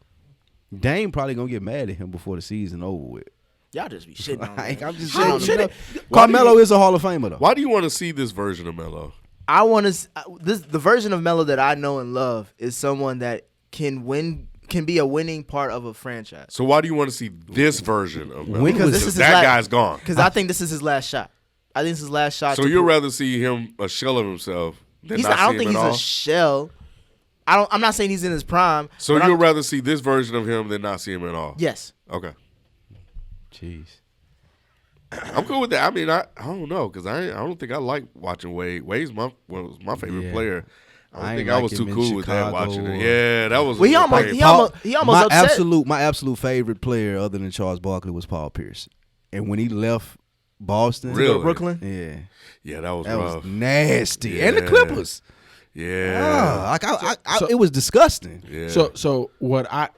Dame probably gonna get mad at him before the season over with. Y'all just be shitting on Like, him. I'm just How saying. should Carmelo is a Hall of Famer though. Why do you want to see this version of Melo? I want to. The version of Melo that I know and love is someone that can win, can be a winning part of a franchise. So why do you want to see this version of Melo? When Because was this is his that last, guy's gone. Because I think this is his last shot. I think this is his last shot. So to you'd prove- rather see him a shell of himself than He's not not, I don't see think him he's at a all? shell. I'm not saying he's in his prime. So but you'd I'm- rather see this version of him than not see him at all? Yes. Okay. Jeez. I'm cool with that. I mean, I don't know because I don't think I like watching Wade. Wade's was my favorite Yeah. player. I don't I think ain't I like was too him in cool with that Chicago watching it. or- Yeah, that was. Well, he a almost- pain. he almost upset. My absolute favorite player other than Charles Barkley was Paul Pierce. And when he left Boston, Really? Brooklyn. yeah, Yeah, that was that rough. was nasty. And the Yeah. Clippers. Yeah. Like So- it was disgusting. Yeah. So what I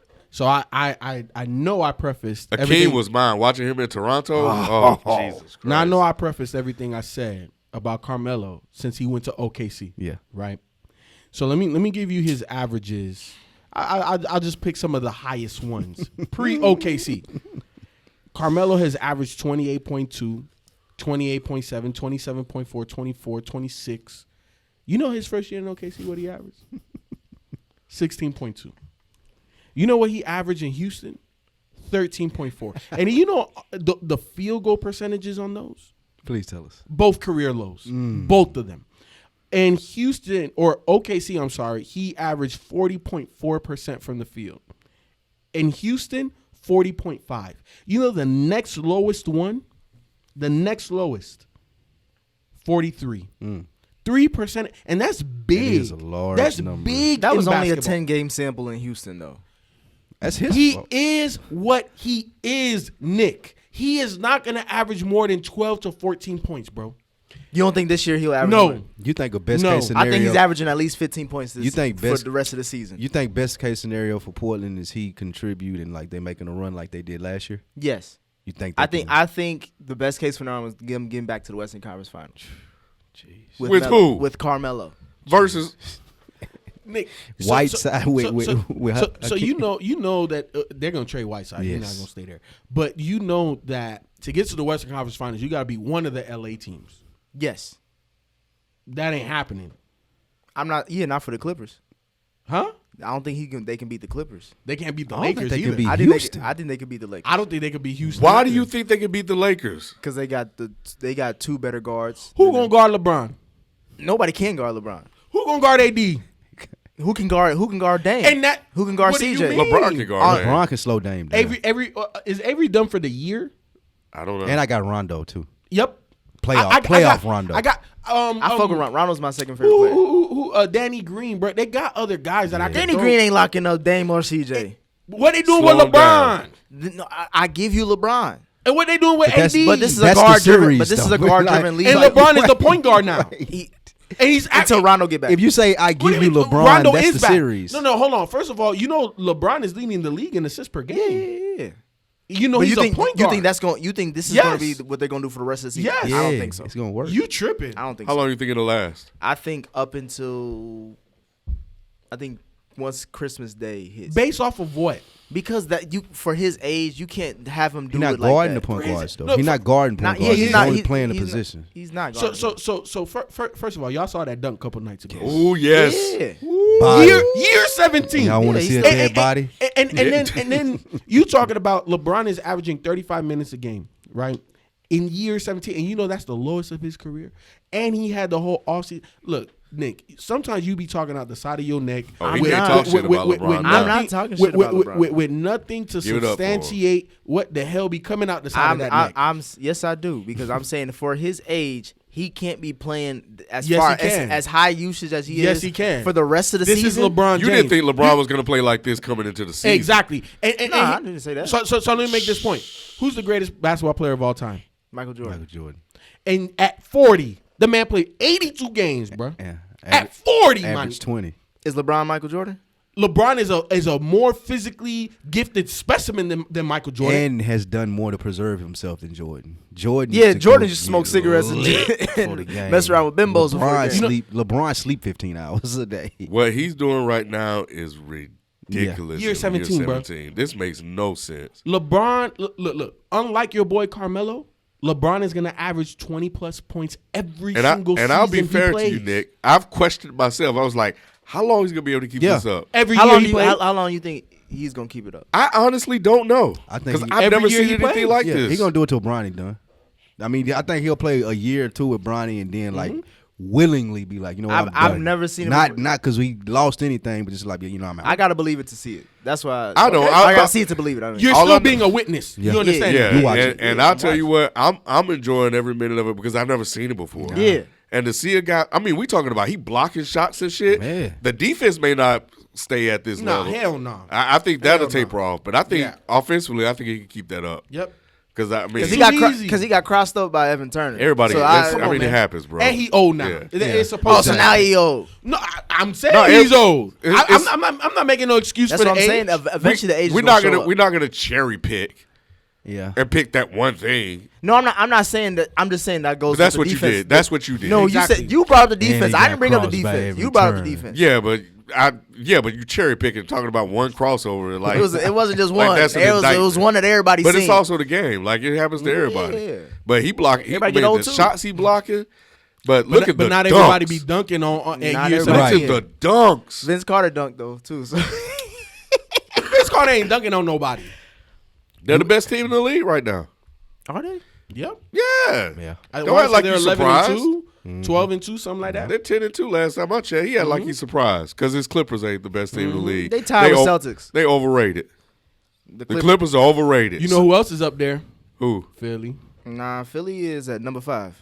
know I prefaced Akeem everything. was mine. Watching him in Toronto. Oh, Jesus Christ. Now I know I prefaced everything I said about Carmelo since he went to OKC. Yeah. Right. So let me give you his averages. I'll just pick some of the highest ones pre OKC. Carmelo has averaged 28.2, 28.7, 27.4, 24, 26. You know his first year in OKC what he averaged? 16.2. You know what he averaged in Houston? 13.4. And you know the field goal percentages on those? Please tell us. Both career lows. Both of them. In Houston, or OKC, I'm sorry, he averaged 40.4% from the field. In Houston, 40.5. You know the next lowest one? The next lowest, 43. 3%. And that's big. That is a large That's number. big. That was in only a basketball. 10-game sample in Houston, though. That's his He fault. is what he is, Nick. He is not going to average more than 12 to 14 points, bro. You don't think this year he'll average No. more? You think a best No. case scenario? I think he's averaging at least 15 points this You think for best- the rest of the season. You think best case scenario for Portland is he contribute and like they making a run like they did last year? Yes. You think? I they think can- I think the best case scenario was them getting back to the Western Conference Finals. Jeez. With Melo- who? With Carmelo. Versus Nick, Whiteside with so you know that they're gonna trade Whiteside. He's not Yes. gonna stay there. But you know that to get to the Western Conference Finals, you got to beat one of the LA teams. Yes. That ain't happening, I'm not. Yeah, not for the Clippers. huh? I don't think they can beat the Clippers. They can't beat the I don't think Lakers they can either. beat- I think Houston. I think they could beat the Lakers I don't think they could beat Houston. why either. do you think they could beat the Lakers? because they got two better guards. Who gonna guard LeBron? Nobody can guard LeBron. Who gonna guard AD? Who can guard Dame? And that who can guard what do you CJ? mean? LeBron can guard Dame. LeBron can slow Dame down. Is Avery done for the year? I don't know. And I got Rondo too. Yep. Playoff got, Rondo. I got I fuck with Rondo's my second favorite player. who Danny Green, bro. They got other guys that I can Danny throw. Green ain't locking up Dame or CJ. What they doing Slow with him down. LeBron? No, I give you LeBron. And what they doing with But that's- AD? But this is a That's the guard driven. series, But this is though. a guard driven Like- league. and LeBron is the point guard now. He- And he's until acting. Rondo get back. If you say I What do give you mean? LeBron, Rondo that's is the back. series. No, hold on. First of all, you know LeBron is leading the league in assists per game. yeah. You know But he's you think a point you guard. think that's going? You think this is Yes. going to be what they're going to do for the rest of the season? Yes. I Yeah, don't think so. It's gonna work. you tripping? I don't think How so. long do you think it'll last? I think up until once Christmas Day hits. Based off of what? Because that you for his age, you can't have him do He's not it like guarding that. the point Crazy. guards though. No, He's not guarding point Not- yeah, guards. he's He's not only he- playing the he's not- position. He's not So guarding. first of all, y'all saw that dunk a couple nights ago. Oh yes. Yeah. Body. Year 17. Y'all want to Yeah, see a he's- dead body? And then you talking about LeBron is averaging 35 minutes a game, right? In year 17, and you know that's the lowest of his career. And he had the whole offseason. Look, Nick, sometimes you be talking out the side of your neck. Oh, he can't talk shit about LeBron now. I'm not talking shit about LeBron. With nothing to Give it up for him. substantiate what the hell be coming out the side of that neck. Yes, I do because I'm saying for his age, he can't be playing as Yes, far he can. as high usage as he is. Yes, he can. For the rest of the This season. is LeBron James. You didn't think LeBron was going to play like this coming into the season. Exactly. I didn't say that. So let me make this point. Who's the greatest basketball player of all time? Michael Jordan. Michael Jordan. And at 40, the man played 82 games, bro. Yeah. At 40, man. Average 20. Is LeBron Michael Jordan? LeBron is a more physically gifted specimen than Michael Jordan. And has done more to preserve himself than Jordan. Jordan Jordan just smoked cigarettes and for the game. mess around with bimbos before the game. LeBron sleep 15 hours a day. What he's doing right now is ridiculous. Year 17, bro. This makes no sense. LeBron, look. Unlike your boy Carmelo, LeBron is going to average 20-plus points every single season. And I'll be he fair to plays. you, Nick. I've questioned myself. I was like, how long is he going to be able to keep this up? Every How year long, he plays. how long you think he's going to keep it up? I honestly don't know. I think Because he- I've every never year seen he anything plays. like Yeah, this. he's going to do it till Bronny done. I mean, I think he'll play a year or two with Bronny and then, like, willingly be like, you know what, I've never seen him. Not because we lost anything, but just like, you know, I'm out. I got to believe it to see it. That's why. I don't. I got I- to see it to believe it. I mean. You're All I still know- being a witness. Yeah. You understand? Yeah, that? You watch and, it. and I'll tell you what, I'm enjoying every minute of it because I've never seen it before. Yeah. And to see a guy, I mean, we talking about he blocking shots and shit. Yeah. The defense may not stay at this Nah, level. hell no. I think that'll Hell no. taper off, but I think Yeah. offensively, I think he can keep that up. Yep. Because I mean, Because he got crossed up by Evan Turner. everybody. So I on, mean, man. it happens, bro. And he old now. Yeah. It's supposed Oh, so to. now he old. No, I'm saying No, he's old. it's- I'm not making no excuse That's for what the I'm age. saying. Eventually, the age We're is not gonna gonna show we're up. not gonna cherry pick Yeah. and pick that one thing. No, I'm not saying that. I'm just saying that goes. But that's to the what you defense. did. That's what you did. No, Exactly. you said you brought up the he defense. got I didn't bring up the crossed by defense. every You brought up the turn. defense. Yeah, but you cherry picking talking about one crossover like It wasn't just like one. that's an It was indictment. one that everybody But seen. it's also the game. Like it happens to everybody. Yeah. But he blocking. He Everybody made get old the too. shots he blocking. But look at but the not dunks. everybody be dunking on at Not year everybody. Look 17. at the dunks. Vince Carter dunked though too. So. Vince Carter ain't dunking on nobody. They're the best team in the league right now. Are they? Yep. Yeah. Yeah. I Don't wanna act say like they're you 11 surprised. and 2, 12 and 2, something like that. They're 10-2 last time I checked. He had like he's surprised because his Clippers ain't the best team in the league. They tied with Celtics. They overrated. The The Clippers are overrated. You know who else is up there? who? Philly. Nah, Philly is at number 5.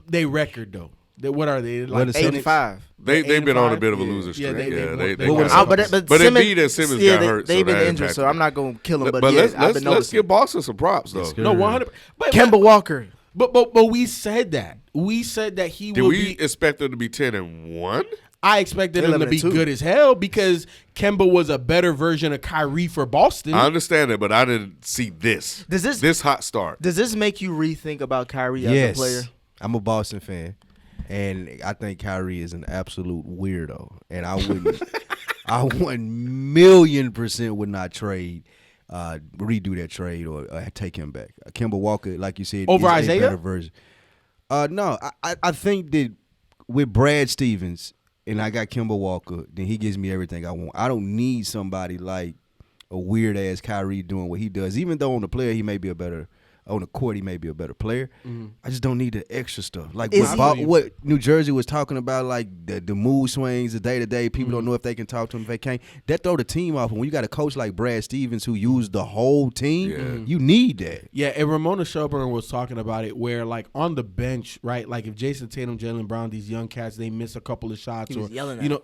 They record though. What are they? What Like is 8 Celtics? and 5. They've been on a 85? bit of a Yeah. loser streak. Yeah, they- they they- got but- but Simmons- Embiid and Simmons yeah, got hurt. They've so been that injured, so impacted I'm not gonna kill them. it. But, yeah, let's I've been let's noticing. give Boston some props though. good. No, 100. But Kemba Walker. But we said that. We said that he Did will we be. expect them to be 10-1? I expected him to be 11-2. good as hell because Kemba was a better version of Kyrie for Boston. I understand it, but I didn't see this. Does this hot start? does this make you rethink about Kyrie as Yes. a player? I'm a Boston fan. And I think Kyrie is an absolute weirdo. And I wouldn't I 1,000,000% would not redo that trade or take him back. Kemba Walker, like you said, Over is Isaiah? a better version. No, I think that with Brad Stevens and I got Kemba Walker, then he gives me everything I want. I don't need somebody like a weird ass Kyrie doing what he does. Even though on the player he may be on the court he may be a better player. I just don't need the extra stuff. Like Is what New Jersey was talking about, like the mood swings, the day to day. People don't know if they can talk to him, if they can't. That throw the team off. And when you got a coach like Brad Stevens who used the whole team, you need that. Yeah, and Ramona Shelburne was talking about it where, like, on the bench, right, like if Jason Tatum, Jaylen Brown, these young cats, they miss a couple of shots He was or, yelling at you know,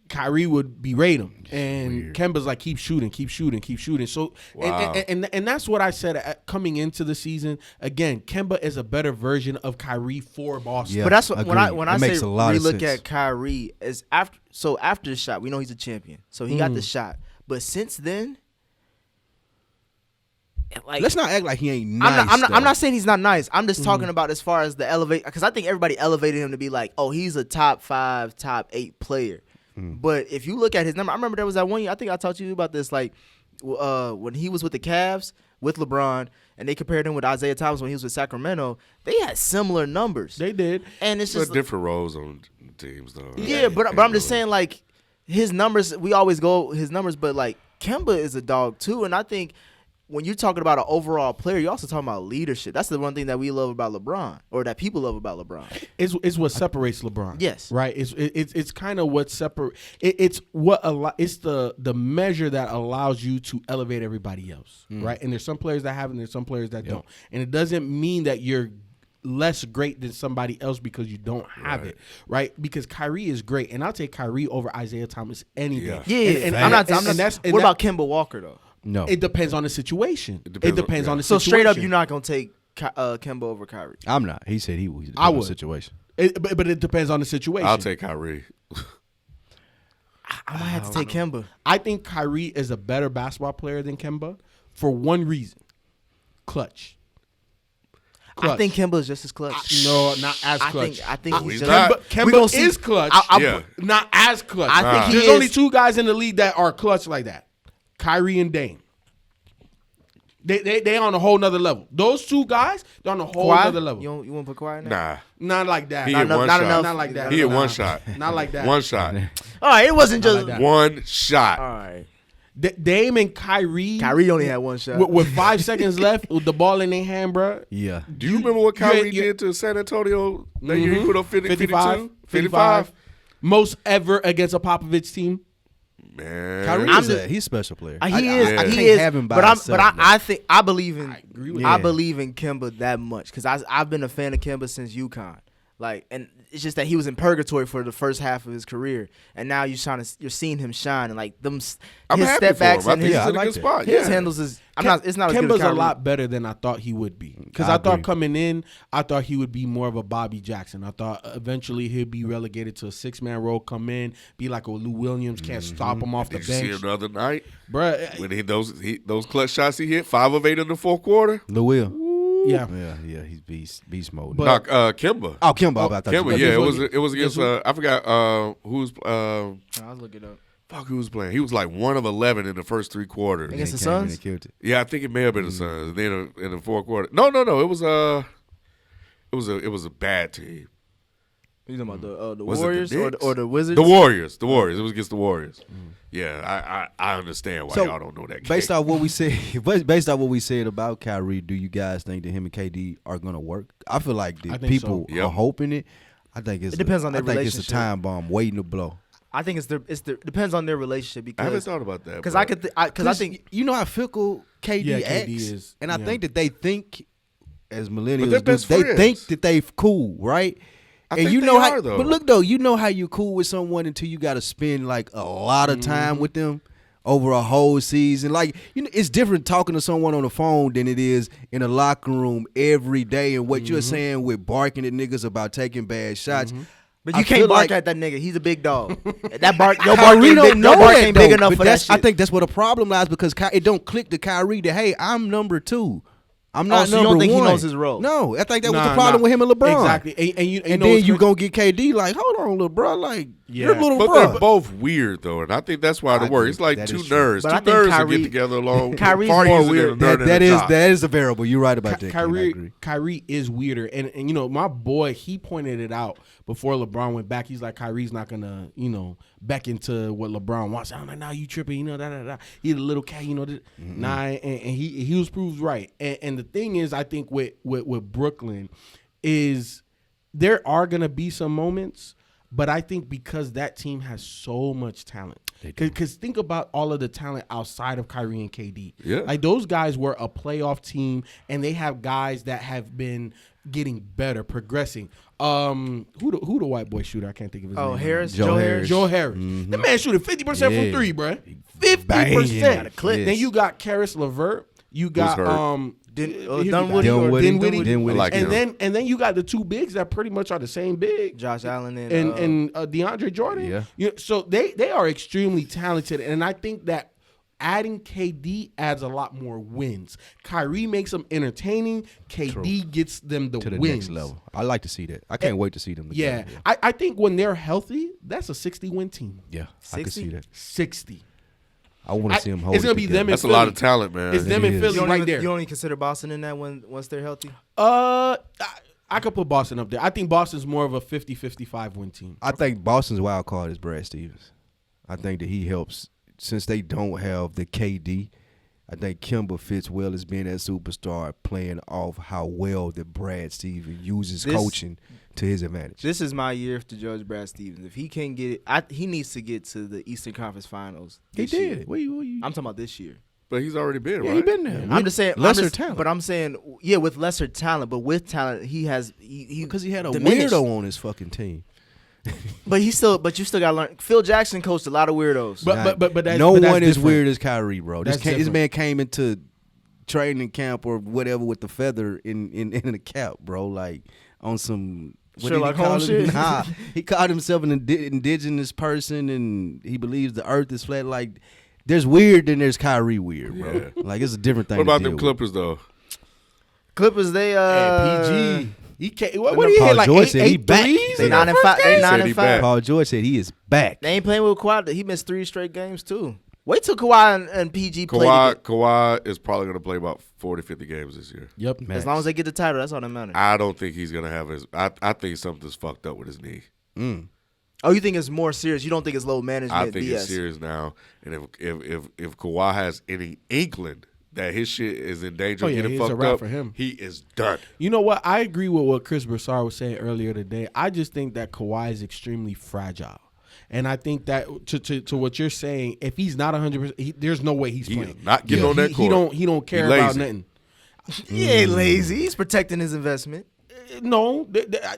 Kyrie would berate him. And Weird. Kemba's like, keep shooting, keep shooting, keep shooting. So, Wow. and that's what I said coming into the season. Again, Kemba is a better version of Kyrie for Boston. Yeah. But that's what when I agreed. That say makes a lot we of look sense. at Kyrie is after the shot, we know he's a champion. So he got the shot. But since then, like Let's not act like he ain't nice. I'm not saying he's not nice. I'm just talking about as far as the elevate, because I think everybody elevated him to be like, oh, he's a top 5, top 8 player. But if you look at his number, I remember there was that one year, I think I talked to you about this, like when he was with the Cavs with LeBron, and they compared him with Isaiah Thomas when he was with Sacramento. They had similar numbers. They did. And it's There's just different roles on teams though. yeah, but I'm just saying, like, his numbers, we always go his numbers, but like Kemba is a dog too, and I think when you're talking about an overall player, you're also talking about leadership. That's the one thing that we love about LeBron, or that people love about LeBron. It's what separates LeBron. Yes. right. It's kind of what separate. It's the measure that allows you to elevate everybody else, right? And there's some players that have, and there's some players that don't. And it doesn't mean that you're less great than somebody else because you don't have it, right? Because Kyrie is great, and I'll take Kyrie over Isaiah Thomas any day. Yeah, and I'm not. What about Kemba Walker though? No, It depends on the situation. It depends on the So situation. straight up, you're not gonna take Kemba over Kyrie. I'm not. He said he was. I would. Situation. But it depends on the situation. I'll take Kyrie. I might have to take Kemba. I think Kyrie is a better basketball player than Kemba for one reason: clutch. I think Kemba is just as clutch. No, not as clutch. I think he's he's just. not. Kemba is clutch. Not as clutch. I think There's he only is. 2 guys in the league that are clutch like that: Kyrie and Dame. They on a whole nother level. Those 2 guys, they're on a whole Kawhi? nother level. You want to put Kawhi in there? Nah. Not like that. He hit one shot. enough. Not like that. He hit Nah. one shot. Not like that. One shot. All right, it wasn't Not just like that. One shot. All right. Dame and Kyrie. Kyrie only had one shot. With 5 seconds left, with the ball in their hand, bro. Yeah. Do you remember what Kyrie you- did to San Antonio that year? He put up 55. 55? Most ever against a Popovich team. Man. Kyrie he's a special player. He I is. can't He is. have him by but himself, I think I believe in. I agree with I that. believe in Kemba that much because I've been a fan of Kemba since UConn. Like, and it's just that he was in purgatory for the first half of his career, and now you're seeing him shine, and like them. I'm his happy step for him. backs I and think his, he's in a like good that. spot. his Yeah. handles is. It's not as good as Kemba's a Kyrie. lot better than I thought he would be. Because I I thought agree. coming in, I thought he would be more of a Bobby Jackson. I thought eventually he'd be relegated to a 6-man role, come in, be like a Lou Williams, can't stop him off the Did you see him bench. the other night? Bruh, When those clutch shots he hit, 5 of 8 in the fourth quarter? Lil Will. yeah. Yeah, he's beast mode. But- Kemba. oh, Kemba. I thought Kemba, you yeah. was- It was against, I forgot who's, I was looking up fuck who was playing. He was like 1 of 11 in the first 3 quarters. against the Came in and Suns. killed it. Yeah, I think it may have been the Suns. And then in the fourth quarter. No. It was a bad team. You talking about the Was it the Warriors or Knicks? the Wizards? The Warriors. It was against the Warriors. Yeah, I understand why So, y'all don't know that game. Based off what we said about Kyrie, do you guys think that him and KD are gonna work? I feel like the I think people so. Yep. are hoping it. I think it depends on their I think it's a relationship. time bomb waiting to blow. I think it's depends on their relationship I haven't because thought about that. because but- I think you know how fickle KD Yeah, acts, KD is, and I yeah. think that they think as But millennials, they're best they friends. think that they cool, right? I and think you they know are, how, though. but look though, you know how you cool with someone until you got to spend like a lot of time with them over a whole season. Like, you know, it's different talking to someone on the phone than it is in a locker room every day. And what you're saying with barking at niggas about taking bad shots. but I you can't feel bark like- at that nigga. He's a big dog. Your bark Kyrie ain't don't big, know your bark that, ain't big though, enough but for that that's, shit. I think that's where the problem lies because it don't click to Kyrie that, hey, I'm number 2. I'm not so you number don't think he 1. knows his role? No, I think that was Nah, the problem nah. with him and LeBron. Exactly. And you And know then what's you crazy? gonna get KD like, hold on, little bro, like you're Yeah. little But bro. they're both weird though, and I think that's why I they work. agree. It's like That 2 is true. nerds. But I 2 think nerds that Kyrie- get together along. Kyrie's far more easier weird. than a nerd that and a is jock. that is a variable. You're right about that. Ken. I agree. Kyrie is weirder, and you know my boy, he pointed it out before LeBron went back. He's like, Kyrie's not gonna beckon to what LeBron wants. I'm like, nah, you tripping, da. He's a little cat, Nah, and he was proved right. And the thing is, I think with Brooklyn is there are gonna be some moments. But I think because that team has so much talent, because think about all of the talent outside of Kyrie and KD. Yeah. Like those guys were a playoff team, and they have guys that have been getting better, progressing. Who the white boy shooter? I can't think of his name. Oh, Harris, Joe Joe Harris. Harris. Joe Harris. The man shooting 50% Yeah. from 3, bruh. Banging 50%. at a clip. Then you got Karis LeVert. You got hurt? Dunwoody or Dinwiddie. I like him. And then you got the 2 bigs that pretty much are the same big. Josh Allen And DeAndre Jordan. Yeah. So they are extremely talented, and I think that adding KD adds a lot more wins. Kyrie makes them entertaining. KD gets them the To the wins. next level. I like to see that. I can't wait to see them. Yeah. Together. I think when they're healthy, that's a 60-win team. Yeah. I can 60? see that. 60. I want to see them hold. It's gonna it be together. them. That's a lot of talent, man. It's them It in is. Philly You don't right even, there. You don't even consider Boston in that once they're healthy? I could put Boston up there. I think Boston's more of a 50-55 win team. I think Boston's wild card is Brad Stevens. I think that he helps since they don't have the KD. I think Kemba fits well as being that superstar, playing off how well that Brad Stevens uses coaching to his advantage. This is my year to judge Brad Stevens. If he can't get it, he needs to get to the Eastern Conference Finals. He this year. did. What you, I'm talking about this year. But he's already been, right? He been there. I'm just saying lesser talent. But I'm saying, yeah, with lesser talent, but with talent, he because he had a diminished. weirdo on his fucking team. But you still gotta learn. Phil Jackson coached a lot of weirdos. But that's, no but that's one is different. weird as Kyrie, bro. This That's man came into training camp or whatever with the feather in the cap, bro. Like on some. What Sherlock did he call Holmes him? shit? Nah, he called himself an indigenous person, and he believes the earth is flat. Like, there's weird, then there's Kyrie weird, bro. Yeah. Like, it's a different thing. What about to them deal Clippers though? Clippers, they Hey, PG. He can't. What did he Paul hit? Like George eight, said he eight back. threes? they in the 9 and first 5. game? They 9 Said and he 5. back. Paul George said he is back. They ain't playing with Kawhi. He missed 3 straight games too. Wait till Kawhi and PG play. Kawhi is probably going to play about 40, 50 games this year. Yep. As long as they get the title, that's all that matters. I don't think he's going to have his. I think something's fucked up with his knee. Oh, you think it's more serious? You don't think it's low management? I think BS. it's serious now. And if Kawhi has any inkling that his shit is in danger of getting it's a fucked wrap up, for him. he is done. You know what? I agree with what Chris Broussard was saying earlier today. I just think that Kawhi is extremely fragile. And I think that to what you're saying, if he's not 100%, there's no way he's He is playing. not getting on that court. He don't care He about lazy. nothing. He ain't lazy. He's protecting his investment. No,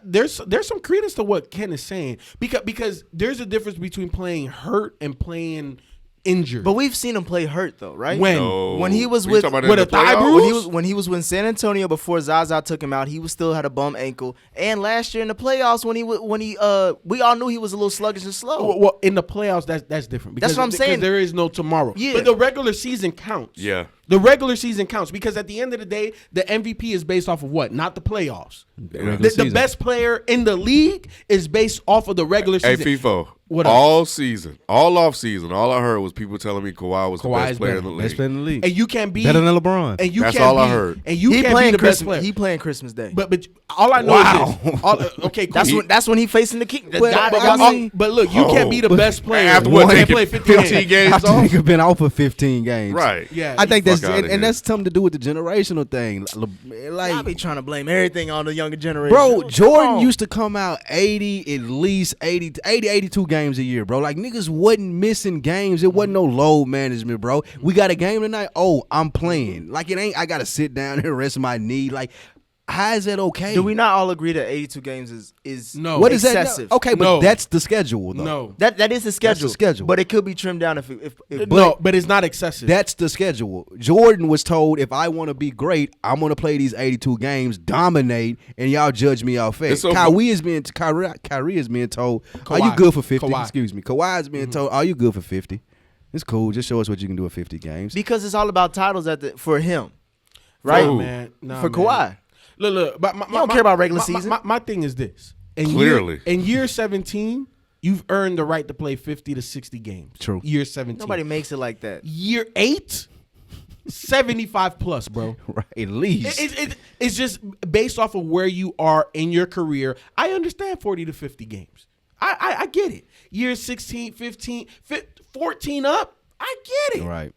there's some credence to what Ken is saying because there's a difference between playing hurt and playing injured. But we've seen him play hurt though, right? When? No. When he was We with- talking about with in a the thigh playoffs? bruise? When he was with San Antonio before Zaza took him out, he was still had a bum ankle. And last year in the playoffs, when he we all knew he was a little sluggish and slow. Well, in the playoffs, that's different. That's what I'm saying. Because there is no tomorrow. Yeah. But the regular season counts. Yeah. The regular season counts because at the end of the day, the MVP is based off of what? Not the playoffs. Yeah. The best player in the league is based off of the regular Hey, season. FIFO. What up? All season, all off season, all I heard was people telling me Kawhi was the Kawhi best is player better. in the league. Best player in the league. And you can't be Better than LeBron. And you That's can't all I be- heard. And you he can't be playing the best Christmas. player. He playing Christmas Day. But all I know Wow. is this. Okay, cool. that's when he facing the king. The Well, guy that but got I some- mean- But look, you can't be the best player After when what, you taking play 15 games After off? nigga been out for 15 games. Right. Yeah, I think Fuck that's outta and here. that's something to do with the generational thing. I Like, be trying to blame everything on the younger generation. bro, Come Jordan on. used to come out 80, at least 80, 82 games a year, bro. Like, niggas wasn't missing games. It wasn't no load management, bro. We got a game tonight. Oh, I'm playing. Like, it ain't, I got to sit down and rest my knee. Like, how is that okay? Do we not all agree that 82 games is No. What is excessive? that? Okay, but No. that's the schedule, though. No. That is the schedule. That's the schedule. But it could be trimmed down if No, but it's not excessive. That's the schedule. Jordan was told, if I want to be great, I'm going to play these 82 games, dominate, and y'all judge me out fast. It's so- Kyrie is being told, are you Kawhi. good for 50? Kawhi. Excuse me. Kawhi is being told, are you good for 50? It's cool. Just show us what you can do at 50 games. because it's all about titles for him, right? Who? man. Nah, For man. Kawhi. Look. But You don't care about regular season. My thing is this. Clearly. In year 17, you've earned the right to play 50 to 60 games. True. Year 17. Nobody makes it like that. Year 8, 75 plus, bro. Right, at least. It's just based off of where you are in your career. I understand 40 to 50 games. I get it. Year 16, 15, 14 up, I get it. Right.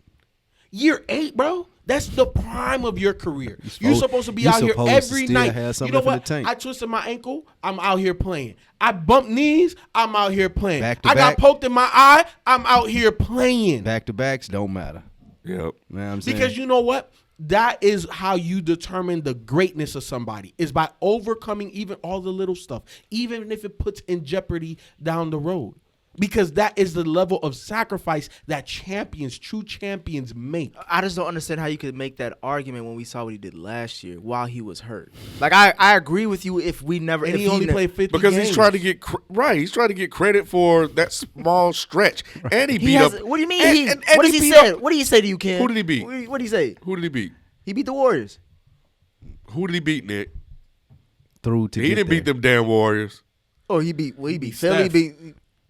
Year 8, bro, that's the prime of your career. You're supposed to be you're out here supposed to every still night. have You something know left in what? the tank. I twisted my ankle, I'm out here playing. I bumped knees, I'm out here playing. Back to I got back. poked in my eye, I'm out here playing. Back-to-backs don't matter. Yep. You know what I'm saying? Because you know what? That is how you determine the greatness of somebody, is by overcoming even all the little stuff, even if it puts in jeopardy down the road. Because that is the level of sacrifice that true champions make. I just don't understand how you could make that argument when we saw what he did last year while he was hurt. Like I agree with you if we never. And if he only ne- played 50 Because games. he's trying to get right. He's trying to get credit for that small stretch, and he He beat has, up. what do you mean? and What he does he beat say? up- What did he say to you, Ken? Who did he beat? What did he say? Who did he beat? He beat the Warriors. Who did he beat, Nick? Through to He get didn't beat there. them damn Warriors. Oh, he beat Philly. Steph. Beat.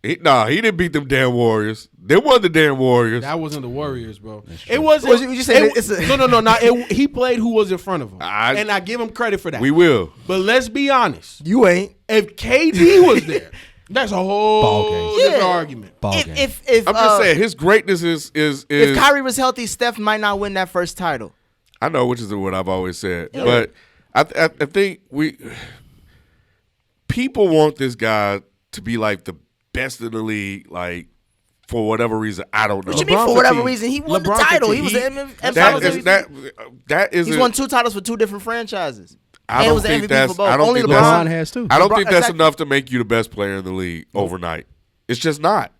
He didn't beat them damn Warriors. They won the damn Warriors. That wasn't the Warriors, bro. It wasn't. What you saying? It's a- No. He played who was in front of him, I- and I give him credit for that. We will. But let's be honest. You ain't. If KD was there, that's a whole Ball game. different Yeah. argument. Ball game. If I'm just saying his greatness is. if Kyrie was healthy, Steph might not win that first title. I know, which is what I've always said, but I think people want this guy to be like the best in the league, like for whatever reason. I don't know. What you mean LeBron for whatever fatigue. reason? He won the LeBron title. He fatigue. was the That is MVP. that is. He's won 2 titles for 2 different franchises. I And don't was the think MVP that's. for both. I don't Only think LeBron that's. has too. I don't LeBron- think that's exactly. enough to make you the best player in the league overnight. It's just not.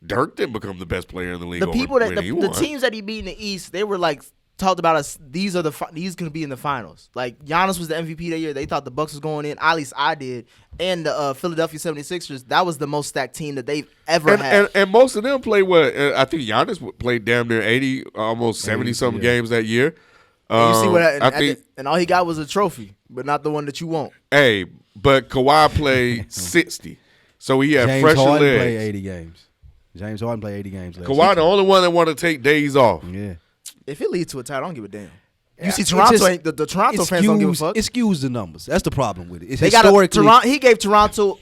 Dirk didn't become the best player in the league. The people that when he the won. teams that he beat in the East, they were like talked about us. These gonna be in the finals. Like Giannis was the MVP that year. They thought the Bucks was going in. At least I did. And the Philadelphia 76ers. That was the most stacked team that they've ever had. And most of them played what? I think Giannis played damn near 80, almost 70 something games that year. And you see what? I think. And all he got was a trophy, but not the one that you want. Hey, but Kawhi played 60, so he had James fresher Harden legs. played 80 games. James Harden played 80 games last Kawhi, the only one that want to take days off. year. If it leads to a title, I don't give a damn. You see, It's Toronto just- ain't the Toronto fans don't give a fuck. It skews the numbers. That's the problem with it. It's They got historically Toronto. He gave Toronto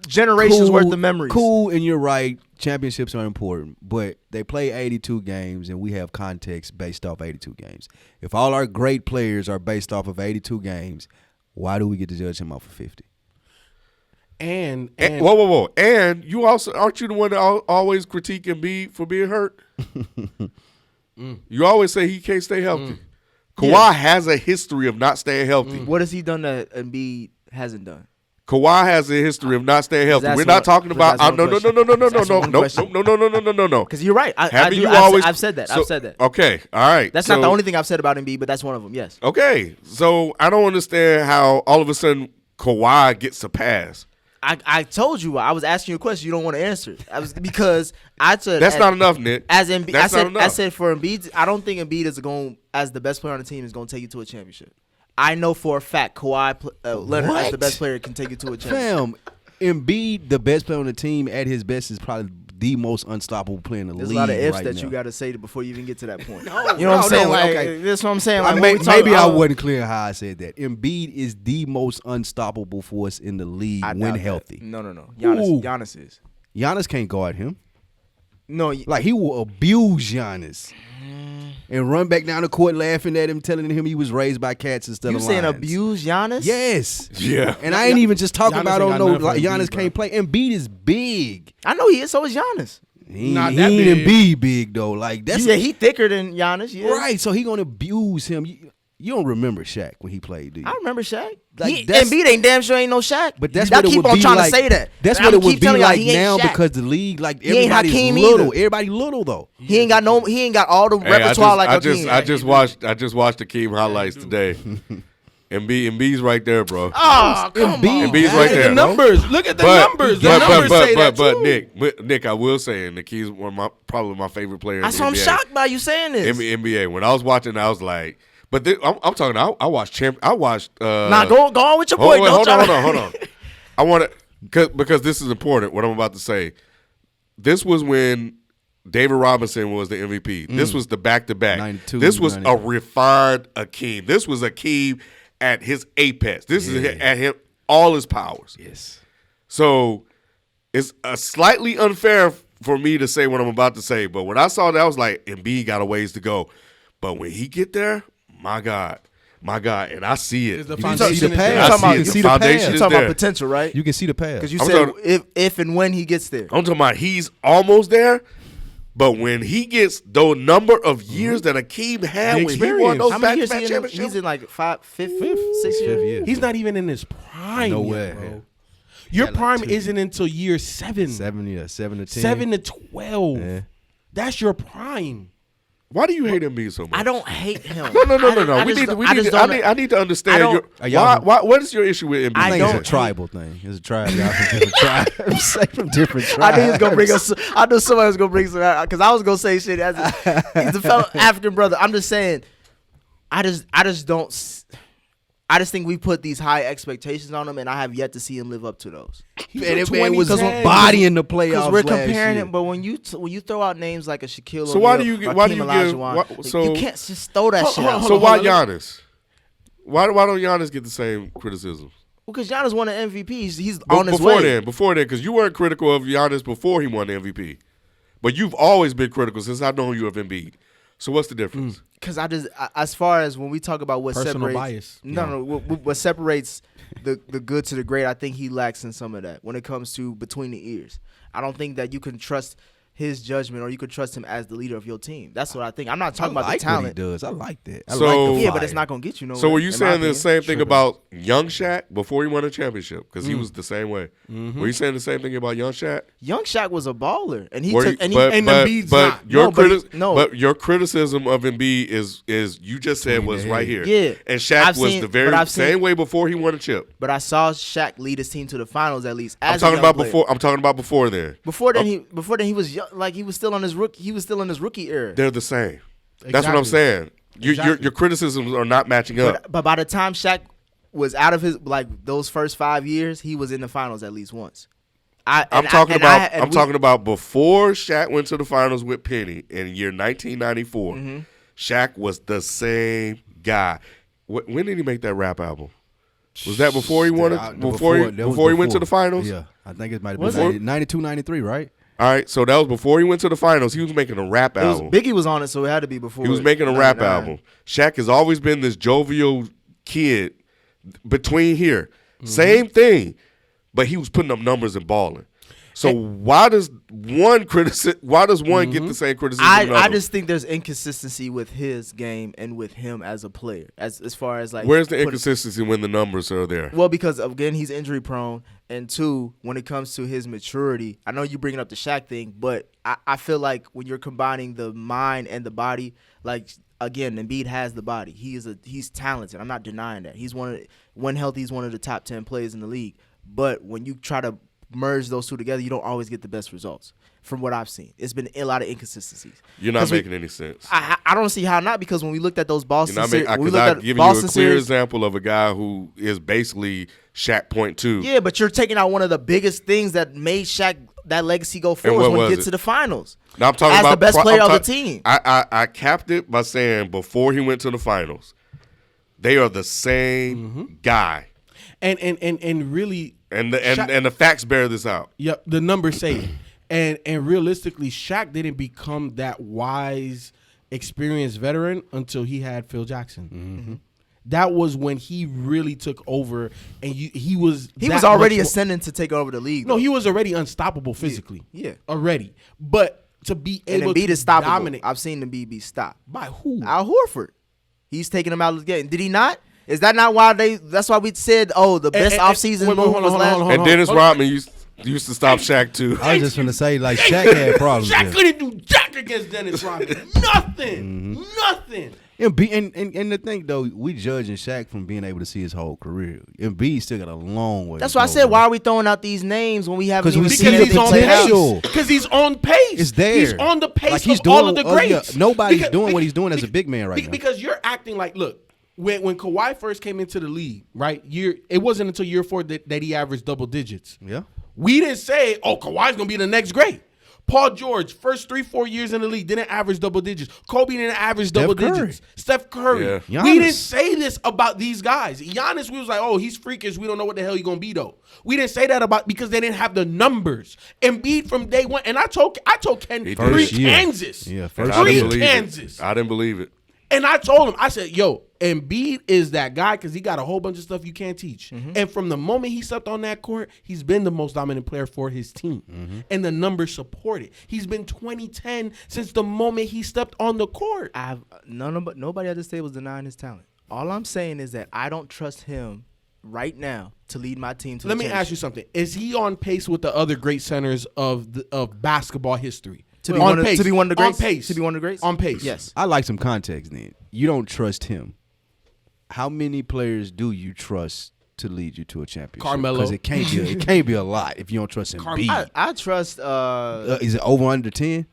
generations worth of memories. Cool, and you're right. Championships are important, but they play 82 games, and we have context based off 82 games. If all our great players are based off of 82 games, why do we get to judge him off of 50? And Whoa. And you also, aren't you the one that always critique Embiid for being hurt? You always say he can't stay healthy. Kawhi has a history of not staying healthy. What has he done that Embiid hasn't done? Kawhi has a history of not staying healthy. That's We're not one- talking about that's no. one question. No. Because you're right. Have you I've always? said that. so- I've said that. Okay, all right. That's not the only thing I've said about Embiid, but that's one of them. Yes. Okay, so I don't understand how all of a sudden Kawhi gets a pass. I told you I was asking you a question you don't want to answer. Because I said That's not enough, Nick. As Embiid, That's not enough. I said for Embiid, I don't think Embiid is going as the best player on the team is going to take you to a championship. I know for a fact Kawhi Leonard as the best player can take you to a championship. Fam, Embiid, the best player on the team at his best, is probably the most unstoppable player in the There's league a lot of ifs right that now. you got to say before you even get to that point. No, you know what I'm saying? Like, okay. that's what I'm saying. I Like, may- when we talk maybe I about- wasn't clear how I said that. Embiid is the most unstoppable force in the league I when doubt that. healthy. No. Ooh. Giannis is. Giannis can't guard him. No, Like, he will abuse Giannis and run back down the court laughing at him, telling him he was raised by cats instead you of saying lions. abuse Giannis? Yes. Yeah. And I ain't even just talking Giannis about ain't on got no nothing for like Embiid, Giannis bro. can't play. Embiid is big. I know he is. So is Giannis. He Not ain't that Embiid big though. Like that's Yeah, he thicker than Giannis. Yeah. right. So he gonna abuse him. You don't remember Shaq when he played, do you? I remember Shaq. Like, that's- Embiid ain't damn sure ain't no Shaq. But that's y'all what it keep would on be trying like. to say that. That's And what I'm it would keep be telling y'all like he ain't now Shaq. because the league, like He ain't everybody's Hakeem little. either. Everybody little though. He ain't got all the Hey, repertoire like Hakeem. I just watched Akeem highlights today. Embiid's right there, bro. Oh, come Embiid on. Embiid's Look right at there. the numbers. Look at the numbers. The numbers say that too. Nick, I will say, and Akeem's probably my favorite player. That's in why the I'm NBA. shocked by you saying this. NBA. When I was watching, I was like, but I'm talking. I watched I watched. Nah, go on with your boy. Hold on. I want to because this is important. What I'm about to say. This was when David Robinson was the MVP. This was the back-to-back. 92, This was 91. a refined Akeem. This was Akeem at his apex. This is at him all his powers. Yes. So it's slightly unfair for me to say what I'm about to say, but when I saw that, I was like, Embiid got a ways to go. But when he get there, my God, and I see it. Is the You can see foundation the is there. pass. talking about- You can see the the foundation pass. is You're talking there. about potential, right? You can see the pass. Because you I'm said talking- if and when he gets there. I'm talking about he's almost there, but when he gets the number of years that Akeem had The when he won experience. those How many years back-to-back he's championships, in like fifth, Sixth year? year. He's not even in his prime No yet, way. bro. Your Yeah, like prime 2 isn't until year 7. 7 to 10. 7 to 12. Yeah. That's your prime. why do you hate Embiid so much? I don't hate him. No. I We just need don't- to. I just don't- I need to understand I your, don't- y'all- what is your issue with Embiid? I think don't- it's a tribal thing. It's a tribe. Y'all from different tribes. Say from different tribes. I knew he was gonna bring us. I knew somebody was gonna bring some because I was gonna say shit as he's a fellow African brother. I'm just saying. I just don't. I just think we put these high expectations on him, and I have yet to see him live up to those. Man, that man was 2010. body in the Because playoffs we're last comparing year. him, but when you throw out names like a Shaquille So why do O'Neal, you- or why do Hakeem you give- Olajuwon, why- like, so- you can't just throw that shit out. So why hold on. Giannis? Why don't Giannis get the same criticism? Because Giannis won an MVP, he's on his before way. Before then, because you weren't critical of Giannis before he won the MVP, but you've always been critical since I've known you of Embiid. So what's the difference? Because as far as when we talk about what Personal separates, bias. no, what separates the good to the great, I think he lacks in some of that when it comes to between the ears. I don't think that you can trust his judgment, or you could trust him as the leader of your team. That's what I think. I'm not talking about the What he talent. does. I like that. I So- like the Yeah, but fire. it's not gonna get you nowhere. So were you in my saying the opinion. same thing Sure about young Shaq before he won a championship? Because he Mm. was the same way. Mm-hmm. Were you saying the same thing about young Shaq? Young Shaq was a baller, and he Were took you- and he but Embiid's but not. your No, but criti- no. but your criticism of Embiid is you just said was right here. Yeah. And Shaq I've was seen- the very but I've seen- same way before he won a chip. But I saw Shaq lead his team to the finals at least. I'm As talking a young about player. before. I'm talking about before then. Before then, he was young, like he was still on his rookie. He was still in his rookie era. They're the same. That's what I'm Exactly. saying. Exactly. Your criticisms are not matching up. But by the time Shaq was out of his those first 5 years, he was in the finals at least once. I'm talking about before Shaq went to the finals with Penny in year 1994. Mm-hmm. Shaq was the same guy. When did he make that rap album? Was that before he won it? Before he went to the finals? Yeah, I think it might have Was been it? 92, 93, right? All right, so that was before he went to the finals. He was making a rap album. Biggie was on it, so it had to be before. He was making a rap 99. album. Shaq has always been this jovial kid between here. Same thing, but he was putting up numbers and balling. So why does one get the same criticism? as I another? just think there's inconsistency with his game and with him as a player, as far as like Where's the putting- inconsistency when the numbers are there? Well, because again, he's injury prone, and two, when it comes to his maturity, I know you bringing up the Shaq thing, but I feel like when you're combining the mind and the body, like again, Embiid has the body. He's talented. I'm not denying that. When healthy, he's one of the top 10 players in the league. But when you try to merge those two together, you don't always get the best results. From what I've seen, it's been a lot of inconsistencies. You're not making any sense. I don't see how not, because when we looked at those Boston You're not series, making, we because looked I've at given you a Boston clear series. example of a guy who is basically Shaq point two. Yeah, but you're taking out one of the biggest things that made Shaq that legacy go And forward what when was he gets it? to the finals. Now I'm talking as about the best player of the team. I capped it by saying before he went to the finals, they are the same guy, And really, and Shaq- the facts bear this out. yep, the numbers say it. And realistically, Shaq didn't become that wise, experienced veteran until he had Phil Jackson. That was when he really took over, and he was already much ascending to take over the league. No, though. he was already unstoppable physically. Yeah. already. But to be and able Embiid to is stoppable. dominate I've seen Embiid be stopped. by who? Al Horford, he's taking him out of the game. Did he not? Is that not why that's why we said, oh, the best offseason wait, move hold was on, last. hold on. And Dennis Rodman used to stop Shaq too. I was just gonna say, like, Shaq had problems. Shaq there. couldn't do jack against Dennis Rodman. Nothing. Nothing. And the thing though, we judging Shaq from being able to see his whole carear. Embiid still got a long way. That's to why I go, said, bro. why are we throwing out these names when we haven't 'Cause we even see seen the Because he's them on potential. play? pace. Because he's on pace. It's there. He's on the pace Like, he's of all doing of the all the- greats. nobody's doing what he's doing as a big man right now. Because you're acting like, look, when Kawhi first came into the league, right? It wasn't until year 4 that he averaged double digits. Yeah. We didn't say, oh, Kawhi's gonna be the next great. Paul George, first 3-4 years in the league, didn't average double digits. Kobe didn't average double Curry. digits. Steph Curry. Yeah. We Giannis. didn't say this about these guys. Giannis, we was like, oh, he's freakish. We don't know what the hell he's gonna be though. We didn't say that about because they didn't have the numbers. Embiid from day one, and I told Ken He did. pre First year. Kansas. Yeah, And first I didn't year. believe Kansas. it. I didn't believe it. And I told him, I said, yo, Embiid is that guy because he got a whole bunch of stuff you can't teach. And from the moment he stepped on that court, he's been the most dominant player for his team. And the numbers support it. He's been 2010 since the moment he stepped on the court. Nobody at this table is denying his talent. All I'm saying is that I don't trust him right now to lead my team to Let the me ask you something. Is he on pace with the other great centers of basketball history? To be one of the greats? On pace. To be one of the greats? On pace. Yes. I like some context then. You don't trust him. How many players do you trust to lead you to a championship? Carmelo. Because it can't be a lot if you don't trust Embiid. I trust Is it over under 10?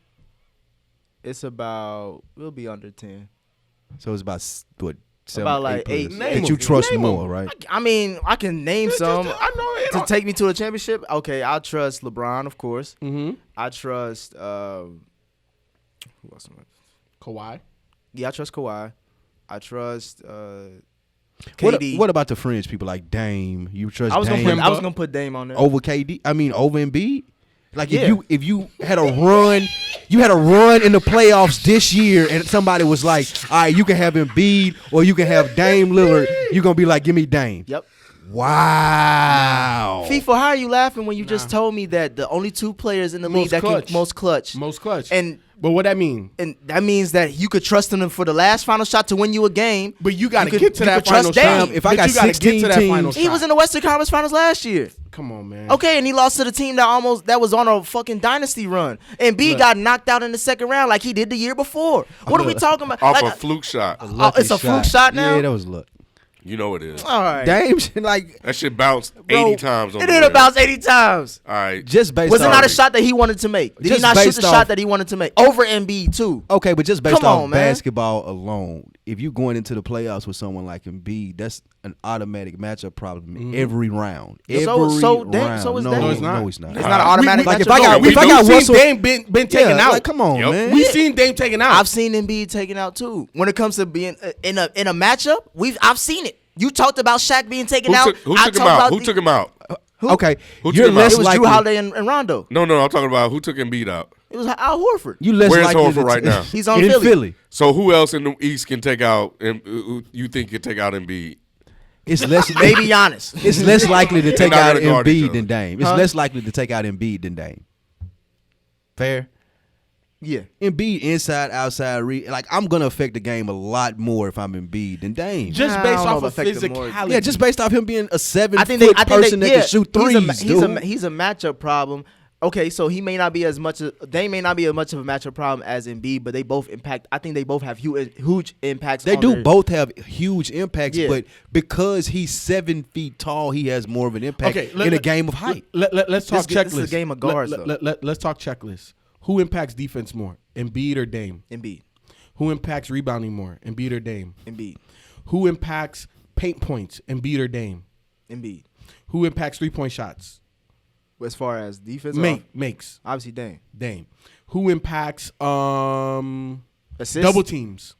we'll be under 10. So it's about what? 7, About like 8 players eight. Name that you them. trust Name more, them. right? I mean, I can name some I know it. to take me to a championship. Okay, I'll trust LeBron, of course. Mm-hmm. I trust who else? Kawhi. Yeah, I trust Kawhi. I trust KD. What about the fringe people like Dame? You trust I was Dame gonna put Dame on there. over KD? I mean, over Embiid? Like Yeah. if you had a run, in the playoffs this year, and somebody was like, "All right, you can have Embiid or you can have Dame Lillard," you're gonna be like, "Give me Dame." Yep. Wow. FIFA, how are you laughing when you just told me that the only 2 players in the league that can most clutch? But what that mean? And that means that you could trust them for the last final shot to win you a game. But you got to get to that final shot. If I got 16 teams, he was in the Western Conference Finals last year. Come on, man. Okay, and he lost to the team that was on a fucking dynasty run. And B got knocked out in the second round like he did the year before. What are we talking about? Off like, a fluke shot. It's a fluke shot now? Yeah, that was luck. You know it is. All right. Dame, like That shit bounced 80 times on It the did rim. bounce 80 times. All right. just based Was it off, not a shot that he wanted to make? Did he Just not shoot based the off- shot that he wanted to make? Over Embiid, too. Okay, but just based Come off on, man. basketball alone, if you're going into the playoffs with someone like Embiid, that's an automatic matchup problem every round. Every So is round. Dame. No, it's not. No, it's not. It's not an automatic Like, matchup. if I got- No, if I got We've Russell- seen Dame been taken out. Like, come on, Yep. man. We've seen Dame taken out. I've seen Embiid taken out, too. When it comes to being in a matchup, I've seen it. You talked about Shaq being taken out. Who I took him talked out? about Who took him out? Okay, Who you're took him out? less It was likely. Drew Holiday and Rondo. No, I'm talking about who took Embiid out. It was Al Horford. You less Where's likely Horford to right now? He's on in Philly. So who else in the East can take out? Who you think can take out Embiid? It's less Maybe Giannis. It's less likely to take not out gonna guard each Embiid other. than Dame. It's Huh? less likely to take out Embiid than Dame. Fair. Yeah. Embiid inside, outside, like I'm gonna affect the game a lot more if I'm Embiid than Dame. just Nah, I based don't know off of if affect him more. physicality. Yeah, just based off him being a 7 I think foot they, person that can shoot threes, dude. He's a matchup problem. Okay, so he may not be as much. They may not be as much of a matchup problem as Embiid, but they both impact. I think they both have huge impacts. They on do their- both have huge impacts, Yeah. but because he's 7 feet tall, he has more of an impact in a game of height. Let's talk checklist. This is a game of guards, though. Let's talk checklist. Who impacts defense more, Embiid or Dame? Embiid. Who impacts rebounding more, Embiid or Dame? Embiid. Who impacts paint points, Embiid or Dame? Embiid. Who impacts 3-point shots? As far as defense, Makes obviously Dame. Dame. Who impacts Assists? double teams?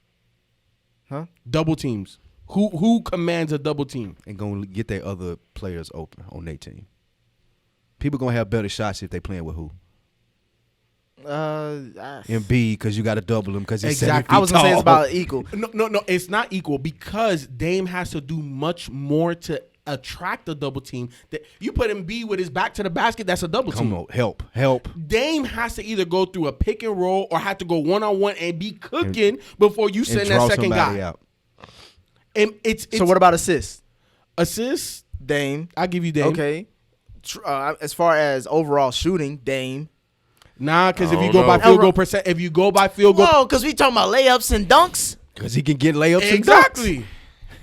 Huh? Double teams. Who commands a double team? And gonna get their other players open on their team. People gonna have better shots if they playing with who? Embiid, because you got to double him because he's Exactly. 7 feet I was gonna say it's tall. about equal. No, it's not equal because Dame has to do much more to attract a double team. That you put Embiid with his back to the basket, that's a double team. Come on, help. Dame has to either go through a pick and roll or have to go one-on-one and be cooking before you send and that draw second somebody guy. out. And it's So what about assists? assists? Dame. I give you Dame. Okay. As far as overall shooting, Dame. Nah, because if I you don't go by know. field goal percent, if you go by field goal, Whoa, because we talking about layups and dunks. Because he can get layups and dunks. exactly.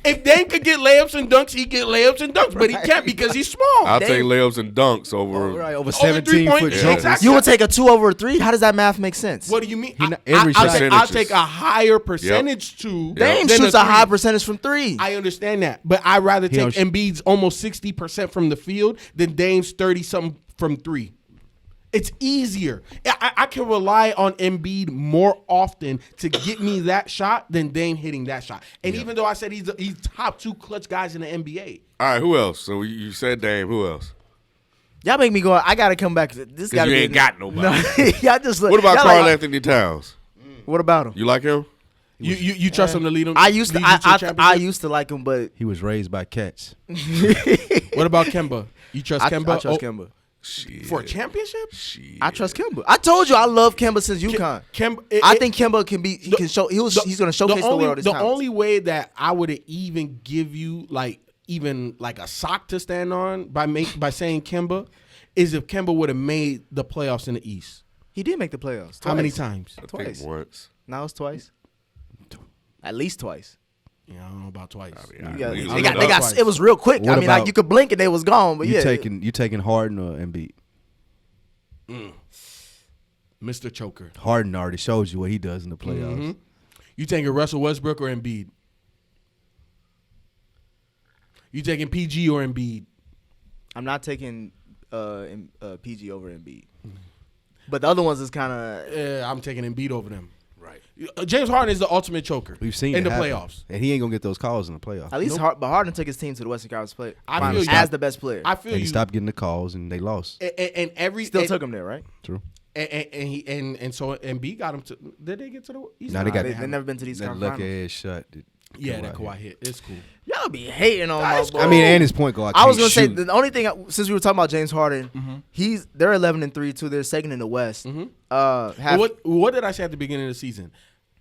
If Dame could get layups and dunks, he get layups and dunks, but he can't because he's small. I'll Dame. take layups and dunks over. Right, over Over 17 3-point, foot yeah, jumpers. exactly. You would take a 2 over a 3? How does that math make sense? What do you mean? Every I'll shot. take Percentages. a higher percentage to Dame than shoots a three. high percentage from 3. I understand that, but I'd rather He take don't Embiid's almost 60% from the field than Dame's 30-something from 3. It's easier. I can rely on Embiid more often to get me that shot than Dame hitting that shot. And even though I said he's top 2 clutch guys in the NBA. All right, who else? So you said Dame. Who else? Y'all make me go. I gotta come back. This got to you be. ain't got nobody. No, y'all just. What about y'all Karl like- Anthony Towns? What about him? You like him? You trust him to lead him? I used to. lead you to a I championship? used to like him, but He was raised by cats. What about Kemba? You trust Kemba? I trust Oh, Kemba. Shit. for a championship? Shit. I trust Kemba. I told you I love Kemba since UConn. Kemba, I think Kemba can be. He can show. He's going to showcase the world. His The talents. only way that I would even give you even a sock to stand on by saying Kemba is if Kemba would have made the playoffs in the East. He did make the playoffs. How many twice. times? I Twice. think once. Now it's twice. At least twice. Yeah, I don't know about twice. I mean, Yeah, we they looked got. up. twice. It was real quick. What I mean, like about- you could blink and they was gone. But You yeah, taking Harden or Embiid? Mr. Choker. Harden already showed you what he does in the playoffs. Mhm. You taking Russell Westbrook or Embiid? You taking PG or Embiid? I'm not taking PG over Embiid. But the other ones is kind of. I'm taking Embiid over them. Right. James Harden is the ultimate choker. We've seen in it the happen. playoffs. And he ain't gonna get those calls in the playoffs. At least but Harden took his team to the Western Conference I Finals feel you. as the best player. I feel And he you. stopped getting the calls, and they lost. And every Still and, took him there, right? True. and so Embiid got him to. Did they get to the East? Now they got They've never been to these that conference lucky finals. ass shot. Yeah, that Kawhi hit. It's cool. Y'all be hating on my boy. I mean, and his point guard. I was gonna can't say shoot. the only thing since we were talking about James Harden, they're 11-3 too. They're second in the West. What did I say at the beginning of the season?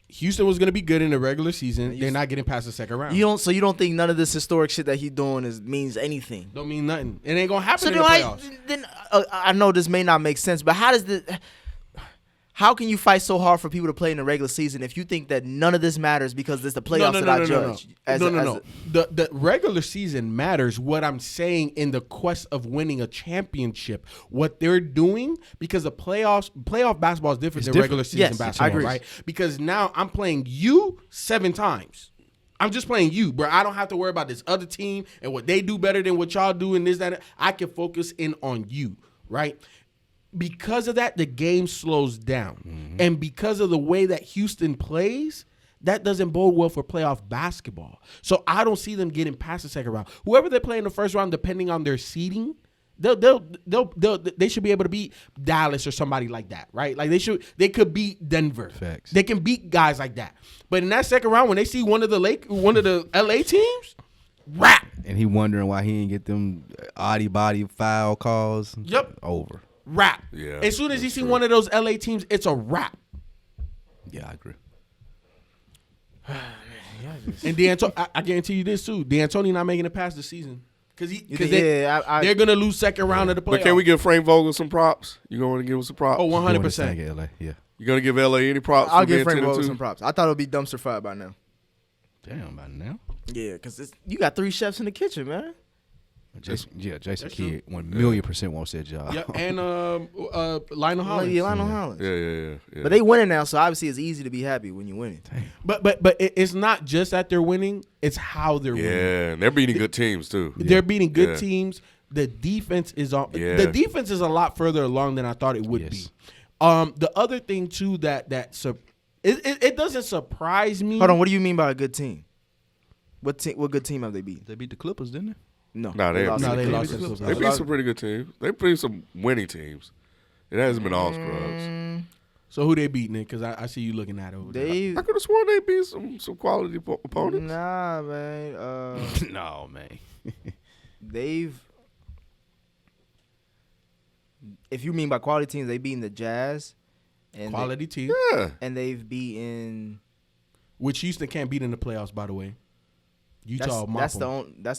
Houston was going to be good in the regular season. They're not getting past the second round. You don't think none of this historic shit that he's doing means anything? Don't mean nothing. It ain't going to happen So in the playoffs. then I know this may not make sense, but how can you fight so hard for people to play in the regular season if you think that none of this matters because it's the playoffs that I judge? No. The regular season matters. What I'm saying in the quest of winning a championship, what they're doing, because the playoff basketball is different than regular season Yes, basketball, I agree. right? Because now I'm playing you 7 times. I'm just playing you, bro. I don't have to worry about this other team and what they do better than what y'all do and this, that. I can focus in on you, right? Because of that, the game slows down. And because of the way that Houston plays, that doesn't bode well for playoff basketball. So I don't see them getting past the second round. Whoever they play in the first round, depending on their seeding, they should be able to beat Dallas or somebody like that, right? Like they could beat Denver. Facts. They can beat guys like that. But in that second round, when they see one of the LA teams, rap. And he wondering why he didn't get them oddie body foul calls. Yep. Over. Rap. Yeah, As soon as you that's see true. one of those LA teams, it's a wrap. Yeah, I agree. And I guarantee you this too. D'Antoni not making it past the season because they're gonna lose second round of the playoffs. But can we give Frank Vogel some props? You going to give him some props? Oh, You 100%. wanna LA? Yeah. You going to give LA any props? I'll for give being Frank 10-2? Vogel some props. I thought it would be dumpster fire by now. Damn, by now. Yeah, because you got 3 chefs in the kitchen, man. Jason that's Kidd 1,000,000% wants that job. Yeah, and Lionel Hollins. Yeah, Lionel Hollins. Yeah. But they winning now, so obviously it's easy to be happy when you winning. But it's not just that they're winning; it's how they're winning. Yeah, and they're beating good teams too. They're beating good Yeah. teams. The defense is on. Yeah. The defense is a lot further along than I thought it would be. The other thing too it doesn't surprise me. Hold on, what do you mean by a good team? What good team have they beat? They beat the Clippers, didn't they? No, Nah, they lost to the they Clippers. lost to the They Clippers. beat some pretty good teams. They beat some winning teams. It hasn't been all scrubs. So who they beating? Because I see you looking at it over there. They I could have sworn they beat some quality opponents. nah, man. No, man. They've. If you mean by quality teams, they beaten the Jazz, and Quality team, Yeah. and they've beaten. which Houston can't beat in the playoffs, by the way. Utah, That's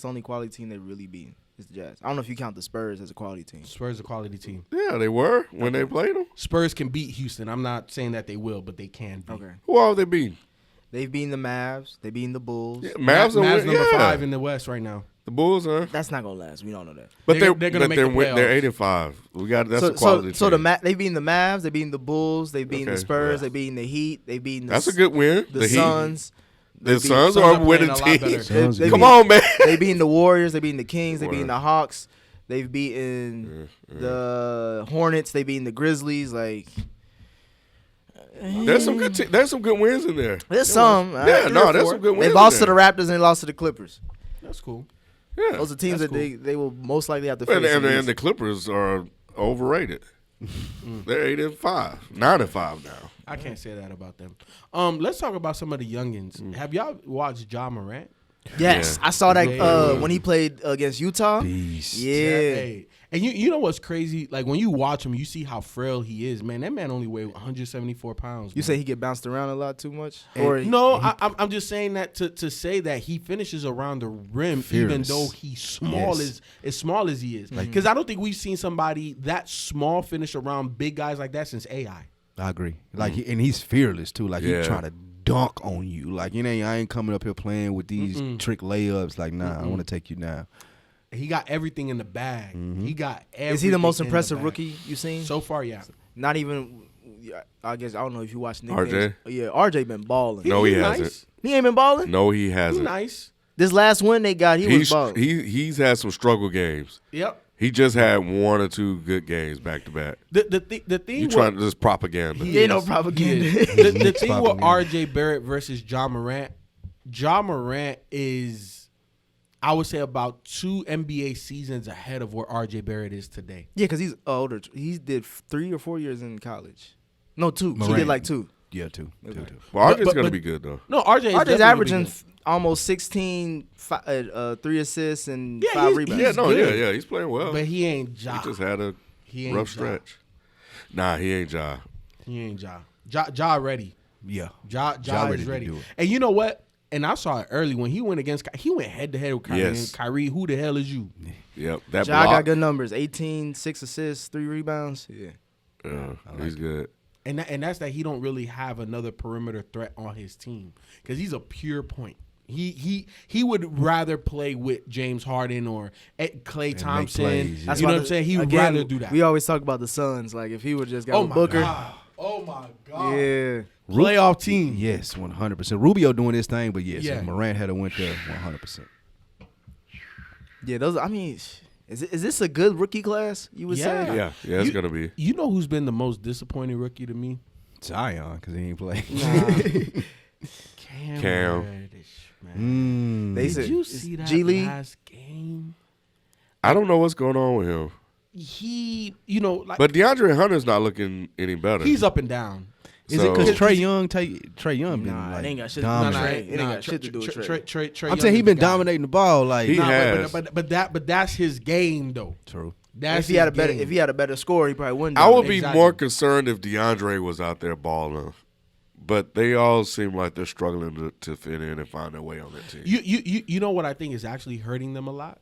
the only quality team they really beat. Is the Jazz. I don't know if you count the Spurs as a quality team. Spurs a quality team. Yeah, they were when they played them. Spurs can beat Houston. I'm not saying that they will, but they can beat. Okay. Who all they beat? They've beaten the Mavs. They've beaten the Bulls. Yeah, Mavs Mavs number 5 yeah. in the West right now. The Bulls, huh? That's not gonna last. We don't know that. But They're gonna make the they're playoffs. 8-5. We got that's a quality So team. they beaten the Mavs. They beaten the Bulls. They beaten the Okay. Spurs. Yeah. They beaten the Heat. They beaten That's a good win. the Heat. Suns. The beat- Suns Suns are are a winning playing a lot team. better. Suns They good. Come beat- on, man. They beaten the Warriors. They beaten the Kings. They beaten Word. the Hawks. They've beaten the Hornets. They beaten the Grizzlies. Like There's some good there's some good wins in there. there's some. Yeah, no, there's some good wins. They in lost to there. the Raptors and they lost to the Clippers. That's cool. Yeah. Those are teams That's that they will most likely have to face. And, in and, the and the Clippers are overrated. They're 8-5, 9-5 now. I can't say that about them. Let's talk about some of the youngins. Have y'all watched Ja Morant? Yes, Yeah. I saw that Yeah. when he played against Utah. Beast. Yeah. Hey. And you know what's crazy? Like when you watch him, you see how frail he is. Man, that man only weighed 174 pounds. You man. say he get bounced around a lot too much? No, I'm just saying that to say that he finishes around the rim, even Fearless. though he's small Yes. as small as he is. Because I don't think we've seen somebody that small finish around big guys like that since AI. I agree. Like, and he's fearless too. Like, Yeah. he trying to dunk on you. Like, I ain't coming up here playing with these trick layups. Like, nah, I want to take you now. He got everything in the bag. He got everything. Is he the most in impressive bag. rookie you've seen? So far? Yeah. Not even. I guess I don't know if you watch Nick. RJ? Yeah, RJ been balling. No, he He's hasn't. nice. He ain't been balling. No, he He's hasn't. nice. This last win they got, he was balling. He's had some struggle games. Yep. He just had 1 or 2 good games back to back. The thing. You with- trying to just propaganda? He ain't no is. propaganda. He is. the thing with Propaganda. R.J. Barrett versus Ja Morant is, I would say, about 2 NBA seasons ahead of where R.J. Barrett is today. Yeah, because he's older. He did 3 or 4 years in college. No, 2. He Morant. did like 2. Yeah, two. Well, RJ's But- gonna but- be good though. No, R.J. is RJ's definitely averaging gonna be almost 16, 3 assists and Yeah, 5 rebounds. Yeah, he's playing well. But he ain't Ja. He just had a He ain't rough Ja. stretch. Nah, he ain't Ja. He ain't Ja. Ja ready. Yeah. Ja ready is to ready. do it. And you know what? And I saw it early when he went head to head with Kyrie. Yes. And Kyrie, who the hell is you? Yep, that Ja block. got good numbers. 18, 6 assists, 3 rebounds. Yeah. Yeah, he's good. And that's that he don't really have another perimeter threat on his team because he's a pure point. He would rather play with James Harden or Klay Thompson. plays, yeah. You know what I'm saying? He would Again, rather do that. We always talk about the Suns. Like, if he would just got Oh with my Booker. God. Oh my God. Yeah. Playoff team. Yes, 100%. Rubio doing his thing, but yes, Yeah. if Morant had went there 100%. Yeah, those. I mean, is this a good rookie class? You would Yeah. say? Yeah, it's gonna be. You know who's been the most disappointing rookie to me? Zion, because he ain't playing. Cam. Reddish, man. They Did said you it's see that G League. last game? I don't know what's going on with him, He, like but DeAndre Hunter's not looking any better. he's up and down. Is So- it because Trey Young been Nah, like it ain't got shit. dominating? It ain't got shit to do with Trey. Trey I'm Young saying he is been the guy. dominating the ball. Like He Nah, has. but that's his game though. True. That's If he had a his better, game. if he had a better score, he probably wouldn't. I would dominate. be Exactly. more concerned if DeAndre was out there balling, but they all seem like they're struggling to fit in and find their way on that team. You know what I think is actually hurting them a lot?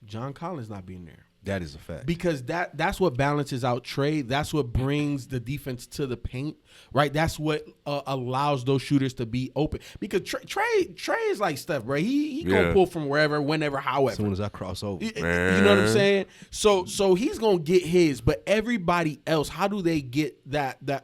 John Collins not being there. That is a fact. Because that's what balances out Trey. That's what brings the defense to the paint, right? That's what allows those shooters to be open. Because Trey is like Steph, bro. He gonna pull from wherever, whenever, however. As soon as I cross over. You know what I'm saying? So he's gonna get his, but everybody else, how do they get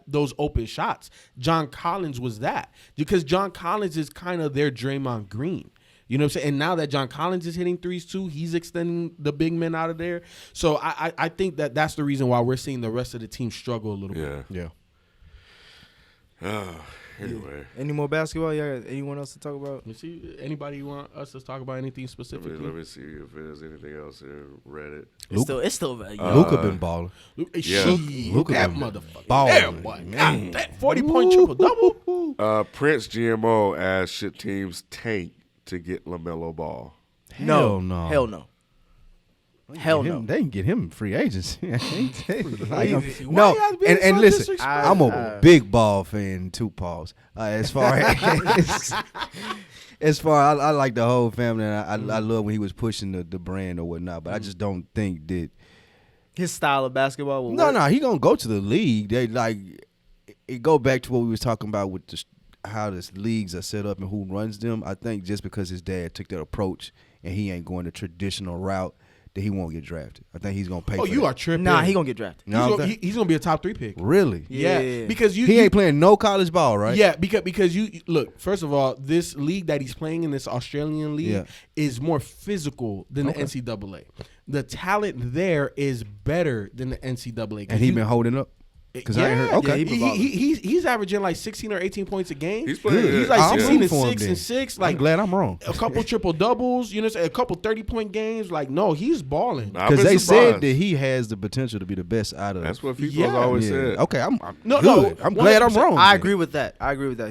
those open shots? John Collins was that because John Collins is kind of their Draymond Green. You know what I'm saying? And now that John Collins is hitting threes too, he's extending the big men out of there. So I think that's the reason why we're seeing the rest of the team struggle a little bit. Yeah. Yeah. Anyway, Any more basketball? Yeah. Anyone else to talk about? You see, anybody want us to talk about anything specifically? let me see if there's anything else in Reddit. It's still Luka been balling. Yeah. Luka that been motherfucker. balling, Yeah, boy. God, that 40-point triple double. Prince GMO asked, should teams tank to get LaMelo Ball? Hell no. Hell no. Hell no. They can get him free agency. Why No, you guys being and so listen, disrespectful? I'm a big ball fan too, Pauls. As far I like the whole family, and I love when he was pushing the brand or whatnot, but I just don't think that. His style of basketball will No, work. he gonna go to the league. They like it. Go back to what we was talking about with how the leagues are set up and who runs them. I think just because his dad took that approach and he ain't going the traditional route, that he won't get drafted. I think he's gonna pay. Oh, for you that. are tripping. Nah, he gonna get drafted. You know what I'm saying? He's gonna be a top 3 pick. Really? Yeah, because He ain't playing no college ball, right? Yeah, because you look. First of all, this league that he's playing in, this Australian league, Yeah. is more physical than the NCAA. The talent there is better than the NCAA. And he been holding up. Because I ain't heard. Okay. Yeah, he's averaging like 16 or 18 points a game. He's playing good. He's like I'm 16 rooting and for him 6 then. and 6. I'm Like glad I'm wrong. a couple triple doubles. You know, what I'm saying? A couple 30-point games. Like no, he's balling. I've Because been they surprised. said that he has the potential to be the best out of. That's what people Yeah. have always Yeah. said. Okay, I'm No, good. I'm glad I'm 100%. wrong. I agree with that.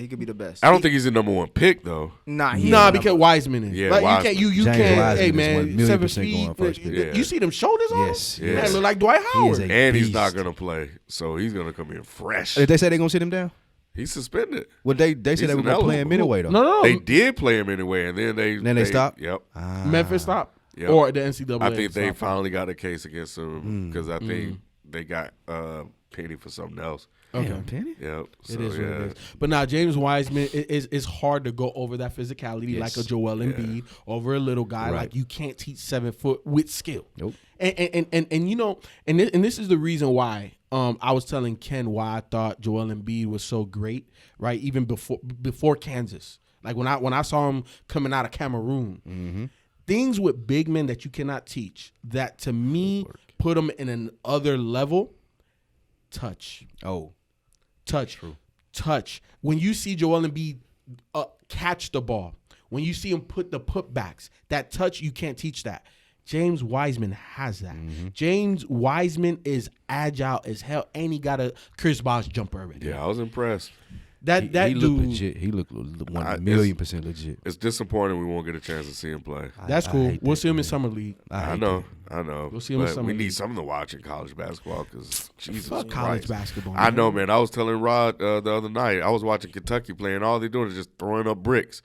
He could be the best. I don't think he's the number 1 pick though. Nah, Because Wiseman is. Yeah, like, Wiseman. you James can't. Wiseman Hey is man, 1,000,000% 7 going feet. first pick. Yeah. You see them shoulders on Yes. him? Yes. Man, look like Dwight He is Howard. a And he's beast. not gonna play, so he's gonna come in fresh. They say they're gonna sit him down. He's suspended. Well, they said He's they were gonna ineligible. play him anyway though. No. They did play him anyway, and then they stopped? Yep. Memphis stop Yep. or the NCAA. I think they stop. finally got a case against him because I think they got Penny for something else. Damn, Penny. Yep. So, It is what yeah. it is. But now James Wiseman is hard to go over that physicality like a Joel Embiid over a little guy. Right. Like you can't teach 7 foot with skill. Nope. And you know, and this is the reason why I was telling Ken why I thought Joel Embiid was so great, right? Even before Kansas. Like when I saw him coming out of Cameroon. Things with big men that you cannot teach that to me put them in an other level. Touch. Touch. When you see Joel Embiid catch the ball, when you see him put the putbacks, that touch, you can't teach that. James Wiseman has that. James Wiseman is agile as hell, and he got a Chris Bosh jumper already. Yeah, I was impressed. That he dude looked legit. He looked 1,000,000% legit. It's disappointing we won't get a chance to see him play. That's I cool. hate We'll that, see him in man. summer league. I hate know. We'll see him in But summer we need league. something to watch in college basketball because Jesus Fuck Christ. college basketball. I know, man. I was telling Rod the other night. I was watching Kentucky play, and all they're doing is just throwing up bricks,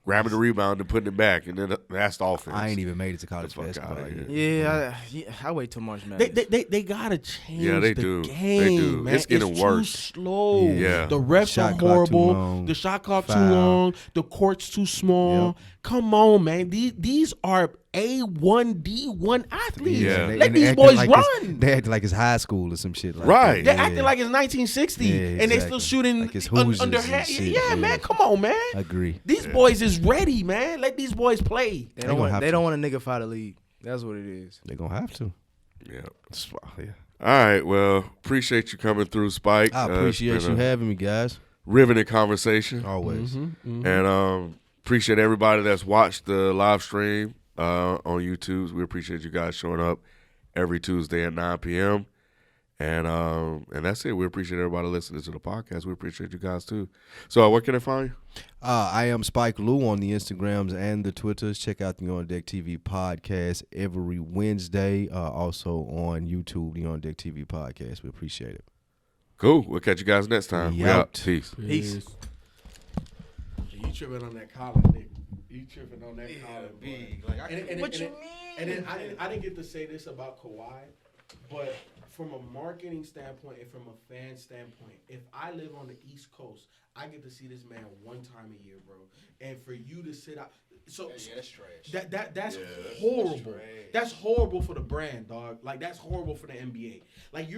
grabbing the rebound and putting it back, and then that's the offense. I ain't even made it to college fuck basketball. outta here. Yeah, I wait too much, man. They gotta change they the do. game, They do. man. It's getting too worse. slow. Yeah. The refs Shot are clock too horrible. long. The shot clock too Foul. long. The court's too small. Yep. Come on, man. These are A1, D1 athletes. Yeah. They- Let and they these acting boys like run. They act like it's high school or some shit. Like Right. They're that. acting like it's 1960 Yeah, and they still exactly. shooting Like it's Hoosiers and underhand. shit. Yeah, Yeah. man. Come on, man. Agree. These boys is ready, man. Let these boys play. They They don't gonna have want. They to. don't want to nigga fight the league. That's what it is. They're gonna have to. Yeah. Yeah. All right. Well, appreciate you coming through, Spike. I appreciate it's you been a having me, guys. riveting conversation. Always. Mm-hmm. And appreciate everybody that's watched the live stream on YouTube. We appreciate you guys showing up every Tuesday at 9 p.m. And that's it. We appreciate everybody listening to the podcast. We appreciate you guys too. So where can I find you? I am Spike Lou on the Instagrams and the Twitters. Check out the On Deck TV podcast every Wednesday. Also on YouTube, the On Deck TV podcast. We appreciate it. Cool. We'll catch you guys next time. We Out. out. Peace. Peace. You tripping on that Colin, nigga. You tripping on that Colin, boy. What you mean? And then I didn't get to say this about Kawhi, but from a marketing standpoint and from a fan standpoint, if I live on the East Coast, I get to see this man one time a year, bro. And for you to sit out, so that's trash. that's horrible. That's horrible for the brand, dog. Like that's horrible for the NBA. Like you're